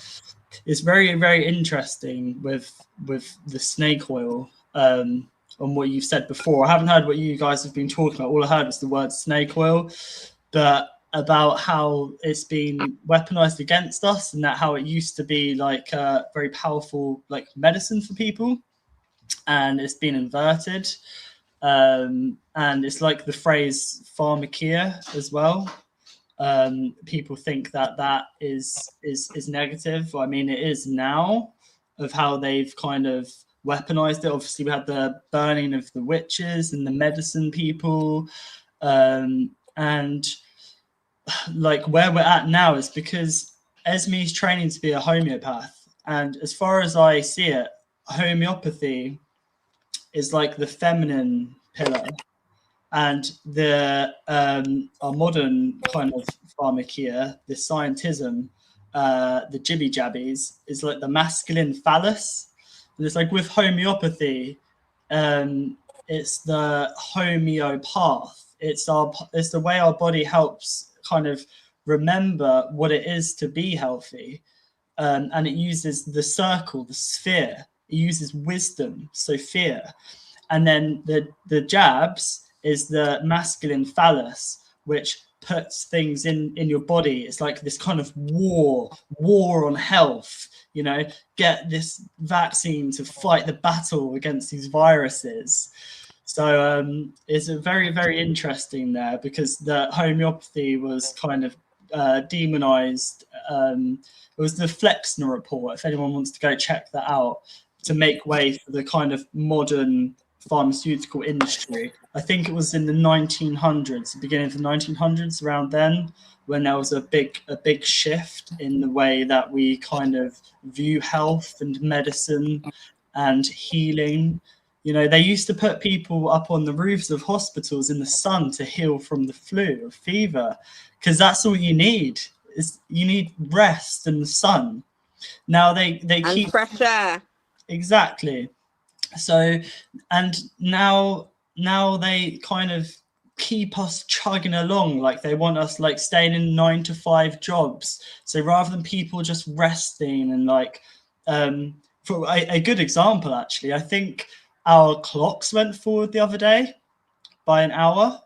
B: it's very, very interesting with the snake oil. On what you've said before, I haven't heard what you guys have been talking about. All I heard was the word snake oil, but about how it's been weaponized against us, and that how it used to be like a very powerful like medicine for people, and it's been inverted. And it's like the phrase pharmakia as well. People think that is negative. I mean, it is now, of how they've kind of weaponized it. Obviously, we had the burning of the witches and the medicine people, and like where we're at now is because Esme's training to be a homeopath, and as far as I see it, homeopathy is like the feminine pillar, and the our modern kind of pharmakia, the scientism, the jibby jabbies, is like the masculine phallus. And it's like with homeopathy, it's the homeopath. It's the way our body helps kind of remember what it is to be healthy, and it uses the circle, the sphere. It uses wisdom, Sophia, and then the jabs is the masculine phallus, which puts things in your body. It's like this kind of war on health, you know, get this vaccine to fight the battle against these viruses. So it's a very, very interesting there, because the homeopathy was kind of demonized. It was the Flexner report, if anyone wants to go check that out, to make way for the kind of modern pharmaceutical industry. I think it was in the 1900s, the beginning of the 1900s, around then, when there was a big shift in the way that we kind of view health and medicine and healing. You know, they used to put people up on the roofs of hospitals in the sun to heal from the flu or fever, because that's all you need. You need rest and the sun. Now they keep
C: fresh air.
B: Exactly. So, and now they kind of keep us chugging along, like they want us like staying in 9-to-5 jobs. So rather than people just resting and like, for a good example, actually, I think our clocks went forward the other day by an hour.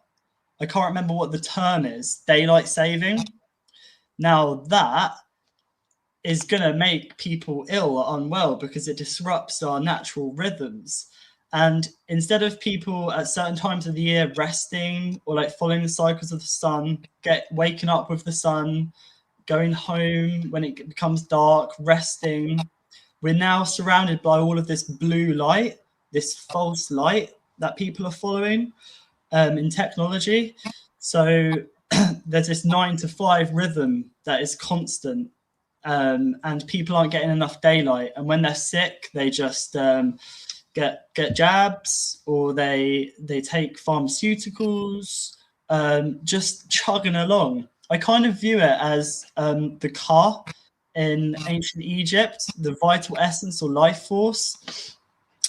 B: I can't remember what the term is, daylight saving. Now that is going to make people ill or unwell because it disrupts our natural rhythms. And instead of people at certain times of the year resting or like following the cycles of the sun, waking up with the sun, going home when it becomes dark, resting, we're now surrounded by all of this blue light, this false light that people are following in technology. So there's this 9 to 5 rhythm that is constant. And people aren't getting enough daylight, and when they're sick, they just get jabs, or they take pharmaceuticals, just chugging along. I kind of view it as the car in ancient Egypt. The vital essence or life force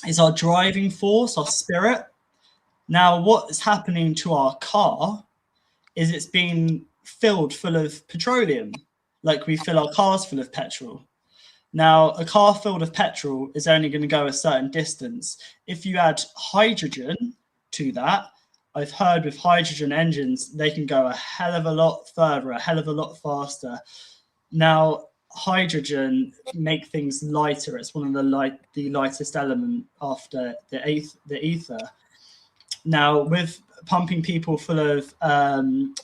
B: is our driving force, our spirit. Now, what's happening to our car is it's being filled full of petroleum, like we fill our cars full of petrol. Now, a car filled with petrol is only going to go a certain distance. If you add hydrogen to that, I've heard with hydrogen engines, they can go a hell of a lot further, a hell of a lot faster. Now, hydrogen make things lighter. It's one of the lightest element after the ether. Now, with pumping people full of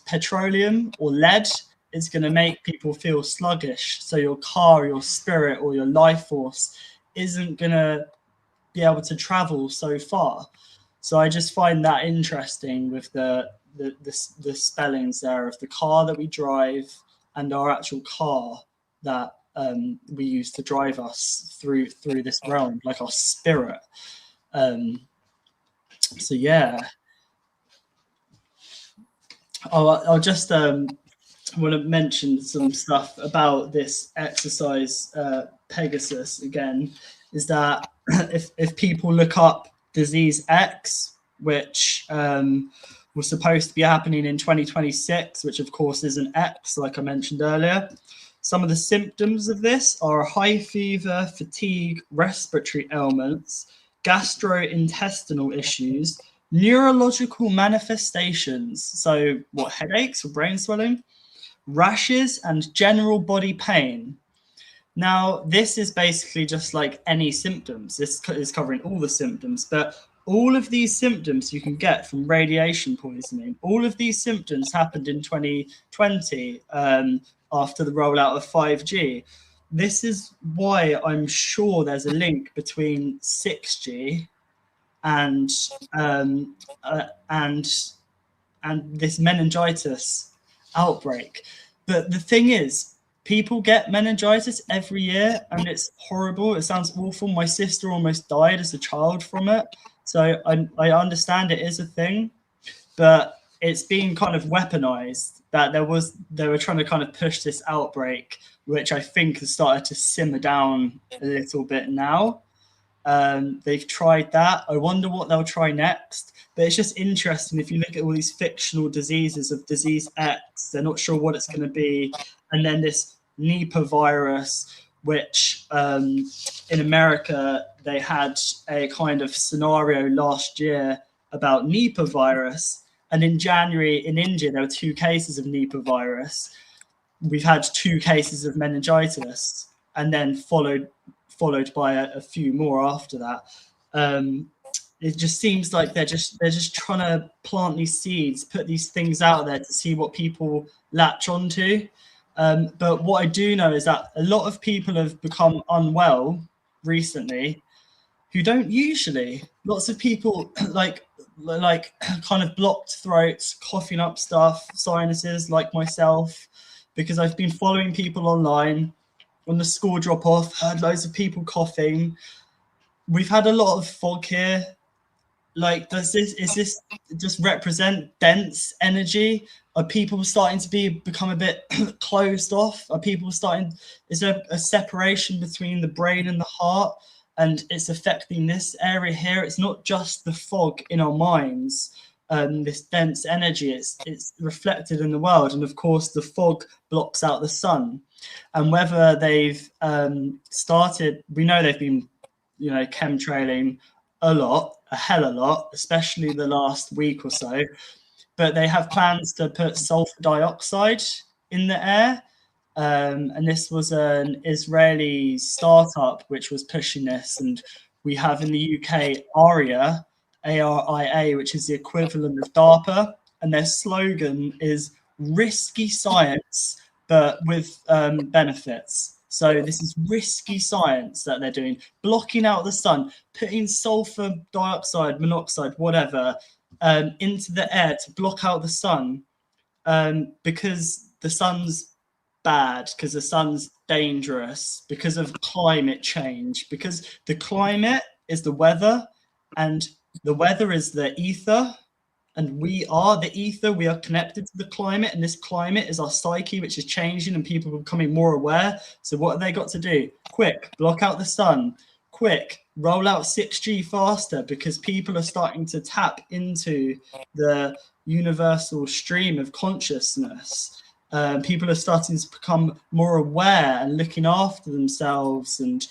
B: petroleum or lead, it's going to make people feel sluggish. So your car, your spirit, or your life force isn't going to be able to travel so far. So I just find that interesting with the spellings there of the car that we drive and our actual car that we use to drive us through this realm, like our spirit. So yeah, I'll just want to mention some stuff about this exercise, Pegasus, again, is that if people look up disease X, which was supposed to be happening in 2026, which of course is an X, like I mentioned earlier, some of the symptoms of this are high fever, fatigue, respiratory ailments, gastrointestinal issues, neurological manifestations, so what, headaches or brain swelling, rashes, and general body pain. Now, this is basically just like any symptoms. This is covering all the symptoms, but all of these symptoms you can get from radiation poisoning. All of these symptoms happened in 2020 after the rollout of 5G. This is why I'm sure there's a link between 6G and this meningitis outbreak. But the thing is, people get meningitis every year, and it's horrible. It sounds awful. My sister almost died as a child from it. So I understand it is a thing, but it's being kind of weaponized, that they were trying to kind of push this outbreak, which I think has started to simmer down a little bit now. They've tried that. I wonder what they'll try next. But it's just interesting, if you look at all these fictional diseases of disease X, they're not sure what it's going to be. And then this Nipah virus, which in America, they had a kind of scenario last year about Nipah virus. And in January in India, there were 2 cases of Nipah virus. We've had 2 cases of meningitis, and then followed by a few more after that. It just seems like they're just trying to plant these seeds, put these things out there to see what people latch onto. But what I do know is that a lot of people have become unwell recently who don't usually. Lots of people like kind of blocked throats, coughing up stuff, sinuses, like myself, because I've been following people online on the school drop off, heard loads of people coughing. We've had a lot of fog here. Like, is this just represent dense energy? Are people starting to become a bit closed off? Are people starting, is there a separation between the brain and the heart, and it's affecting this area here? It's not just the fog in our minds, this dense energy, it's reflected in the world. And of course the fog blocks out the sun. And whether they've started, we know they've been, chemtrailing a hell of a lot, especially the last week or so, but they have plans to put sulfur dioxide in the air And this was an Israeli startup which was pushing this. And we have in the UK ARIA, ARIA, which is the equivalent of DARPA. And their slogan is risky science, but with benefits. So this is risky science that they're doing, blocking out the sun, putting sulfur dioxide, monoxide, whatever, into the air to block out the sun, because the sun's bad, because the sun's dangerous, because of climate change, because the climate is the weather, and the weather is the ether. And we are the ether, we are connected to the climate, and this climate is our psyche, which is changing and people are becoming more aware. So what have they got to do? Quick, block out the sun. Quick, roll out 6G faster, because people are starting to tap into the universal stream of consciousness. People are starting to become more aware and looking after themselves and,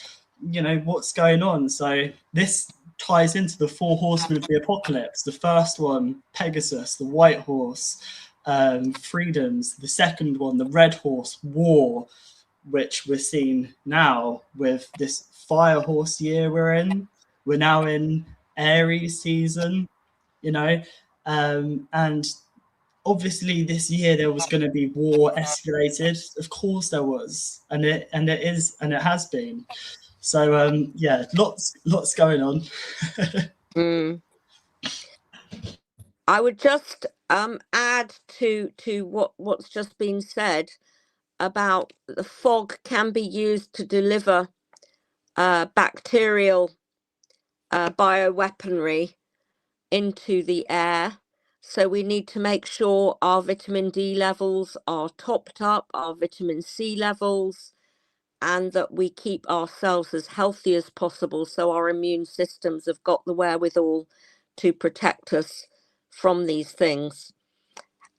B: you know, what's going on. So this ties into the 4 horsemen of the apocalypse. The first one, Pegasus, the white horse, freedoms. The second one, the red horse, war, which we're seeing now with this fire horse year we're in. We're now in Aries season, you know, and obviously this year there was going to be war escalated. Of course there was, and it is, and it has been. So yeah, lots going on.
C: I would just add to what's just been said about the fog can be used to deliver bacterial bioweaponry into the air. So we need to make sure our vitamin D levels are topped up, our vitamin C levels, and that we keep ourselves as healthy as possible, so our immune systems have got the wherewithal to protect us from these things.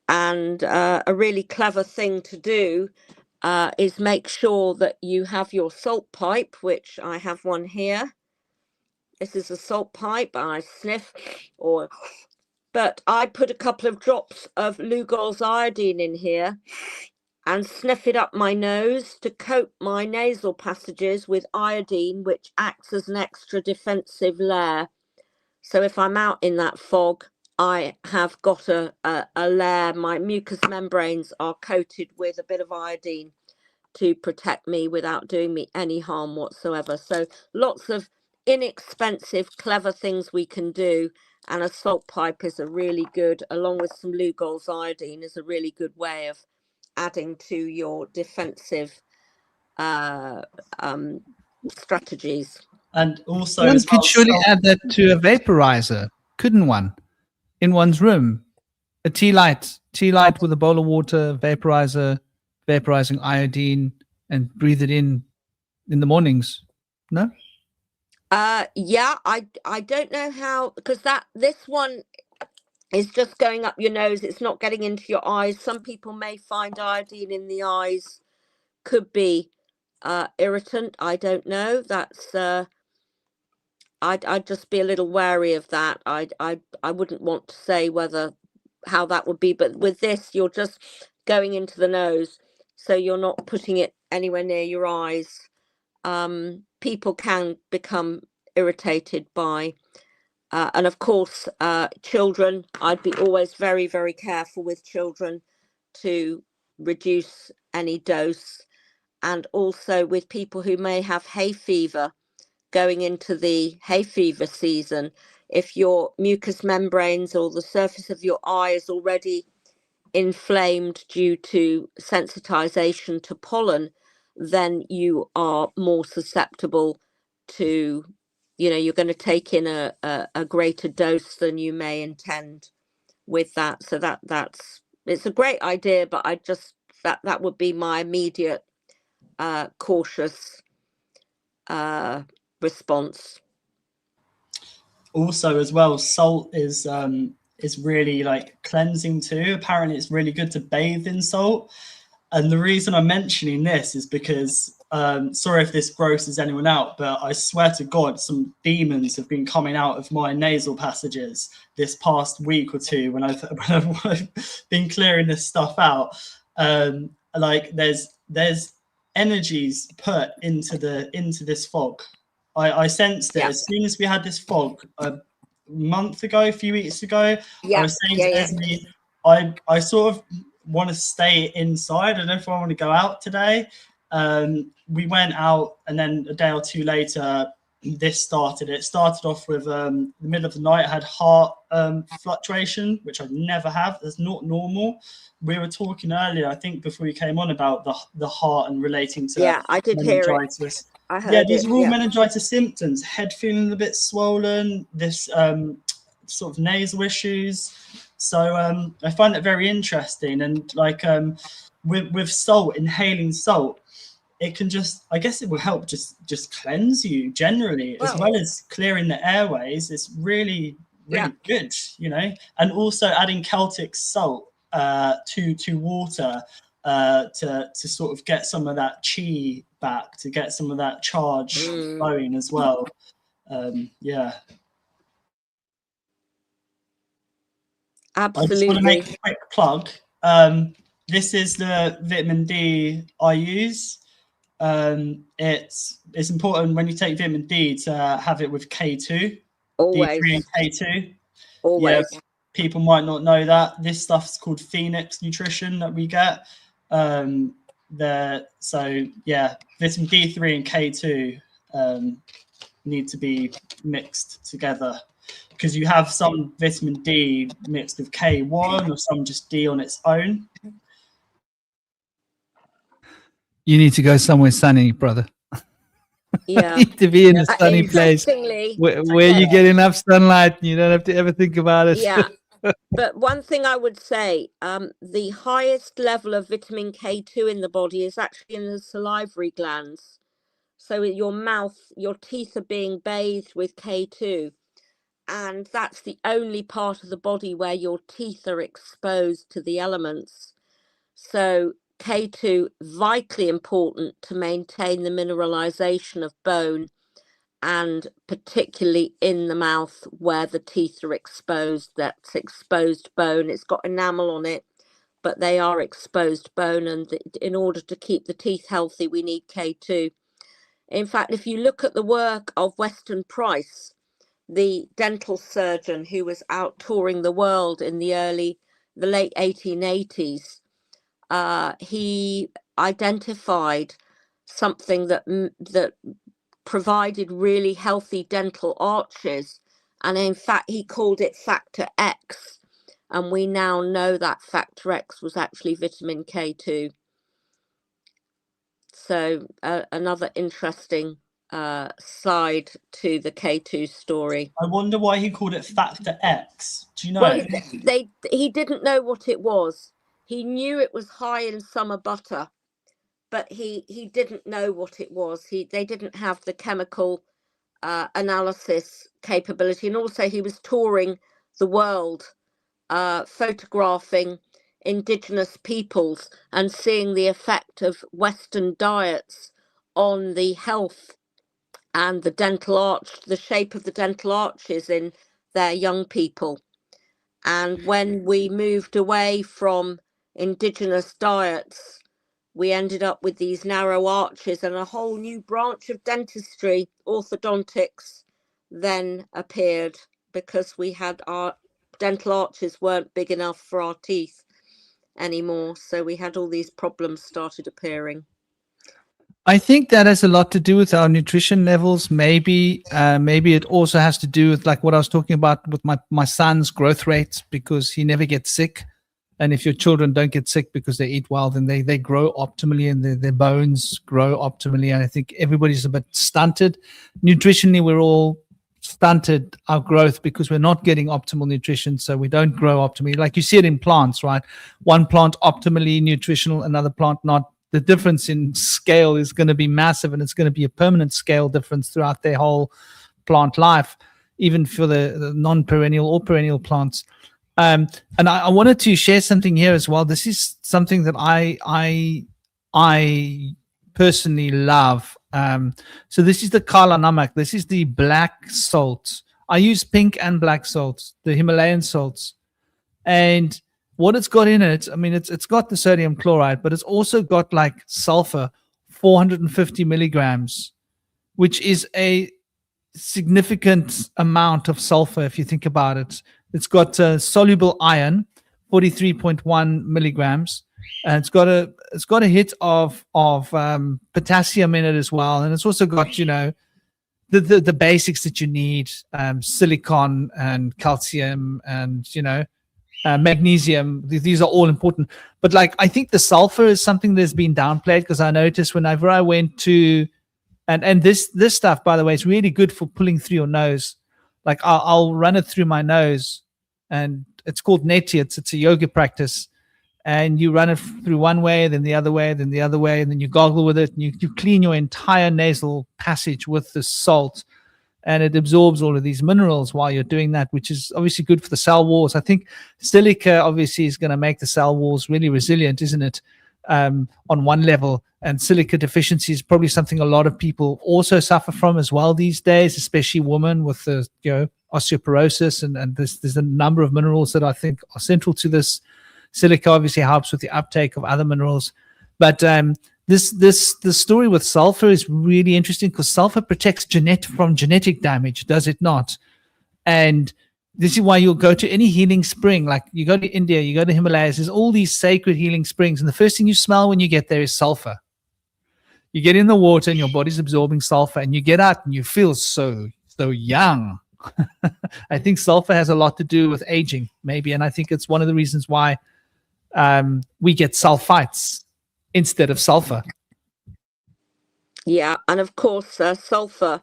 C: And a really clever thing to do is make sure that you have your salt pipe, which I have one here. This is a salt pipe. I sniff, but I put a couple of drops of Lugol's iodine in here and sniff it up my nose to coat my nasal passages with iodine, which acts as an extra defensive layer. So if I'm out in that fog, I have got a layer. My mucous membranes are coated with a bit of iodine to protect me without doing me any harm whatsoever. So lots of inexpensive, clever things we can do. And a salt pipe is a really good, along with some Lugol's iodine, is a really good way of adding to your defensive strategies.
B: And also,
A: one could surely add that to a vaporizer, couldn't one? In one's room, a tea light with a bowl of water, vaporizer, vaporizing iodine, and breathe it in the mornings. No?
C: Yeah, I don't know how, because this one is just going up your nose. It's not getting into your eyes. Some people may find iodine in the eyes could be irritant. I don't know. That's I'd just be a little wary of that. I wouldn't want to say how that would be, but with this, you're just going into the nose, so you're not putting it anywhere near your eyes. People can become irritated by, and of course, children. I'd be always very, very careful with children to reduce any dose, and also with people who may have hay fever going into the hay fever season. If your mucous membranes or the surface of your eye is already inflamed due to sensitization to pollen, then you are more susceptible to, you're going to take in a greater dose than you may intend with that. So it's a great idea, but that would be my immediate cautious response.
B: Also, as well, salt is really like cleansing too. Apparently, it's really good to bathe in salt. And the reason I'm mentioning this is because, sorry if this grosses anyone out, but I swear to God, some demons have been coming out of my nasal passages this past week or two when I've been clearing this stuff out. Like there's there's energies put into this fog. I sensed it as soon as we had this fog a few weeks ago. I was saying to Esme, I sort of want to stay inside. I don't know if I want to go out today. We went out, and then a day or two later, this started. It started off with the middle of the night. I had heart fluctuation, which I never have. That's not normal. We were talking earlier, I think, before we came on about the heart and relating to
C: I did
B: meningitis.
C: hear it. I heard
B: these are all meningitis symptoms. Head feeling a bit swollen. This sort of nasal issues. So I find that very interesting. And like with salt, inhaling salt, it can just, I guess it will help just cleanse you generally, as well as clearing the airways. It's really good, you know. And also adding Celtic salt to water to sort of get some of that chi back, to get some of that charge flowing as well.
C: Absolutely.
B: I just want to make a quick plug. This is the vitamin D I use. It's important when you take vitamin D to have it with K2.
C: Always.
B: D3 and K2.
C: Always.
B: Yeah, people might not know that. This stuff's called Phoenix Nutrition that we get. Vitamin D3 and K2 need to be mixed together, because you have some vitamin D mixed with K1 or some just D on its own.
A: You need to go somewhere sunny, brother.
C: Yeah.
A: You need to be in a sunny place where you get enough sunlight and you don't have to ever think about it.
C: Yeah. But one thing I would say, the highest level of vitamin K2 in the body is actually in the salivary glands. So your mouth, your teeth are being bathed with K2. And that's the only part of the body where your teeth are exposed to the elements. So K2, vitally important to maintain the mineralization of bone, and particularly in the mouth where the teeth are exposed. That's exposed bone. It's got enamel on it, but they are exposed bone, and in order to keep the teeth healthy, we need K2. In fact, if you look at the work of Weston Price, the dental surgeon who was out touring the world in the late 1880s, he identified something that provided really healthy dental arches, and in fact he called it factor X, and we now know that factor X was actually vitamin K2. So another interesting side to the K2 story.
B: I wonder why he called it factor X. Do you know?
C: Well, he didn't know what it was. He knew it was high in summer butter, but he didn't know what it was. They didn't have the chemical analysis capability, and also he was touring the world, photographing indigenous peoples and seeing the effect of Western diets on the health and the dental arch, the shape of the dental arches in their young people. And when we moved away from indigenous diets, we ended up with these narrow arches, and a whole new branch of dentistry, orthodontics, then appeared, because we had our dental arches weren't big enough for our teeth anymore. So we had all these problems started appearing.
A: I think that has a lot to do with our nutrition levels. Maybe it also has to do with, like what I was talking about with my son's growth rates, because he never gets sick. And if your children don't get sick because they eat well, then they grow optimally, and their bones grow optimally. And I think everybody's a bit stunted. Nutritionally, we're all stunted our growth because we're not getting optimal nutrition, so we don't grow optimally. Like you see it in plants, right? One plant optimally nutritional, another plant not. The difference in scale is going to be massive, and it's going to be a permanent scale difference throughout their whole plant life, even for the non-perennial or perennial plants. And I wanted to share something here as well. This is something that I personally love. So this is the Kala Namak. This is the black salt. I use pink and black salts, the Himalayan salts. And what it's got in it, I mean, it's got the sodium chloride, but it's also got like sulfur, 450 milligrams, which is a significant amount of sulfur if you think about it. It's got soluble iron, 43.1 milligrams, and it's got a hit of potassium in it as well, and it's also got the basics that you need, silicon and calcium and magnesium. These are all important, but like I think the sulfur is something that's been downplayed, because I noticed whenever I went to and this stuff, by the way, is really good for pulling through your nose. Like I'll run it through my nose, and it's called neti. It's a yoga practice, and you run it through one way, then the other way, then the other way, and then you gargle with it, and you clean your entire nasal passage with the salt, and it absorbs all of these minerals while you're doing that, which is obviously good for the cell walls. I think silica obviously is going to make the cell walls really resilient, isn't it? On one level, and silica deficiency is probably something a lot of people also suffer from as well these days, especially women with the osteoporosis, and there's a number of minerals that I think are central to this. Silica obviously helps with the uptake of other minerals, but the story with sulfur is really interesting, because sulfur protects from genetic damage, does it not? And this is why you'll go to any healing spring, like you go to India, you go to Himalayas, there's all these sacred healing springs, and the first thing you smell when you get there is sulfur. You get in the water and your body's absorbing sulfur, and you get out and you feel so young. I think sulfur has a lot to do with aging, maybe, and I think it's one of the reasons why we get sulfites instead of sulfur.
C: Yeah, and of course, sulfur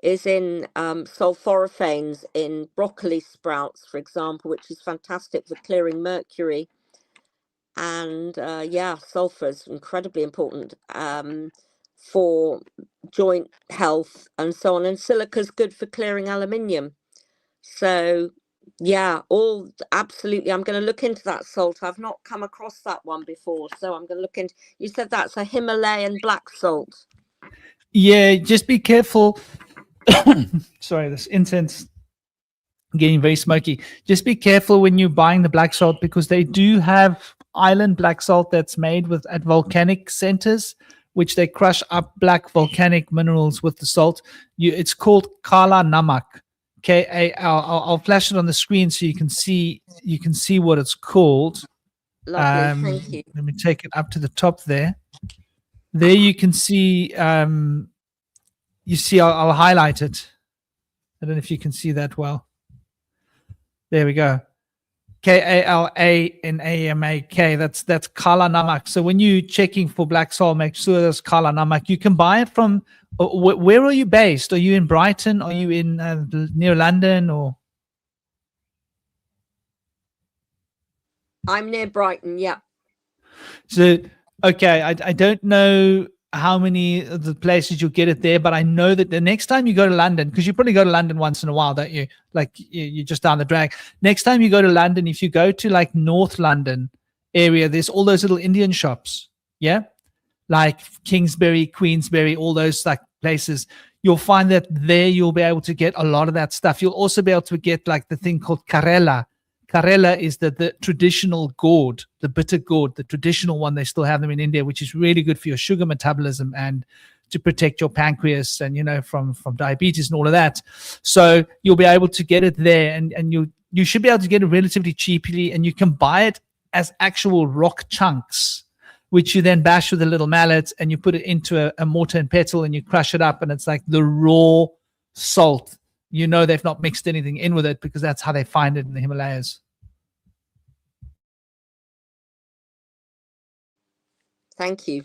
C: is in sulforaphanes in broccoli sprouts, for example, which is fantastic for clearing mercury. And sulfur is incredibly important for joint health and so on. And silica is good for clearing aluminium. So absolutely. I'm going to look into that salt. I've not come across that one before, so I'm going to look into. You said that's a Himalayan black salt.
A: Yeah, just be careful. Sorry, this incense getting very smoky. Just be careful when you're buying the black salt, because they do have island black salt that's made at volcanic centers, which they crush up black volcanic minerals with the salt. It's called Kala Namak. I'll flash it on the screen so you can see what it's called.
C: Lovely, thank you.
A: Let me take it up to the top there. There you can see. I'll highlight it. I don't know if you can see that well. There we go. Kalanamak. That's Kala Namak. So when you're checking for black salt, make sure there's Kala Namak. You can buy it from. Where are you based? Are you in Brighton? Are you in near London? Or
C: I'm near Brighton. Yeah.
A: So okay, I don't know how many of the places you'll get it there, but I know that the next time you go to London, because you probably go to London once in a while, don't you? Like you're just down the drag. Next time you go to London, if you go to like North London area, there's all those little Indian shops, yeah, like Kingsbury, Queensbury, all those like places. You'll find that there you'll be able to get a lot of that stuff. You'll also be able to get like the thing called Karela. Karela is the traditional gourd, the bitter gourd, the traditional one. They still have them in India, which is really good for your sugar metabolism and to protect your pancreas and, from diabetes and all of that. So you'll be able to get it there, and you should be able to get it relatively cheaply, and you can buy it as actual rock chunks, which you then bash with a little mallet, and you put it into a mortar and pestle, and you crush it up, and it's like the raw salt. They've not mixed anything in with it, because that's how they find it in the Himalayas.
C: Thank you.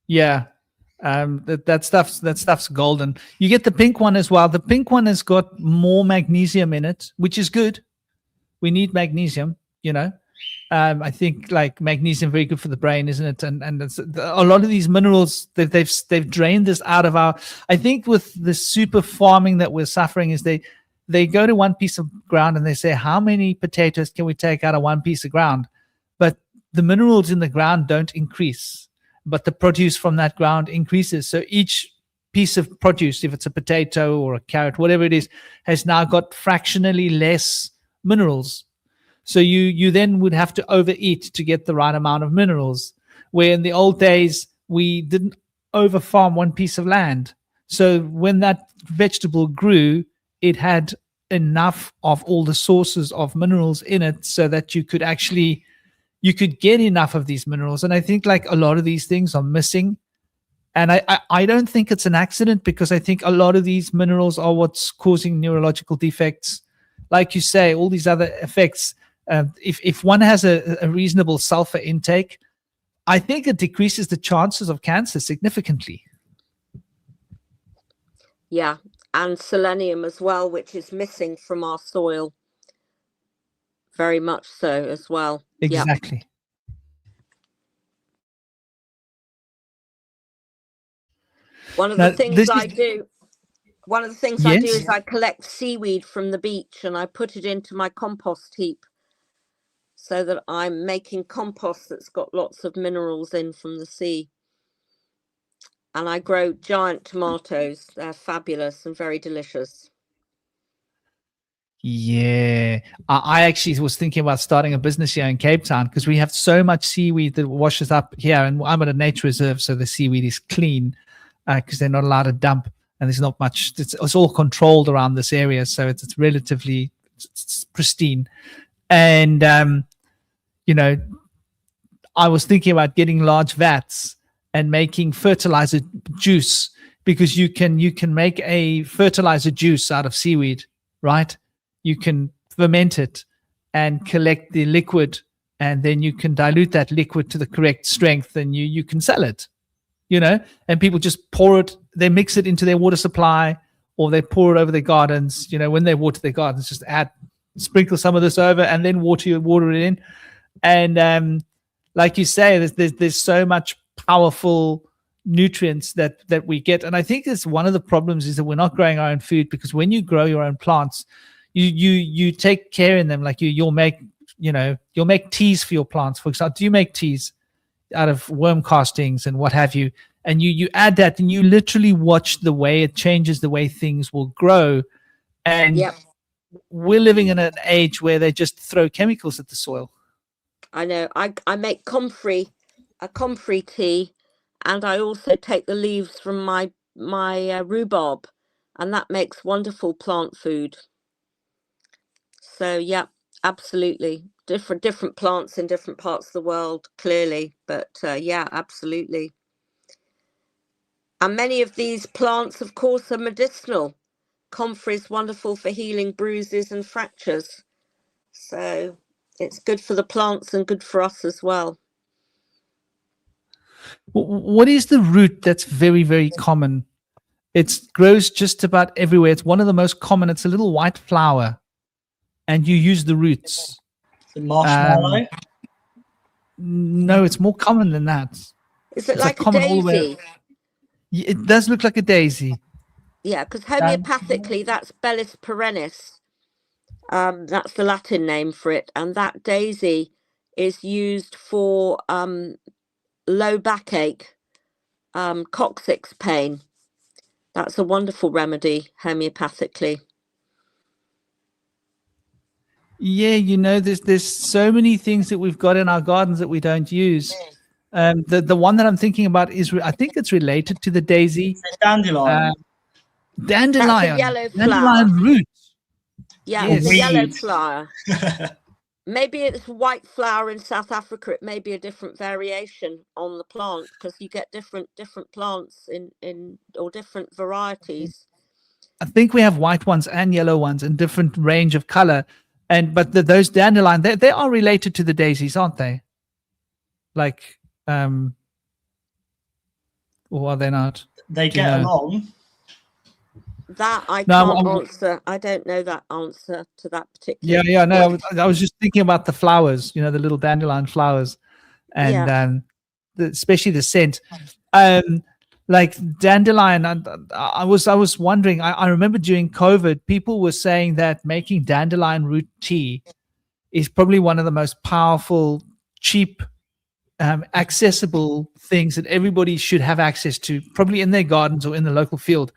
A: Yeah. That stuff's golden. You get the pink one as well. The pink one has got more magnesium in it, which is good. We need magnesium, I think like magnesium very good for the brain, isn't it? And it's, a lot of these minerals they've drained this out of our. I think with the super farming that we're suffering is they go to one piece of ground and they say, how many potatoes can we take out of one piece of ground? But the minerals in the ground don't increase, but the produce from that ground increases. So each piece of produce, if it's a potato or a carrot, whatever it is, has now got fractionally less minerals. So you then would have to overeat to get the right amount of minerals, where in the old days we didn't overfarm one piece of land. So when that vegetable grew, it had enough of all the sources of minerals in it so that you could get enough of these minerals. And I think like a lot of these things are missing. And I don't think it's an accident, because I think a lot of these minerals are what's causing neurological defects. Like you say, all these other effects. If one has a reasonable sulfur intake, I think it decreases the chances of cancer significantly.
C: Yeah, and selenium as well, which is missing from our soil. Very much so as well.
A: Exactly.
C: Yep. One of the things I do is I collect seaweed from the beach and I put it into my compost heap, so that I'm making compost that's got lots of minerals in from the sea. And I grow giant tomatoes. They're fabulous and very delicious.
A: Yeah. I actually was thinking about starting a business here in Cape Town, because we have so much seaweed that washes up here. And I'm at a nature reserve, so the seaweed is clean, because they're not allowed to dump. And there's not much. It's all controlled around this area. So it's relatively pristine. And, I was thinking about getting large vats and making fertilizer juice, because you can make a fertilizer juice out of seaweed, right? You can ferment it and collect the liquid, and then you can dilute that liquid to the correct strength, and you can sell it, and people just pour it, they mix it into their water supply, or they pour it over their gardens. When they water their gardens, just sprinkle some of this over and then water it in. And like you say, there's so much powerful nutrients that we get. And I think it's one of the problems is that we're not growing our own food, because when you grow your own plants, you take care in them. Like you'll make teas for your plants. For example, do you make teas out of worm castings and what have you? And you add that, and you literally watch the way it changes the way things will grow. And we're living in an age where they just throw chemicals at the soil.
C: I know. I make a comfrey tea, and I also take the leaves from my rhubarb, and that makes wonderful plant food. So yeah, absolutely. Different plants in different parts of the world, clearly, but yeah, absolutely. And many of these plants, of course, are medicinal. Comfrey is wonderful for healing bruises and fractures. So it's good for the plants and good for us as well.
A: What is the root that's very, very common? It grows just about everywhere. It's one of the most common. It's a little white flower, and you use the roots.
B: The marshmallow?
A: No, it's more common than that.
C: Is it like a daisy?
A: It does look like a daisy.
C: Yeah, because homeopathically, that's Bellis perennis. That's the Latin name for it. And that daisy is used for low backache, coccyx pain. That's a wonderful remedy homeopathically.
A: Yeah, there's so many things that we've got in our gardens that we don't use. The one that I'm thinking about I think it's related to the daisy.
B: Dandelion.
A: Dandelion.
C: That's a yellow flower.
A: Dandelion root.
C: Yeah, it's a yellow flower. Maybe it's white flower in South Africa. It may be a different variation on the plant, because you get different plants in or different varieties.
A: I think we have white ones and yellow ones in different range of color. But those dandelion, they are related to the daisies, aren't they? Like, or are they not?
B: They get along.
C: That I can't answer. I don't know that answer to that particular.
A: Yeah. No, I was just thinking about the flowers. The little dandelion flowers, and especially the scent. Like dandelion, I was wondering. I remember during COVID, people were saying that making dandelion root tea is probably one of the most powerful, cheap, accessible things that everybody should have access to, probably in their gardens or in the local field.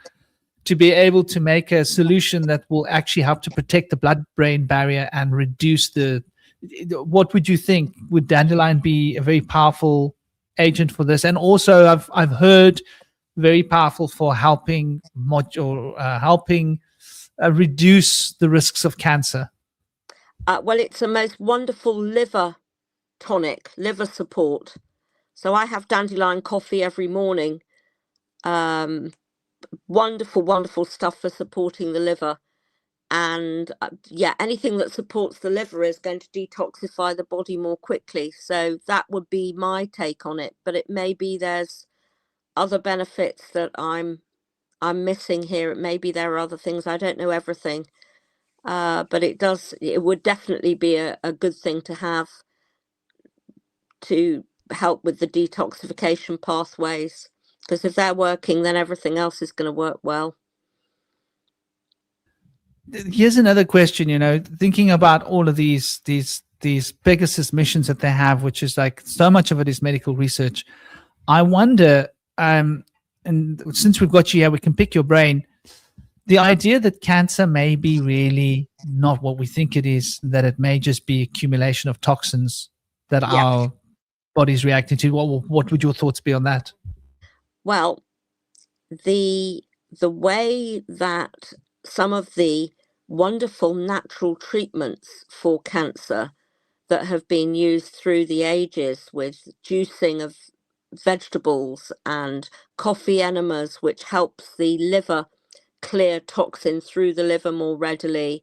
A: to be able to make a solution that will actually help to protect the blood-brain barrier and reduce what would you think? Would dandelion be a very powerful agent for this? And also, I've heard very powerful for helping reduce the risks of cancer.
C: Well, it's a most wonderful liver tonic, liver support. So I have dandelion coffee every morning. Wonderful, wonderful stuff for supporting the liver. And anything that supports the liver is going to detoxify the body more quickly. So that would be my take on it. But it may be there's other benefits that I'm missing here. It may be there are other things. I don't know everything. But it would definitely be a good thing to have to help with the detoxification pathways. Because if they're working, then everything else is going to work well.
A: Here's another question, thinking about all of these Pegasus missions that they have, which is like so much of it is medical research. I wonder, and since we've got you here, we can pick your brain. The idea that cancer may be really not what we think it is, that it may just be accumulation of toxins that our body's reacting to. What would your thoughts be on that?
C: Well, the way that some of the wonderful natural treatments for cancer that have been used through the ages, with juicing of vegetables and coffee enemas, which helps the liver clear toxin through the liver more readily,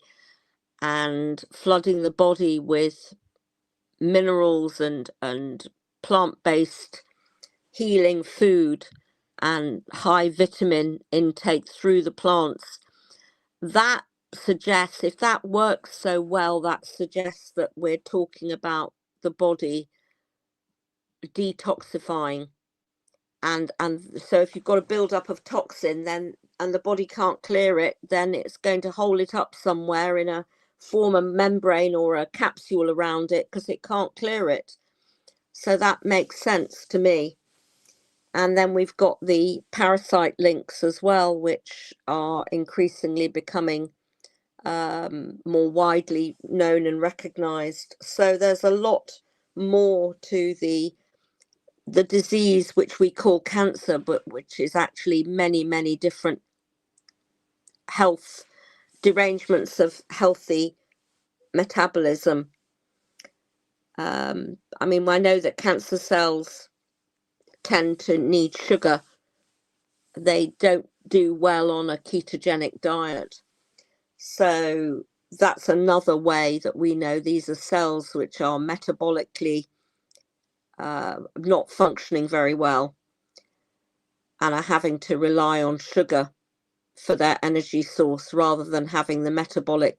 C: and flooding the body with minerals and plant-based healing food and high vitamin intake through the plants. That suggests, if that works so well, that suggests that we're talking about the body detoxifying. And so if you've got a build-up of toxin, then and the body can't clear it, then it's going to hold it up somewhere in a form of membrane or a capsule around it, because it can't clear it. So that makes sense to me. And then we've got the parasite links as well, which are increasingly becoming more widely known and recognized. So there's a lot more to the disease which we call cancer, but which is actually many, many different health derangements of healthy metabolism. I mean, I know that cancer cells tend to need sugar. They don't do well on a ketogenic diet. So that's another way that we know these are cells which are metabolically not functioning very well and are having to rely on sugar for their energy source, rather than having the metabolic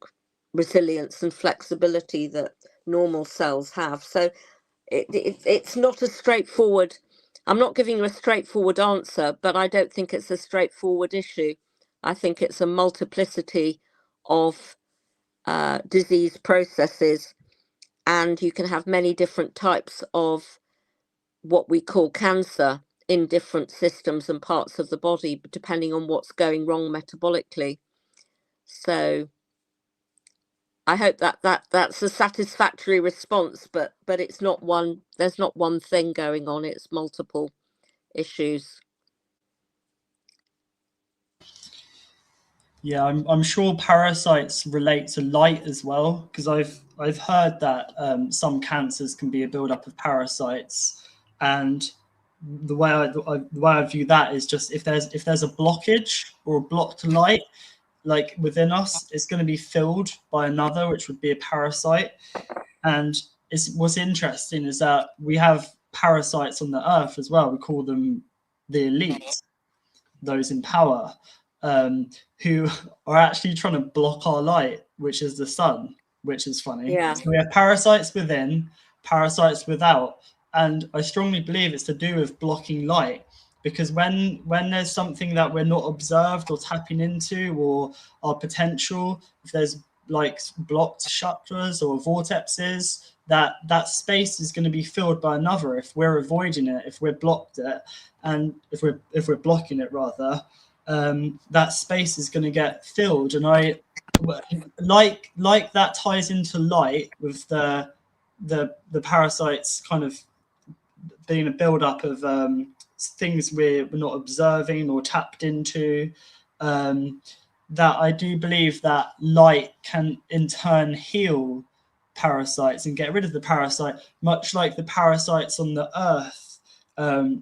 C: resilience and flexibility that normal cells have. So it's not a straightforward, I'm not giving you a straightforward answer, but I don't think it's a straightforward issue. I think it's a multiplicity of disease processes, and you can have many different types of what we call cancer in different systems and parts of the body, depending on what's going wrong metabolically. So I hope that's a satisfactory response, but it's not one, there's not one thing going on, it's multiple issues.
B: Yeah, I'm sure parasites relate to light as well, because I've heard that some cancers can be a buildup of parasites, and the way I view that is just if there's a blockage or a blocked light, like within us, it's going to be filled by another, which would be a parasite. And what's interesting is that we have parasites on the earth as well. We call them the elite, those in power, who are actually trying to block our light, which is the sun, which is funny.
C: Yeah.
B: So we have parasites within, parasites without. And I strongly believe it's to do with blocking light, because when there's something that we're not observed or tapping into, or our potential, if there's like blocked chakras or vortexes, that space is going to be filled by another if we're avoiding it, if we're blocked it, and if we're blocking it rather. that space is going to get filled. And I like that ties into light with the parasites kind of being a build-up of things we're not observing or tapped into. That I do believe that light can in turn heal parasites and get rid of the parasite, much like the parasites on the earth,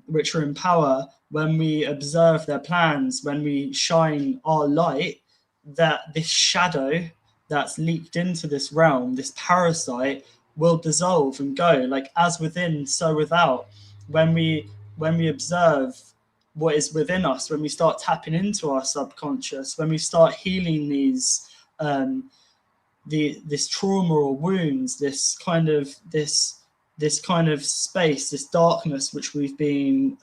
B: which are in power. When we observe their plans, when we shine our light, that this shadow that's leaked into this realm, this parasite, will dissolve and go, like as within, so without. When we observe what is within us, when we start tapping into our subconscious, when we start healing these this trauma or wounds, this kind of space, this darkness which we've been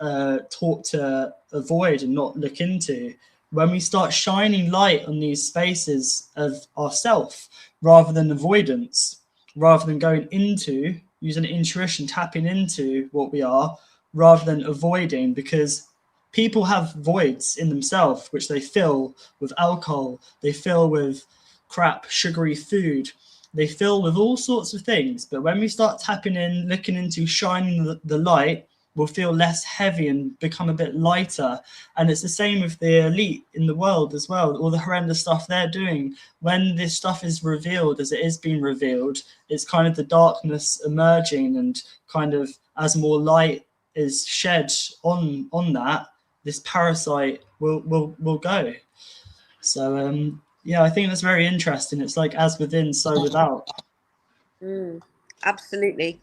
B: taught to avoid and not look into, when we start shining light on these spaces of ourself rather than avoidance, rather than going into, using intuition, tapping into what we are, rather than avoiding, because people have voids in themselves which they fill with alcohol, they fill with crap, sugary food, they fill with all sorts of things. But when we start tapping in, looking into, shining the light, we'll feel less heavy and become a bit lighter. And it's the same with the elite in the world as well, all the horrendous stuff they're doing. When this stuff is revealed, as it is being revealed, it's kind of the darkness emerging, and kind of as more light is shed on that, this parasite will go. So yeah, I think that's very interesting. It's like as within, so without.
C: Absolutely.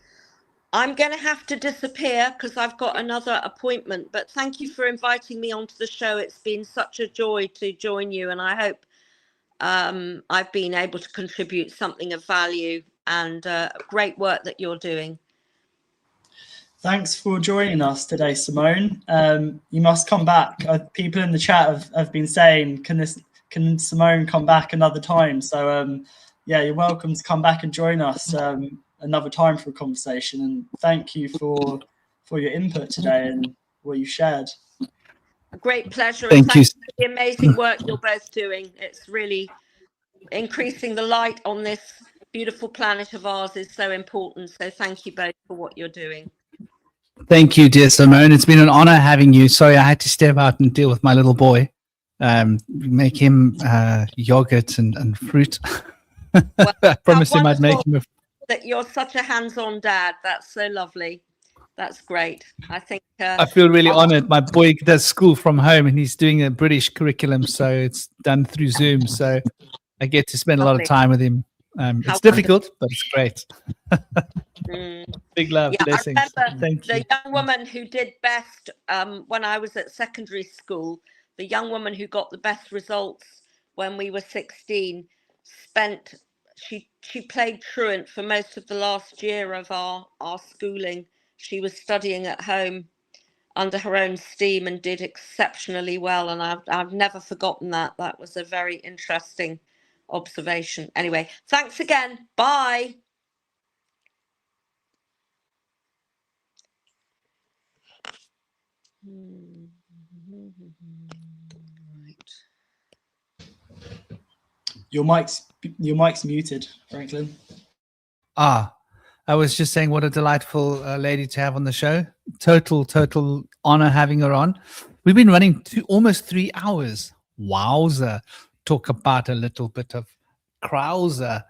C: I'm going to have to disappear because I've got another appointment, but thank you for inviting me onto the show. It's been such a joy to join you, and I hope I've been able to contribute something of value, and great work that you're doing.
B: Thanks for joining us today, Simone. You must come back. People in the chat have been saying, can Simone come back another time? So yeah, you're welcome to come back and join us another time for a conversation. And thank you for your input today and what you shared.
C: A great pleasure.
A: Thank you.
C: For the amazing work you're both doing. It's really increasing the light on this beautiful planet of ours is so important. So thank you both for what you're doing.
A: Thank you, dear Simone. It's been an honor having you. Sorry, I had to step out and deal with my little boy. Make him yogurt and fruit.
C: Well,
A: I promised him I'd make him
C: that you're such a hands-on dad. That's so lovely. That's great. I think
A: I feel really honored. My boy does school from home and he's doing a British curriculum, so it's done through Zoom. So I get to spend a lot of time with him. It's difficult, but it's great. Big love, blessings.
C: I remember
A: Thank you.
C: The young woman who did best when I was at secondary school, the young woman who got the best results when we were 16, she played truant for most of the last year of our schooling. She was studying at home under her own steam and did exceptionally well. And I've never forgotten that. That was a very interesting observation. Anyway, thanks again. Bye. Right.
B: Your mic's muted, Franklin.
A: I was just saying what a delightful lady to have on the show. Total honor having her on. We've been running almost 3 hours. Wowza. Talk about a little bit of Krauser.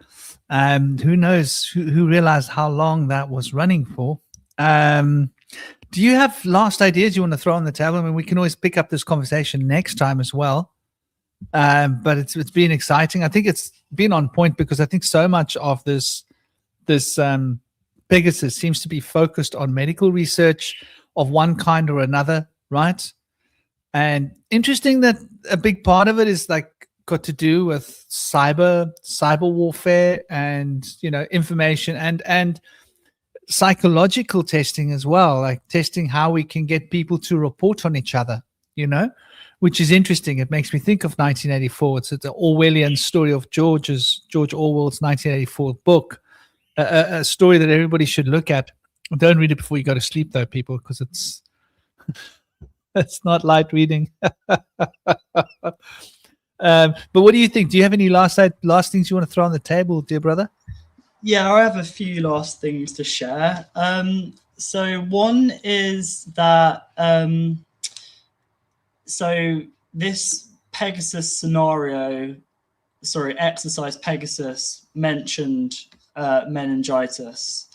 A: Who knows? Who realized how long that was running for? Do you have last ideas you want to throw on the table? I mean, we can always pick up this conversation next time as well. But it's been exciting. I think it's been on point because I think so much of this Pegasus seems to be focused on medical research of one kind or another, right? And interesting that a big part of it is like got to do with cyber warfare and information and psychological testing as well, like testing how we can get people to report on each other, which is interesting. It makes me think of 1984. It's the Orwellian story of George Orwell's 1984 book, a story that everybody should look at. Don't read it before you go to sleep, though, people, because it's It's not light reading. But what do you think? Do you have any last things you want to throw on the table, dear brother?
B: Yeah, I have a few last things to share. So one is that so this Pegasus exercise Pegasus mentioned meningitis.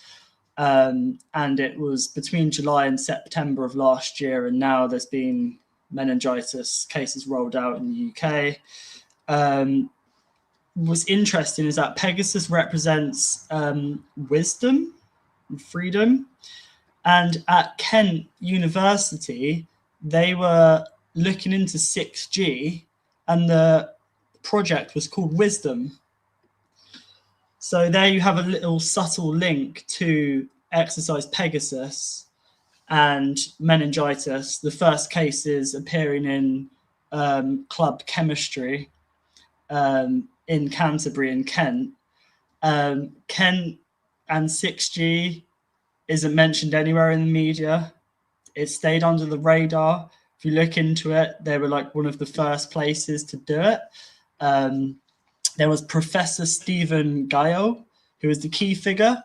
B: And it was between July and September of last year, and now there's been meningitis cases rolled out in the UK. What's interesting is that Pegasus represents wisdom and freedom, and at Kent University, they were looking into 6G, and the project was called Wisdom. So there you have a little subtle link to exercise Pegasus and meningitis. The first cases appearing in club chemistry in Canterbury and Kent. Kent and 6G isn't mentioned anywhere in the media. It stayed under the radar. If you look into it, they were like one of the first places to do it. There was Professor Stephen Gale, who was the key figure.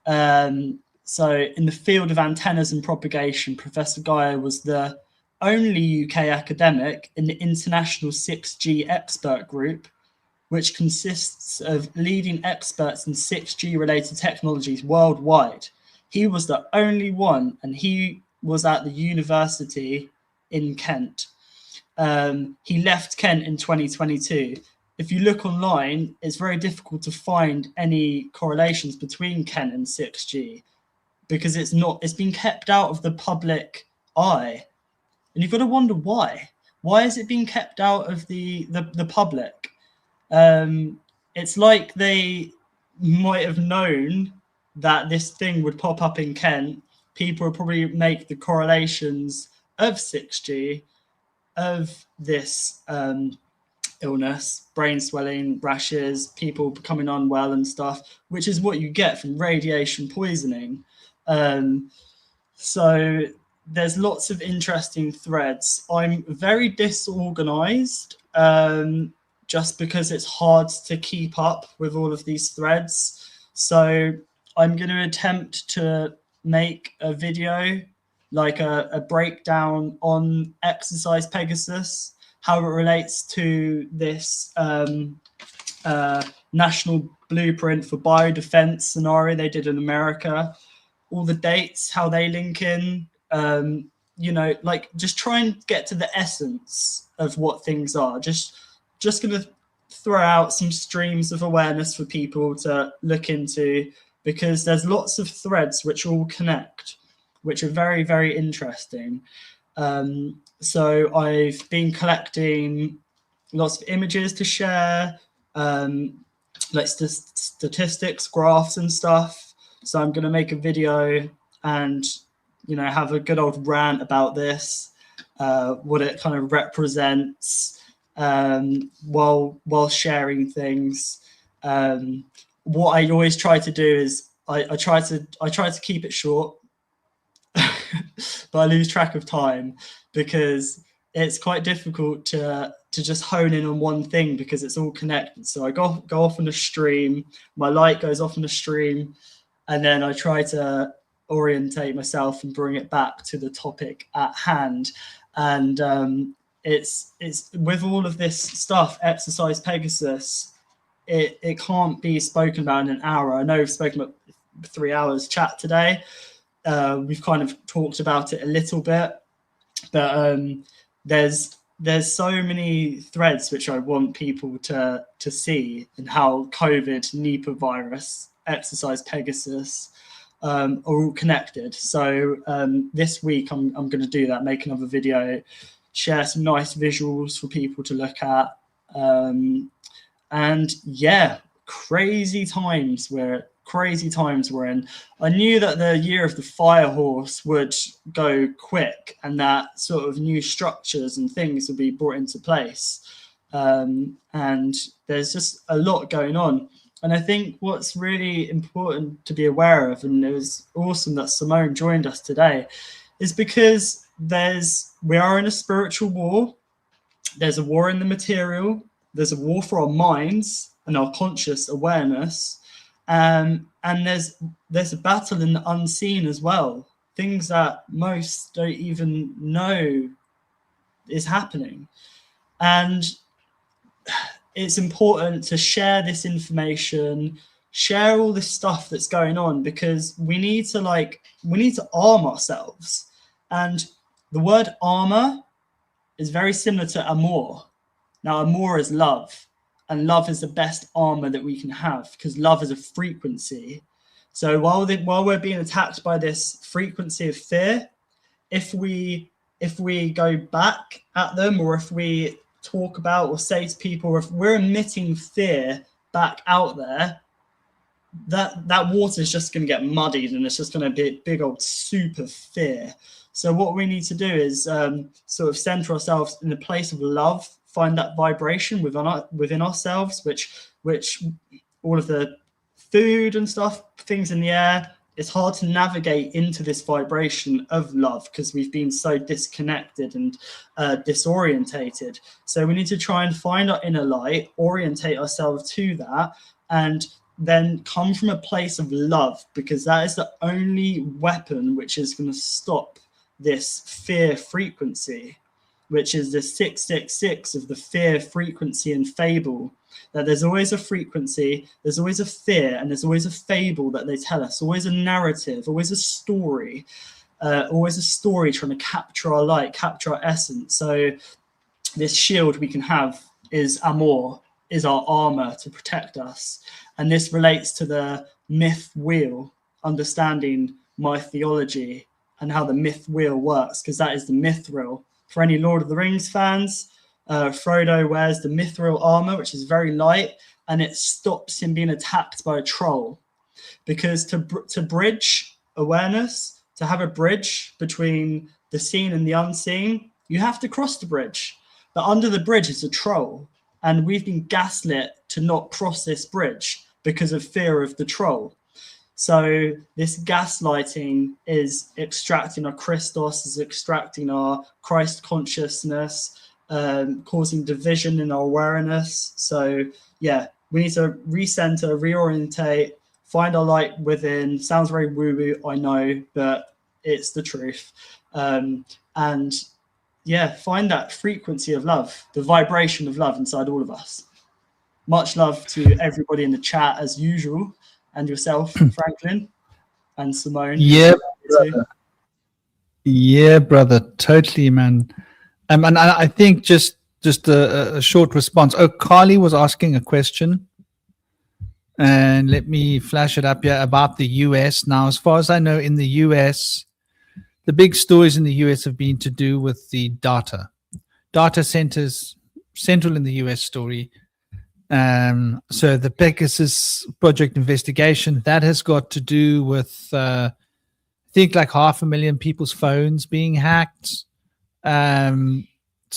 B: So in the field of antennas and propagation, Professor Gale was the only UK academic in the International 6G Expert Group, which consists of leading experts in 6G related technologies worldwide. He was the only one, and he was at the university in Kent. He left Kent in 2022. If you look online, it's very difficult to find any correlations between Kent and 6G because it's been kept out of the public eye. And you've got to wonder why. Why is it being kept out of the public? It's like they might have known that this thing would pop up in Kent. People would probably make the correlations of 6G, of this illness, brain swelling, rashes, people becoming unwell and stuff, which is what you get from radiation poisoning. So there's lots of interesting threads. I'm very disorganized just because it's hard to keep up with all of these threads. So I'm going to attempt to make a video, like a breakdown on exercise Pegasus, how it relates to this national blueprint for biodefense scenario they did in America, all the dates, how they link in, you know, like just try and get to the essence of what things are. Just going to throw out some streams of awareness for people to look into, because there's lots of threads which all connect, which are very, very interesting. So I've been collecting lots of images to share, like statistics, graphs and stuff. So I'm going to make a video and, you know, have a good old rant about this, what it kind of represents, while sharing things. What I always try to do is I try to keep it short, but I lose track of time because it's quite difficult to just hone in on one thing because it's all connected. So I go off on a stream, my light goes off on a stream, and then I try to orientate myself and bring it back to the topic at hand. And it's with all of this stuff, exercise Pegasus, it can't be spoken about in an hour. I know we've spoken about 3 hours chat today. We've kind of talked about it a little bit, but there's so many threads which I want people to see, and how COVID, Nipah virus, exercise Pegasus are all connected. So this week I'm going to do that, make another video, share some nice visuals for people to look at. And yeah, crazy times we're in. I knew that the year of the fire horse would go quick, and that sort of new structures and things would be brought into place. And there's just a lot going on. And I think what's really important to be aware of, and it was awesome that Simone joined us today, is because we are in a spiritual war. There's a war in the material. There's a war for our minds and our conscious awareness. And there's a battle in the unseen as well. Things that most don't even know is happening. And it's important to share this information, share all this stuff that's going on, because we need to arm ourselves. And the word armor is very similar to amor. Now, amor is love, and love is the best armor that we can have, because love is a frequency. So while we're being attacked by this frequency of fear, if we go back at them, or if we talk about or say to people, or if we're emitting fear back out there, that water is just going to get muddied, and it's just going to be a big old soup of fear. So what we need to do is sort of center ourselves in a place of love, find that vibration within ourselves, which all of the food and stuff, things in the air, it's hard to navigate into this vibration of love because we've been so disconnected and disorientated. So we need to try and find our inner light, orientate ourselves to that, and then come from a place of love, because that is the only weapon which is going to stop this fear frequency, which is the 666 of the fear frequency and fable. That there's always a frequency, there's always a fear, and there's always a fable that they tell us, always a narrative, always a story trying to capture our light, capture our essence. So this shield we can have is amor, is our armor to protect us. And this relates to the myth wheel, understanding my theology and how the myth wheel works, because that is the mithril. For any Lord of the Rings fans, Frodo wears the mithril armor, which is very light, and it stops him being attacked by a troll. Because to bridge awareness, to have a bridge between the seen and the unseen, you have to cross the bridge. But under the bridge is a troll, and we've been gaslit to not cross this bridge because of fear of the troll. So this gaslighting is extracting our Christos, is extracting our Christ consciousness, causing division in our awareness. So yeah, we need to recenter, reorientate, find our light within. Sounds very woo-woo, I know, but it's the truth. And yeah, find that frequency of love, the vibration of love inside all of us. Much love to everybody in the chat as usual, and yourself, Franklin, and Simone.
A: Yeah, brother. Yeah, brother, totally, man. And I think just a short response. Oh, Carly was asking a question, and let me flash it up here about the US. Now, as far as I know, in the US, the big stories in the US have been to do with the data centers, central in the US story. So the Pegasus project investigation, that has got to do with, I think, like 500,000 people's phones being hacked. So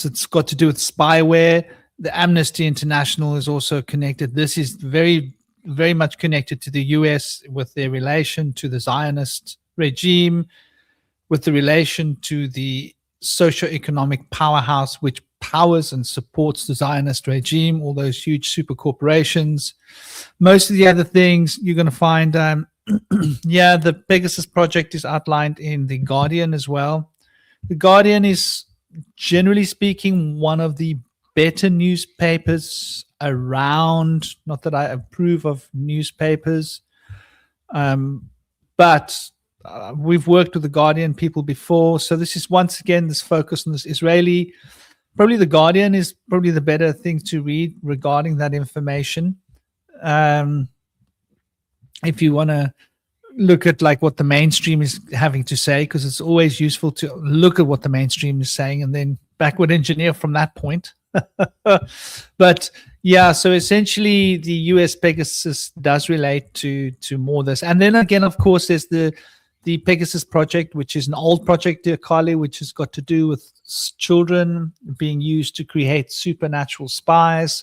A: it's got to do with spyware. The Amnesty International is also connected. This is very, very much connected to the US with their relation to the Zionist regime, with the relation to the socio-economic powerhouse which powers and supports the Zionist regime, all those huge super corporations. Most of the other things you're going to find, yeah, the Pegasus project is outlined in The Guardian as well. The Guardian is, generally speaking, one of the better newspapers around. Not that I approve of newspapers, but we've worked with the Guardian people before. So this is, once again, this focus on this Israeli. Probably the Guardian is probably the better thing to read regarding that information. If you want to look at like what the mainstream is having to say, because it's always useful to look at what the mainstream is saying and then backward engineer from that point. But yeah, so essentially the US Pegasus does relate to more of this. And then again, of course, there's the Pegasus project, which is an old project, dear Carly, which has got to do with children being used to create supernatural spies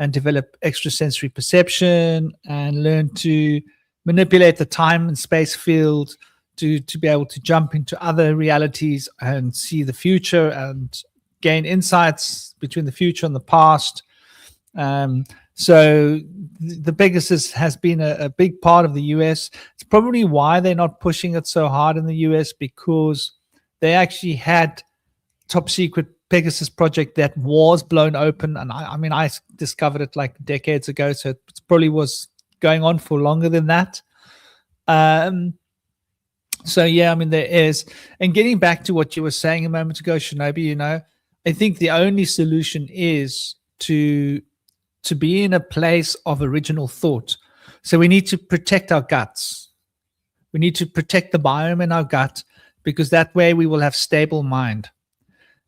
A: and develop extrasensory perception and learn to manipulate the time and space field to be able to jump into other realities and see the future and gain insights between the future and the past. So the Pegasus has been a big part of the US. It's probably why they're not pushing it so hard in the US, because they actually had top secret Pegasus project that was blown open. And I mean, I discovered it like decades ago, so it probably was going on for longer than that. So yeah, I mean, there is. And getting back to what you were saying a moment ago, Shinobi, I think the only solution is to be in a place of original thought. So we need to protect our guts. We need to protect the biome in our gut, because that way we will have stable mind.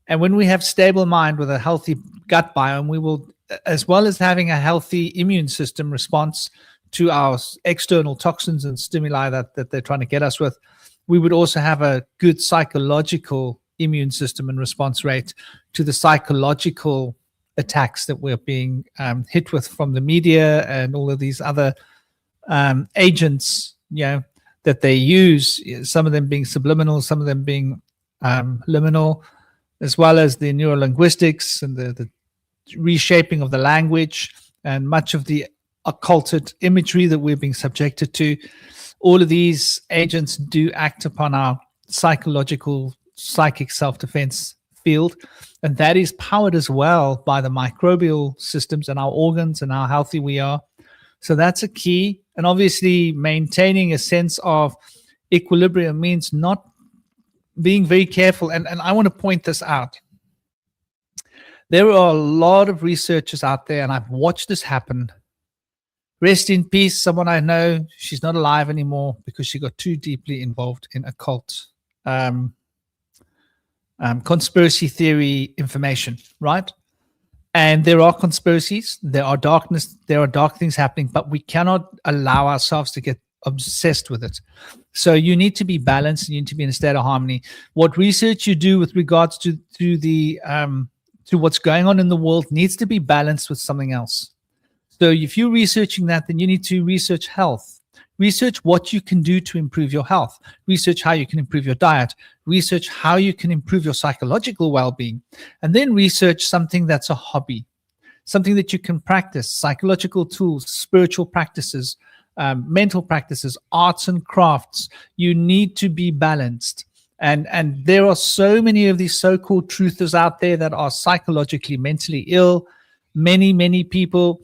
A: And when we have stable mind with a healthy gut biome, we will, as well as having a healthy immune system response to our external toxins and stimuli that they're trying to get us with, we would also have a good psychological immune system and response rate to the psychological attacks that we're being hit with from the media and all of these other agents, that they use, some of them being subliminal, some of them being liminal, as well as the neurolinguistics and the reshaping of the language and much of the occulted imagery that we're being subjected to. All of these agents do act upon our psychic self-defense field, and that is powered as well by the microbial systems and our organs and how healthy we are. So that's a key. And obviously maintaining a sense of equilibrium means not being very careful. And I want to point this out. There are a lot of researchers out there, and I've watched this happen. Rest in peace, someone I know. She's not alive anymore because she got too deeply involved in occult conspiracy theory information, right? And there are conspiracies, there are darkness, there are dark things happening, but we cannot allow ourselves to get obsessed with it. So you need to be balanced, and you need to be in a state of harmony. What research you do with regards to what's going on in the world needs to be balanced with something else. So if you're researching that, then you need to research health. Research what you can do to improve your health. Research how you can improve your diet. Research how you can improve your psychological well-being. And then research something that's a hobby, something that you can practice, psychological tools, spiritual practices, mental practices, arts and crafts. You need to be balanced. And there are so many of these so-called truthers out there that are psychologically, mentally ill. Many people.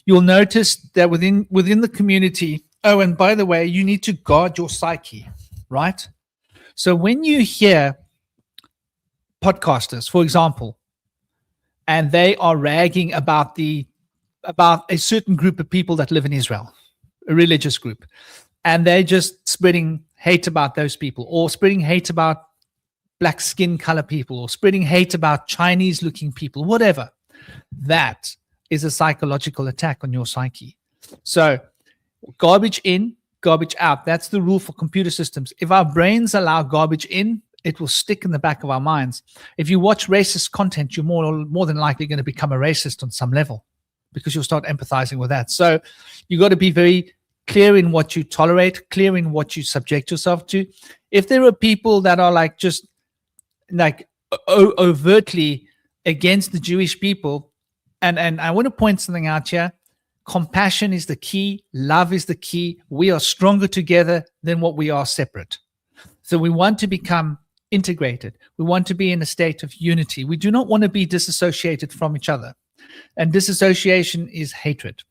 A: You'll notice that within the community, oh, and by the way, you need to guard your psyche, right? So when you hear podcasters, for example, and they are ragging about a certain group of people that live in Israel, a religious group, and they're just spreading hate about those people, or spreading hate about black skin color people, or spreading hate about Chinese looking people, whatever, that is a psychological attack on your psyche. So garbage in, garbage out. That's the rule for computer systems. If our brains allow garbage in, it will stick in the back of our minds. If you watch racist content, you're more than likely going to become a racist on some level, because you'll start empathizing with that. So you got to be very clear in what you tolerate, clear in what you subject yourself to. If there are people that are just overtly against the Jewish people, and I want to point something out here. Compassion is the key. Love is the key. We are stronger together than what we are separate. So we want to become integrated. We want to be in a state of unity. We do not want to be disassociated from each other. And disassociation is hatred.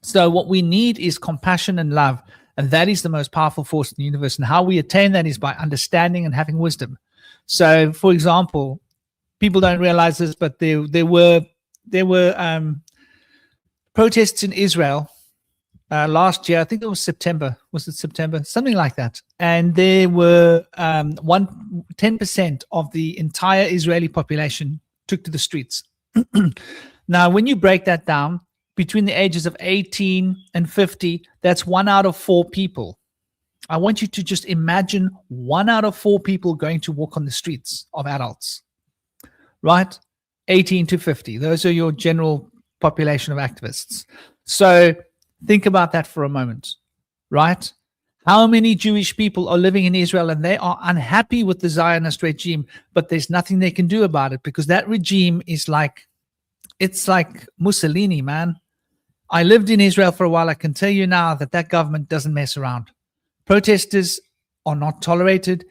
A: So what we need is compassion and love. And that is the most powerful force in the universe. And how we attain that is by understanding and having wisdom. So, for example, people don't realize this, but there were protests in Israel last year. I think it was September. Was it September? Something like that. And there were 10% of the entire Israeli population took to the streets. Now, when you break that down, between the ages of 18 and 50, that's 1 out of 4 people. I want you to just imagine 1 out of 4 people going to walk on the streets of adults, right? 18 to 50. Those are your general population of activists. So think about that for a moment, right? How many Jewish people are living in Israel and they are unhappy with the Zionist regime, but there's nothing they can do about it because that regime is like, it's like Mussolini, man. I lived in Israel for a while. I can tell you now that that government doesn't mess around. Protesters are not tolerated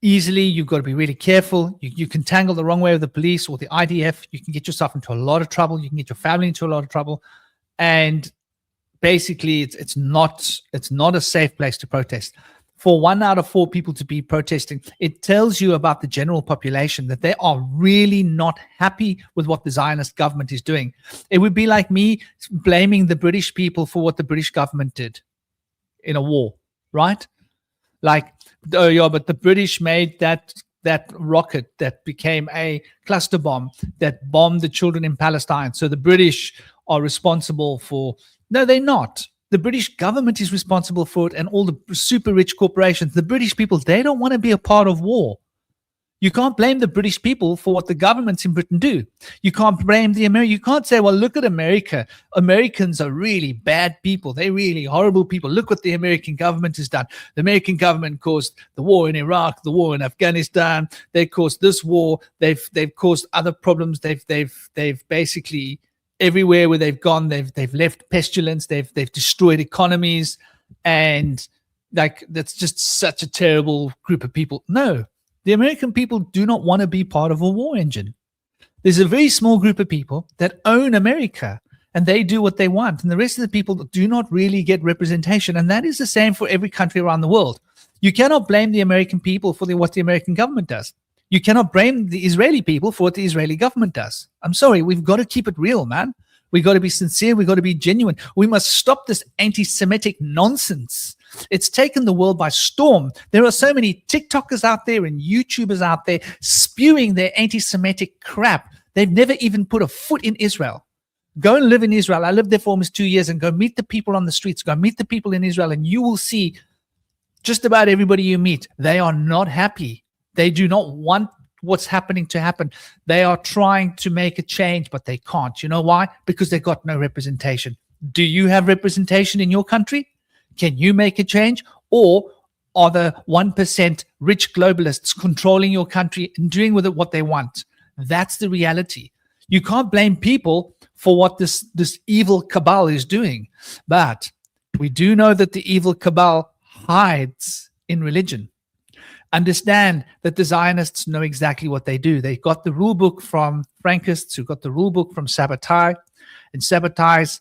A: easily. You've got to be really careful. You can tangle the wrong way with the police or the IDF. You can get yourself into a lot of trouble. You can get your family into a lot of trouble. And basically, it's not a safe place to protest. For 1 out of 4 people to be protesting, it tells you about the general population that they are really not happy with what the Zionist government is doing. It would be like me blaming the British people for what the British government did in a war, right? Like, oh yeah, but the British made that rocket that became a cluster bomb that bombed the children in Palestine. So the British are responsible for... No, they're not. The British government is responsible for it and all the super rich corporations. The British people, they don't want to be a part of war. You can't blame the British people for what the governments in Britain do. You can't blame the Americans. You can't say, well, look at America. Americans are really bad people. They're really horrible people. Look what the American government has done. The American government caused the war in Iraq, the war in Afghanistan. They caused this war. They've caused other problems. They've basically... everywhere where they've gone, they've left pestilence, they've destroyed economies, and like that's just such a terrible group of people. No, the American people do not want to be part of a war engine. There's a very small group of people that own America and they do what they want, and the rest of the people do not really get representation, and that is the same for every country around the world. You cannot blame the American people for what the American government does. You cannot blame the Israeli people for what the Israeli government does. I'm sorry, we've got to keep it real, man. We've got to be sincere. We've got to be genuine. We must stop this anti-Semitic nonsense. It's taken the world by storm. There are so many TikTokers out there and YouTubers out there spewing their anti-Semitic crap. They've never even put a foot in Israel. Go and live in Israel. I lived there for almost 2 years, and go meet the people on the streets. Go meet the people in Israel, and you will see just about everybody you meet. They are not happy. They do not want what's happening to happen. They are trying to make a change, but they can't. You know why? Because they've got no representation. Do you have representation in your country? Can you make a change? Or are the 1% rich globalists controlling your country and doing with it what they want? That's the reality. You can't blame people for what this evil cabal is doing. But we do know that the evil cabal hides in religion. Understand that the Zionists know exactly what they do. They got the rule book from Frankists, who got the rule book from Sabbatai. And Sabbatai's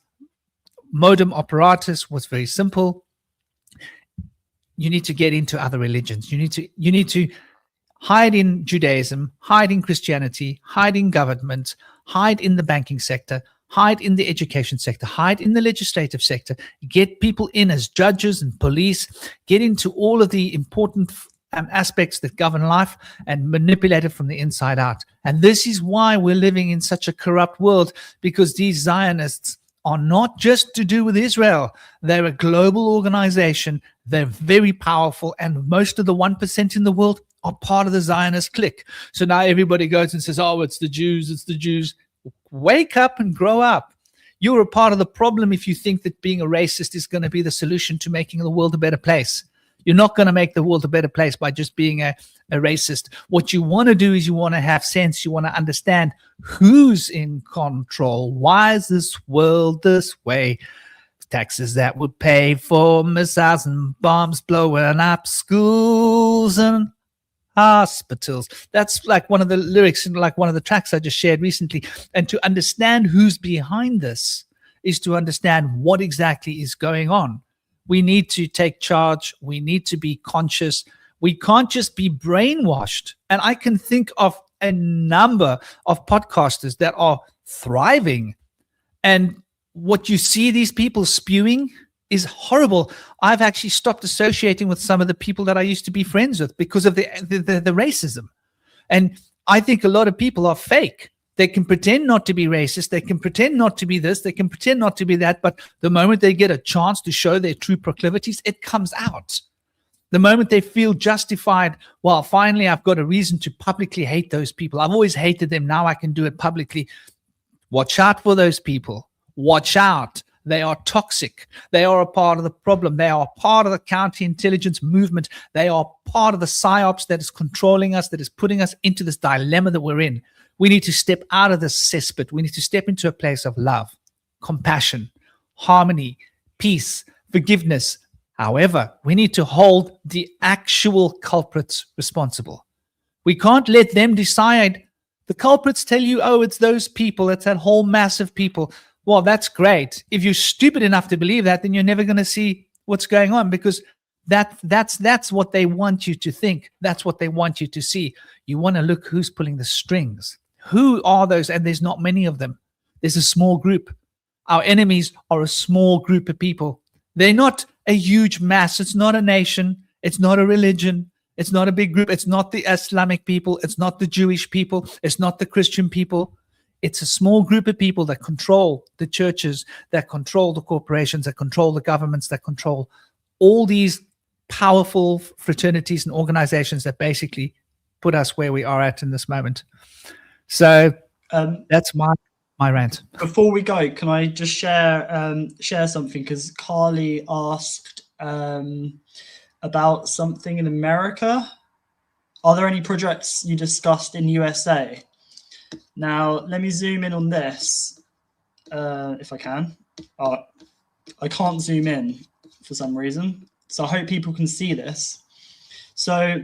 A: modem operatus was very simple. You need to get into other religions. You need to hide in Judaism, hide in Christianity, hide in government, hide in the banking sector, hide in the education sector, hide in the legislative sector, get people in as judges and police, get into all of the important aspects that govern life and manipulate it from the inside out. And this is why we're living in such a corrupt world, because these Zionists are not just to do with Israel. They're a global organization. They're very powerful, and most of the 1% in the world are part of the Zionist clique. So now everybody goes and says, oh, it's the Jews, it's the Jews. Wake up and grow up. You're a part of the problem if you think that being a racist is going to be the solution to making the world a better place. You're not going to make the world a better place by just being a racist. What you want to do is you want to have sense. You want to understand who's in control. Why is this world this way? Taxes that would pay for missiles and bombs blowing up schools and hospitals. That's like one of the lyrics in like one of the tracks I just shared recently. And to understand who's behind this is to understand what exactly is going on. We need to take charge. We need to be conscious. We can't just be brainwashed. And I can think of a number of podcasters that are thriving. And what you see these people spewing is horrible. I've actually stopped associating with some of the people that I used to be friends with because of the racism. And I think a lot of people are fake. They can pretend not to be racist. They can pretend not to be this. They can pretend not to be that. But the moment they get a chance to show their true proclivities, it comes out. The moment they feel justified, well, finally, I've got a reason to publicly hate those people. I've always hated them. Now I can do it publicly. Watch out for those people. Watch out. They are toxic. They are a part of the problem. They are part of the counterintelligence movement. They are part of the psyops that is controlling us, that is putting us into this dilemma that we're in. We need to step out of this cesspit. We need to step into a place of love, compassion, harmony, peace, forgiveness. However, we need to hold the actual culprits responsible. We can't let them decide. The culprits tell you, oh, it's those people, it's that whole mass of people. Well, that's great. If you're stupid enough to believe that, then you're never going to see what's going on, because that's what they want you to think. That's what they want you to see. You want to look who's pulling the strings. Who are those? And there's not many of them. There's a small group. Our enemies are a small group of people. They're not a huge mass. It's not a nation. It's not a religion. It's not a big group. It's not the Islamic people. It's not the Jewish people. It's not the Christian people. It's a small group of people that control the churches, that control the corporations, that control the governments, that control all these powerful fraternities and organizations that basically put us where we are at in this moment. So that's my rant.
B: Before we go, can I just share something? Because Carly asked about something in America. Are there any projects you discussed in USA? Now, let me zoom in on this, if I can. I can't zoom in for some reason, so I hope people can see this. So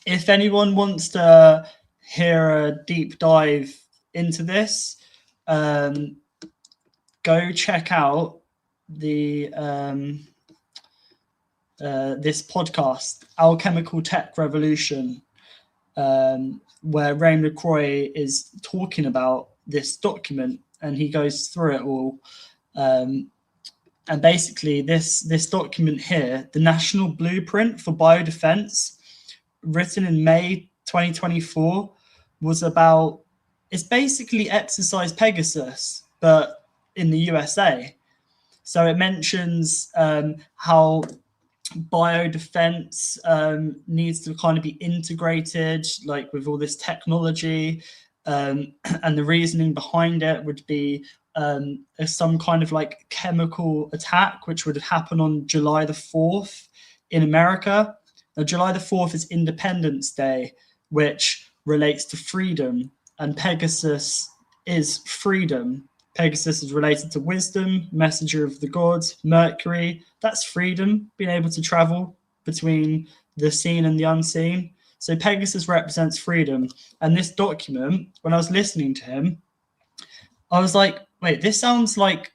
B: if anyone wants to hear a deep dive into this, go check out the this podcast, Alchemical Tech Revolution, where Ray LaCroix is talking about this document, and he goes through it all. And basically this document here, the National Blueprint for Biodefense, written in May 2024, was about, it's basically Exercise Pegasus, but in the USA. So it mentions how biodefense needs to kind of be integrated, like with all this technology, and the reasoning behind it would be some kind of like chemical attack, which would happen on July the 4th in America. Now, July the 4th is Independence Day, which relates to freedom, and Pegasus is freedom. Pegasus is related to wisdom, messenger of the gods. Mercury, that's freedom, being able to travel between the seen and the unseen. So Pegasus represents freedom. And this document, when I was listening to him, I was like, wait, this sounds like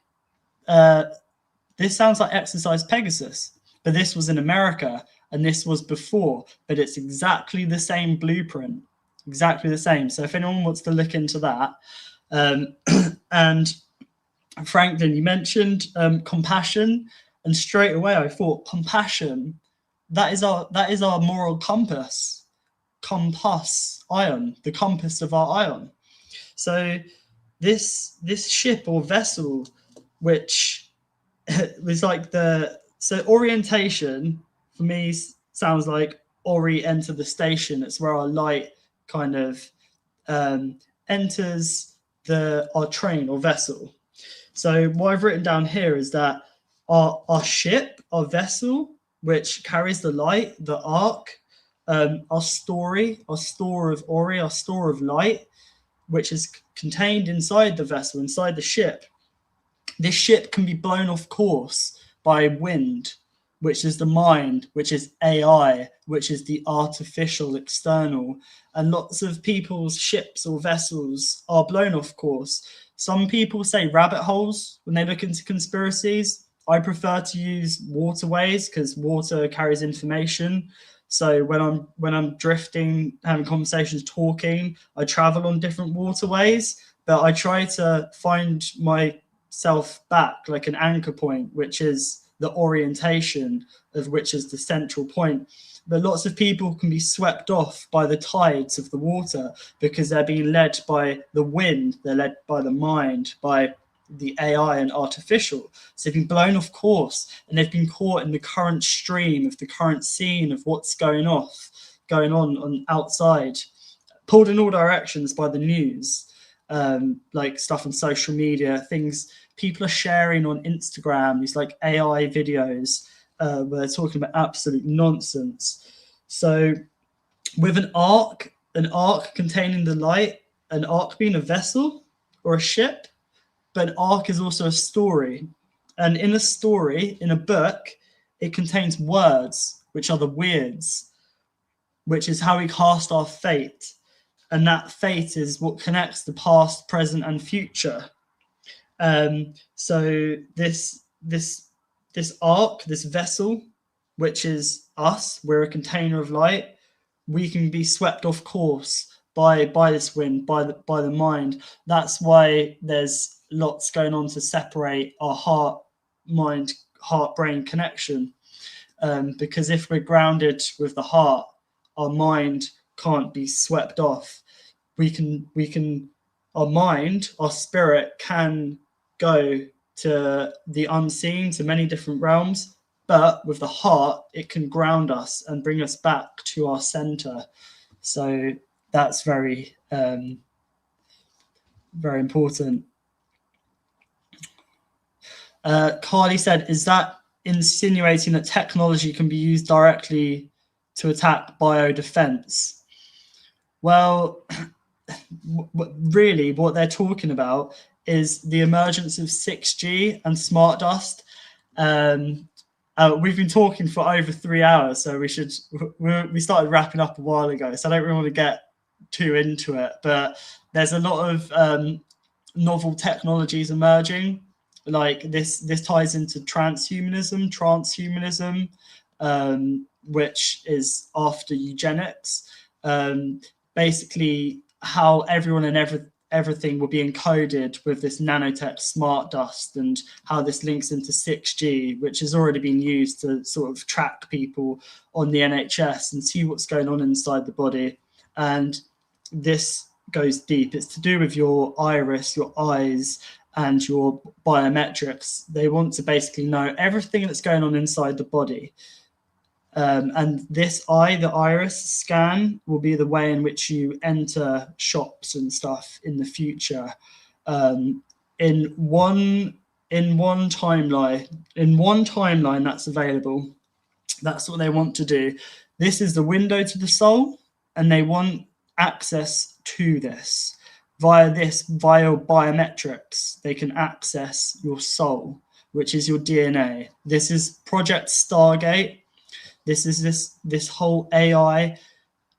B: Exercise Pegasus, but this was in America and this was before, but it's exactly the same blueprint, exactly the same. So if anyone wants to look into that, and Franklin, you mentioned compassion, and straight away I thought compassion, that is our moral compass ion, the compass of our ion. So this ship or vessel, which was like so orientation for me sounds like Ori enter the station. It's where our light kind of enters our train or vessel. So what I've written down here is that our ship, our vessel, which carries the light, the ark, our store of Ori, our store of light, which is contained inside the vessel, inside the ship. This ship can be blown off course by wind, which is the mind, which is AI, which is the artificial external. And lots of people's ships or vessels are blown off course. Some people say rabbit holes when they look into conspiracies. I prefer to use waterways because water carries information. So when I'm drifting, having conversations, talking, I travel on different waterways, but I try to find myself back like an anchor point, which is the orientation of which is the central point. But lots of people can be swept off by the tides of the water because they're being led by the wind, they're led by the mind, by the AI and artificial. So they've been blown off course and they've been caught in the current stream of the current scene of what's going on outside, pulled in all directions by the news, like stuff on social media, things people are sharing on Instagram these like AI videos where they're talking about absolute nonsense. So with an ark containing the light, an ark being a vessel or a ship, but an ark is also a story. And in a story, in a book, it contains words, which are the weirds, which is how we cast our fate. And that fate is what connects the past, present, and future. So this ark, this vessel, which is us, we're a container of light, we can be swept off course by this wind, by the mind. That's why there's lots going on to separate our heart-brain connection. Because if we're grounded with the heart, our mind can't be swept off. Our mind, our spirit can go to the unseen, to many different realms, but with the heart, it can ground us and bring us back to our center. So that's very, very important. Carly said, is that insinuating that technology can be used directly to attack biodefense? Well, really what they're talking about is the emergence of 6G and smart dust. We've been talking for over 3 hours, so we started wrapping up a while ago, so I don't really want to get too into it, but there's a lot of novel technologies emerging. Like this ties into transhumanism, which is after eugenics. Basically how everyone and everything will be encoded with this nanotech smart dust, and how this links into 6G, which has already been used to sort of track people on the NHS and see what's going on inside the body. And this goes deep. It's to do with your iris, your eyes, and your biometrics. They want to basically know everything that's going on inside the body. And this the iris scan, will be the way in which you enter shops and stuff in the future. In one timeline that's available, that's what they want to do. This is the window to the soul, and they want access to this. Via biometrics, they can access your soul, which is your DNA. This is Project Stargate. This is this whole AI.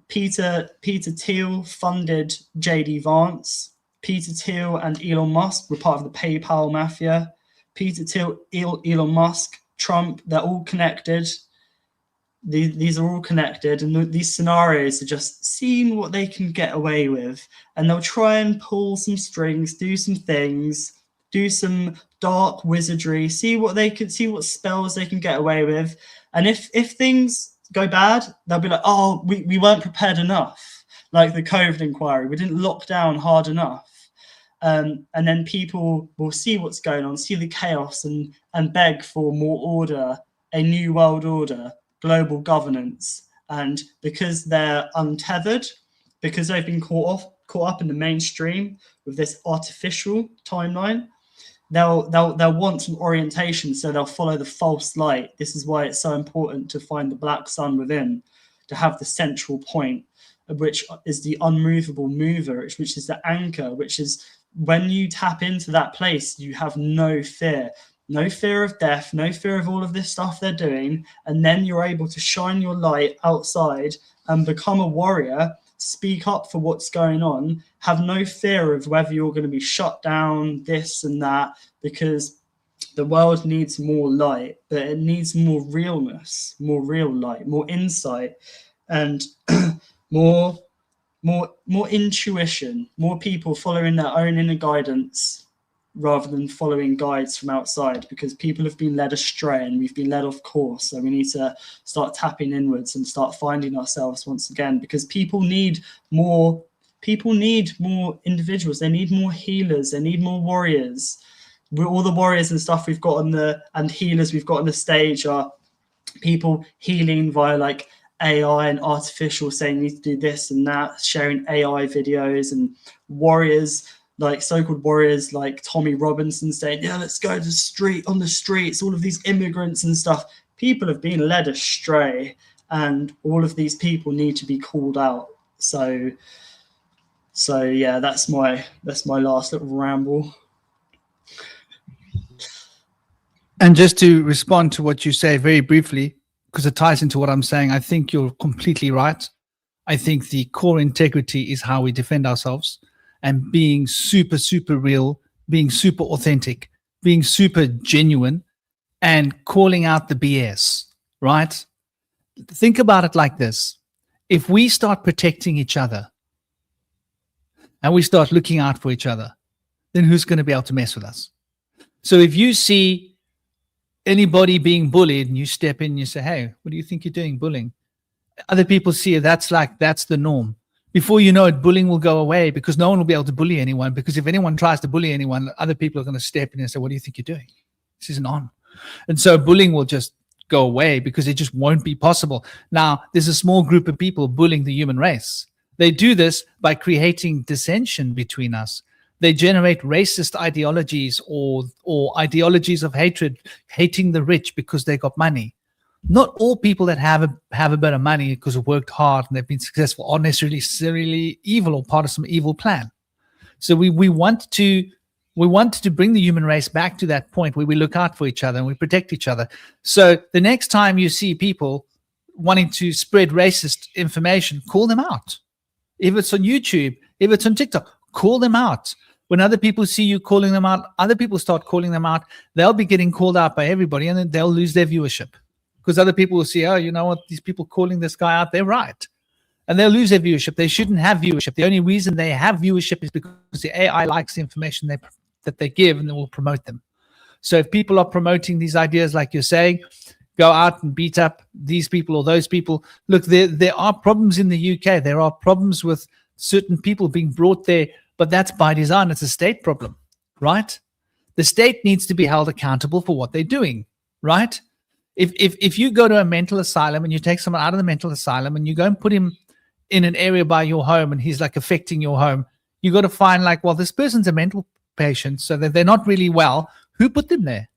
B: Peter Thiel funded JD Vance. Peter Thiel and Elon Musk were part of the PayPal mafia. Peter Thiel, Elon Musk, Trump, they're all connected. These are all connected, and these scenarios are just seeing what they can get away with, and they'll try and pull some strings, do some things, do some dark wizardry, see what spells they can get away with. And if things go bad, they'll be like, oh, we weren't prepared enough, like the COVID inquiry, we didn't lock down hard enough. And then people will see what's going on, see the chaos, and beg for more order, a new world order, global governance. And because they're untethered, because they've been caught up in the mainstream with this artificial timeline, they'll want some orientation, so they'll follow the false light. This is why it's so important to find the black sun within, to have the central point, which is the unmovable mover, which is the anchor, which is when you tap into that place, you have no fear of death, no fear of all of this stuff they're doing. And then you're able to shine your light outside and become a warrior, speak up for what's going on, have no fear of whether you're going to be shut down, this and that, because the world needs more light, but it needs more realness, more real light, more insight, and more intuition, more people following their own inner guidance rather than following guides from outside, because people have been led astray and we've been led off course. So we need to start tapping inwards and start finding ourselves once again, because people need more individuals. They need more healers. They need more warriors. All the warriors and stuff we've got and healers we've got on the stage are people healing via like AI and artificial, saying you need to do this and that, sharing AI videos, and warriors like so-called warriors like Tommy Robinson saying, yeah, let's go to the street, on the streets, all of these immigrants and stuff. People have been led astray, and all of these people need to be called out. So yeah, that's my last little ramble.
A: And just to respond to what you say very briefly, because it ties into what I'm saying, I think you're completely right. I think the core integrity is how we defend ourselves, and being super, super real, being super authentic, being super genuine, and calling out the BS, right? Think about it like this. If we start protecting each other and we start looking out for each other, then who's going to be able to mess with us? So if you see anybody being bullied and you step in and you say, hey, what do you think you're doing, bullying? Other people see it, that's the norm. Before you know it, bullying will go away, because no one will be able to bully anyone, because if anyone tries to bully anyone, other people are going to step in and say, what do you think you're doing? This isn't on. And so bullying will just go away, because it just won't be possible. Now, there's a small group of people bullying the human race. They do this by creating dissension between us. They generate racist ideologies or ideologies of hatred, hating the rich because they got money. Not all people that have a bit of money because they've worked hard and they've been successful are necessarily evil or part of some evil plan. So we want to bring the human race back to that point where we look out for each other and we protect each other. So the next time you see people wanting to spread racist information, call them out. If it's on YouTube, if it's on TikTok, call them out. When other people see you calling them out, other people start calling them out. They'll be getting called out by everybody, and then they'll lose their viewership, because other people will see, oh, you know what, these people calling this guy out, they're right. And they'll lose their viewership. They shouldn't have viewership. The only reason they have viewership is because the AI likes the information that they give, and they will promote them. So if people are promoting these ideas, like you're saying, go out and beat up these people or those people. Look, there are problems in the UK. There are problems with certain people being brought there, but that's by design. It's a state problem, right? The state needs to be held accountable for what they're doing, right? If you go to a mental asylum and you take someone out of the mental asylum and you go and put him in an area by your home and he's like affecting your home, you got to find like, well, this person's a mental patient, so that they're not really well. Who put them there?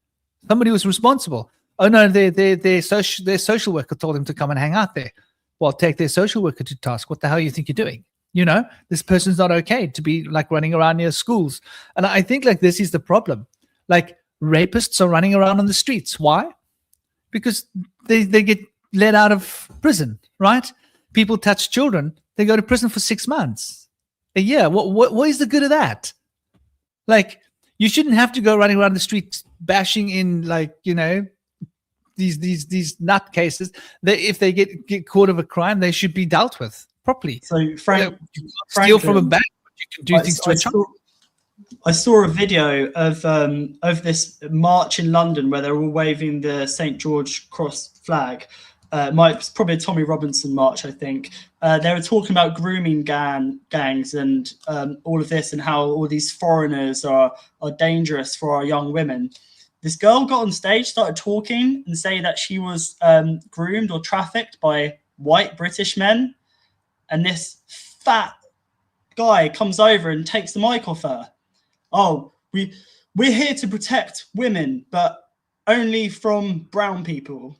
A: Somebody was responsible. Oh no, their social worker told them to come and hang out there. Well, take their social worker to task. What the hell do you think you're doing? You know, this person's not okay to be like running around near schools. And I think like this is the problem. Like rapists are running around on the streets. Why? Because they get let out of prison, right? People touch children, they go to prison for 6 months, a year. What is the good of that? Like, you shouldn't have to go running around the streets bashing in, like, you know, these nutcases. That if they get caught of a crime, they should be dealt with properly.
B: So
A: you steal from a bank, but you can do things to a child.
B: I saw a video of this march in London where they're all waving the St. George Cross flag. It's probably a Tommy Robinson march, I think. They were talking about grooming gangs and all of this, and how all these foreigners are dangerous for our young women. This girl got on stage, started talking and saying that she was groomed or trafficked by white British men. And this fat guy comes over and takes the mic off her. Oh, we're here to protect women, but only from brown people.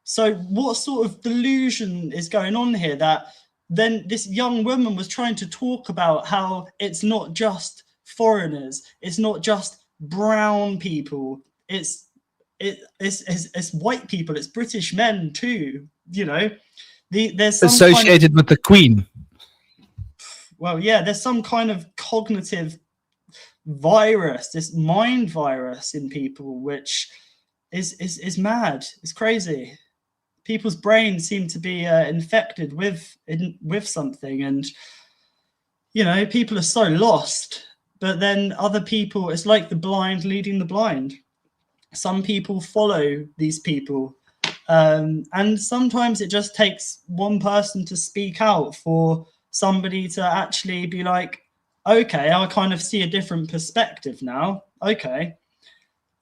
B: So what sort of delusion is going on here, that then this young woman was trying to talk about how it's not just foreigners, it's not just brown people, it's white people, it's British men too, you know. There's some
A: associated with the Queen.
B: Well, yeah, there's some kind of cognitive virus, this mind virus in people, which is mad. It's crazy. People's brains seem to be infected with something, and you know, people are so lost. But then other people, it's like the blind leading the blind. Some people follow these people, and sometimes it just takes one person to speak out for somebody to actually be like, okay, I kind of see a different perspective now. Okay.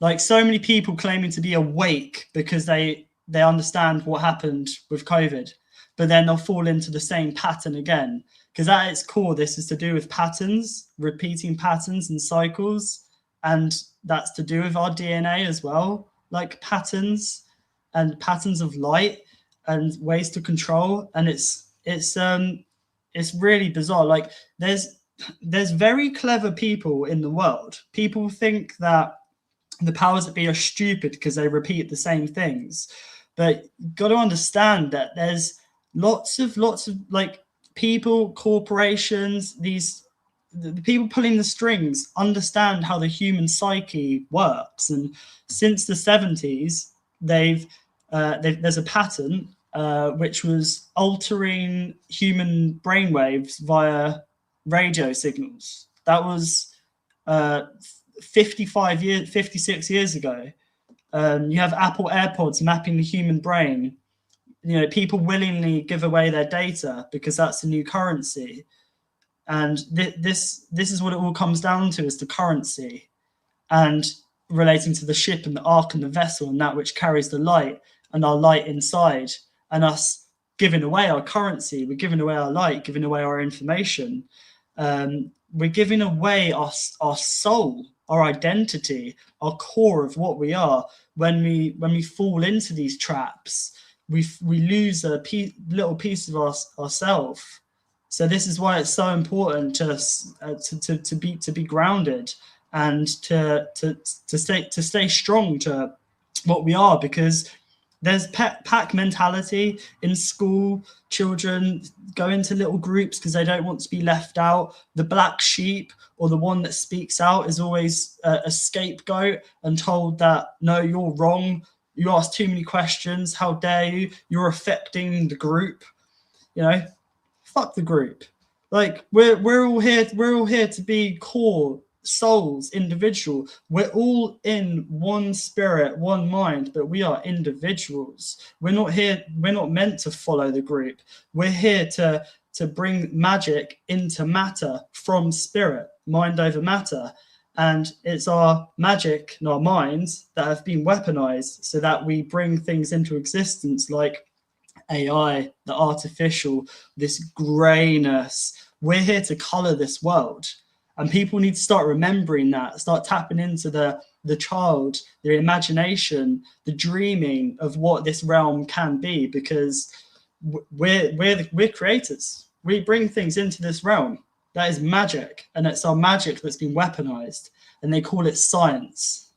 B: Like so many people claiming to be awake because they understand what happened with COVID. but then they'll fall into the same pattern again. Because at its core, this is to do with patterns, repeating patterns and cycles. And that's to do with our DNA as well, like patterns and patterns of light and ways to control. And it's really bizarre. Like there's very clever people in the world. People think that the powers that be are stupid because they repeat the same things. But you've got to understand that there's lots of like people, corporations, the people pulling the strings understand how the human psyche works. And since the 70s, there's a pattern which was altering human brainwaves via radio signals. That was 56 years ago. You have Apple AirPods mapping the human brain. You know, people willingly give away their data because that's the new currency. And this is what it all comes down to, is the currency, and relating to the ship and the ark and the vessel and that which carries the light and our light inside, and us giving away our currency. We're giving away our light, giving away our information. We're giving away our soul, our identity, our core of what we are. When we fall into these traps, we lose a little piece of ourselves. So this is why it's so important to be grounded and to stay strong to what we are, because there's pack mentality in school. Children go into little groups because they don't want to be left out. The black sheep, or the one that speaks out, is always a scapegoat and told that, no, you're wrong. You ask too many questions. How dare you? You're affecting the group. You know, fuck the group. Like we're all here to be core souls, individual. We're all in one spirit, one mind, but we are individuals. We're not meant to follow the group. We're here to bring magic into matter from spirit, mind over matter. And it's our magic and our minds that have been weaponized so that we bring things into existence like AI, the artificial, this grayness. We're here to color this world. And people need to start remembering that, start tapping into the child, their imagination, the dreaming of what this realm can be, because we're creators. We bring things into this realm. That is magic, and it's our magic that's been weaponized, and they call it science.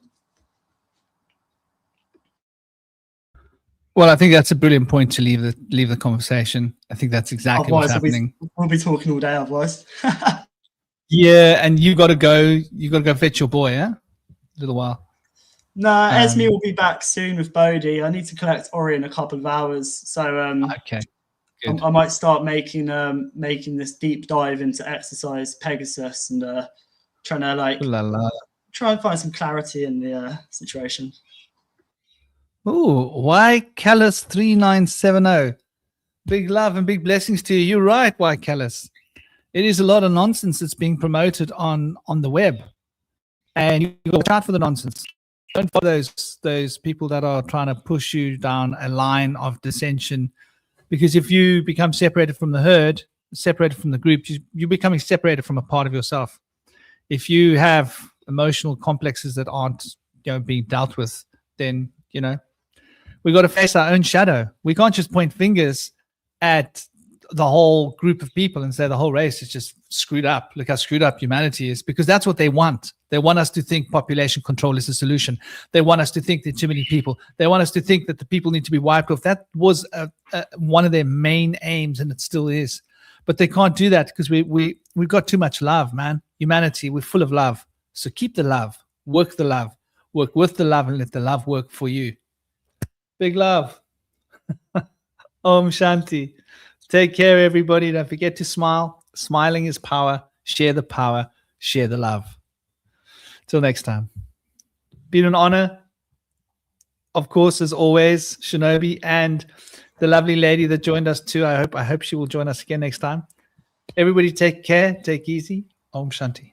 A: Well, I think that's a brilliant point to leave the conversation. I think that's exactly what's happening.
B: We'll be talking all day otherwise.
A: Yeah, and you got to go fetch your boy, yeah? A little while.
B: Nah, Esme will be back soon with Bodhi. I need to collect Ori in a couple of hours, so
A: okay. Good.
B: I might start making this deep dive into exercise Pegasus and trying to try and find some clarity in the situation.
A: Oh, why Callus 3970? Big love and big blessings to you. You're right, why Callus. It is a lot of nonsense that's being promoted on the web, and you got to watch out for the nonsense. Don't follow those people that are trying to push you down a line of dissension, because if you become separated from the herd, separated from the group, you're becoming separated from a part of yourself. If you have emotional complexes that aren't being dealt with, then we got to face our own shadow. We can't just point fingers at the whole group of people and say the whole race is just screwed up. Look how screwed up humanity is, because that's what they want. They want us to think population control is the solution. They want us to think there are too many people. They want us to think that the people need to be wiped off. That was one of their main aims, and it still is. But they can't do that because we've got too much love, man. Humanity, we're full of love. So keep the love, work the love, work with the love, and let the love work for you. Big love. Om Shanti. Take care, everybody. Don't forget to smile. Smiling is power. Share the power. Share the love. Till next time. Been an honor. Of course, as always, Shinobi and the lovely lady that joined us too. I hope she will join us again next time. Everybody take care. Take easy. Om Shanti.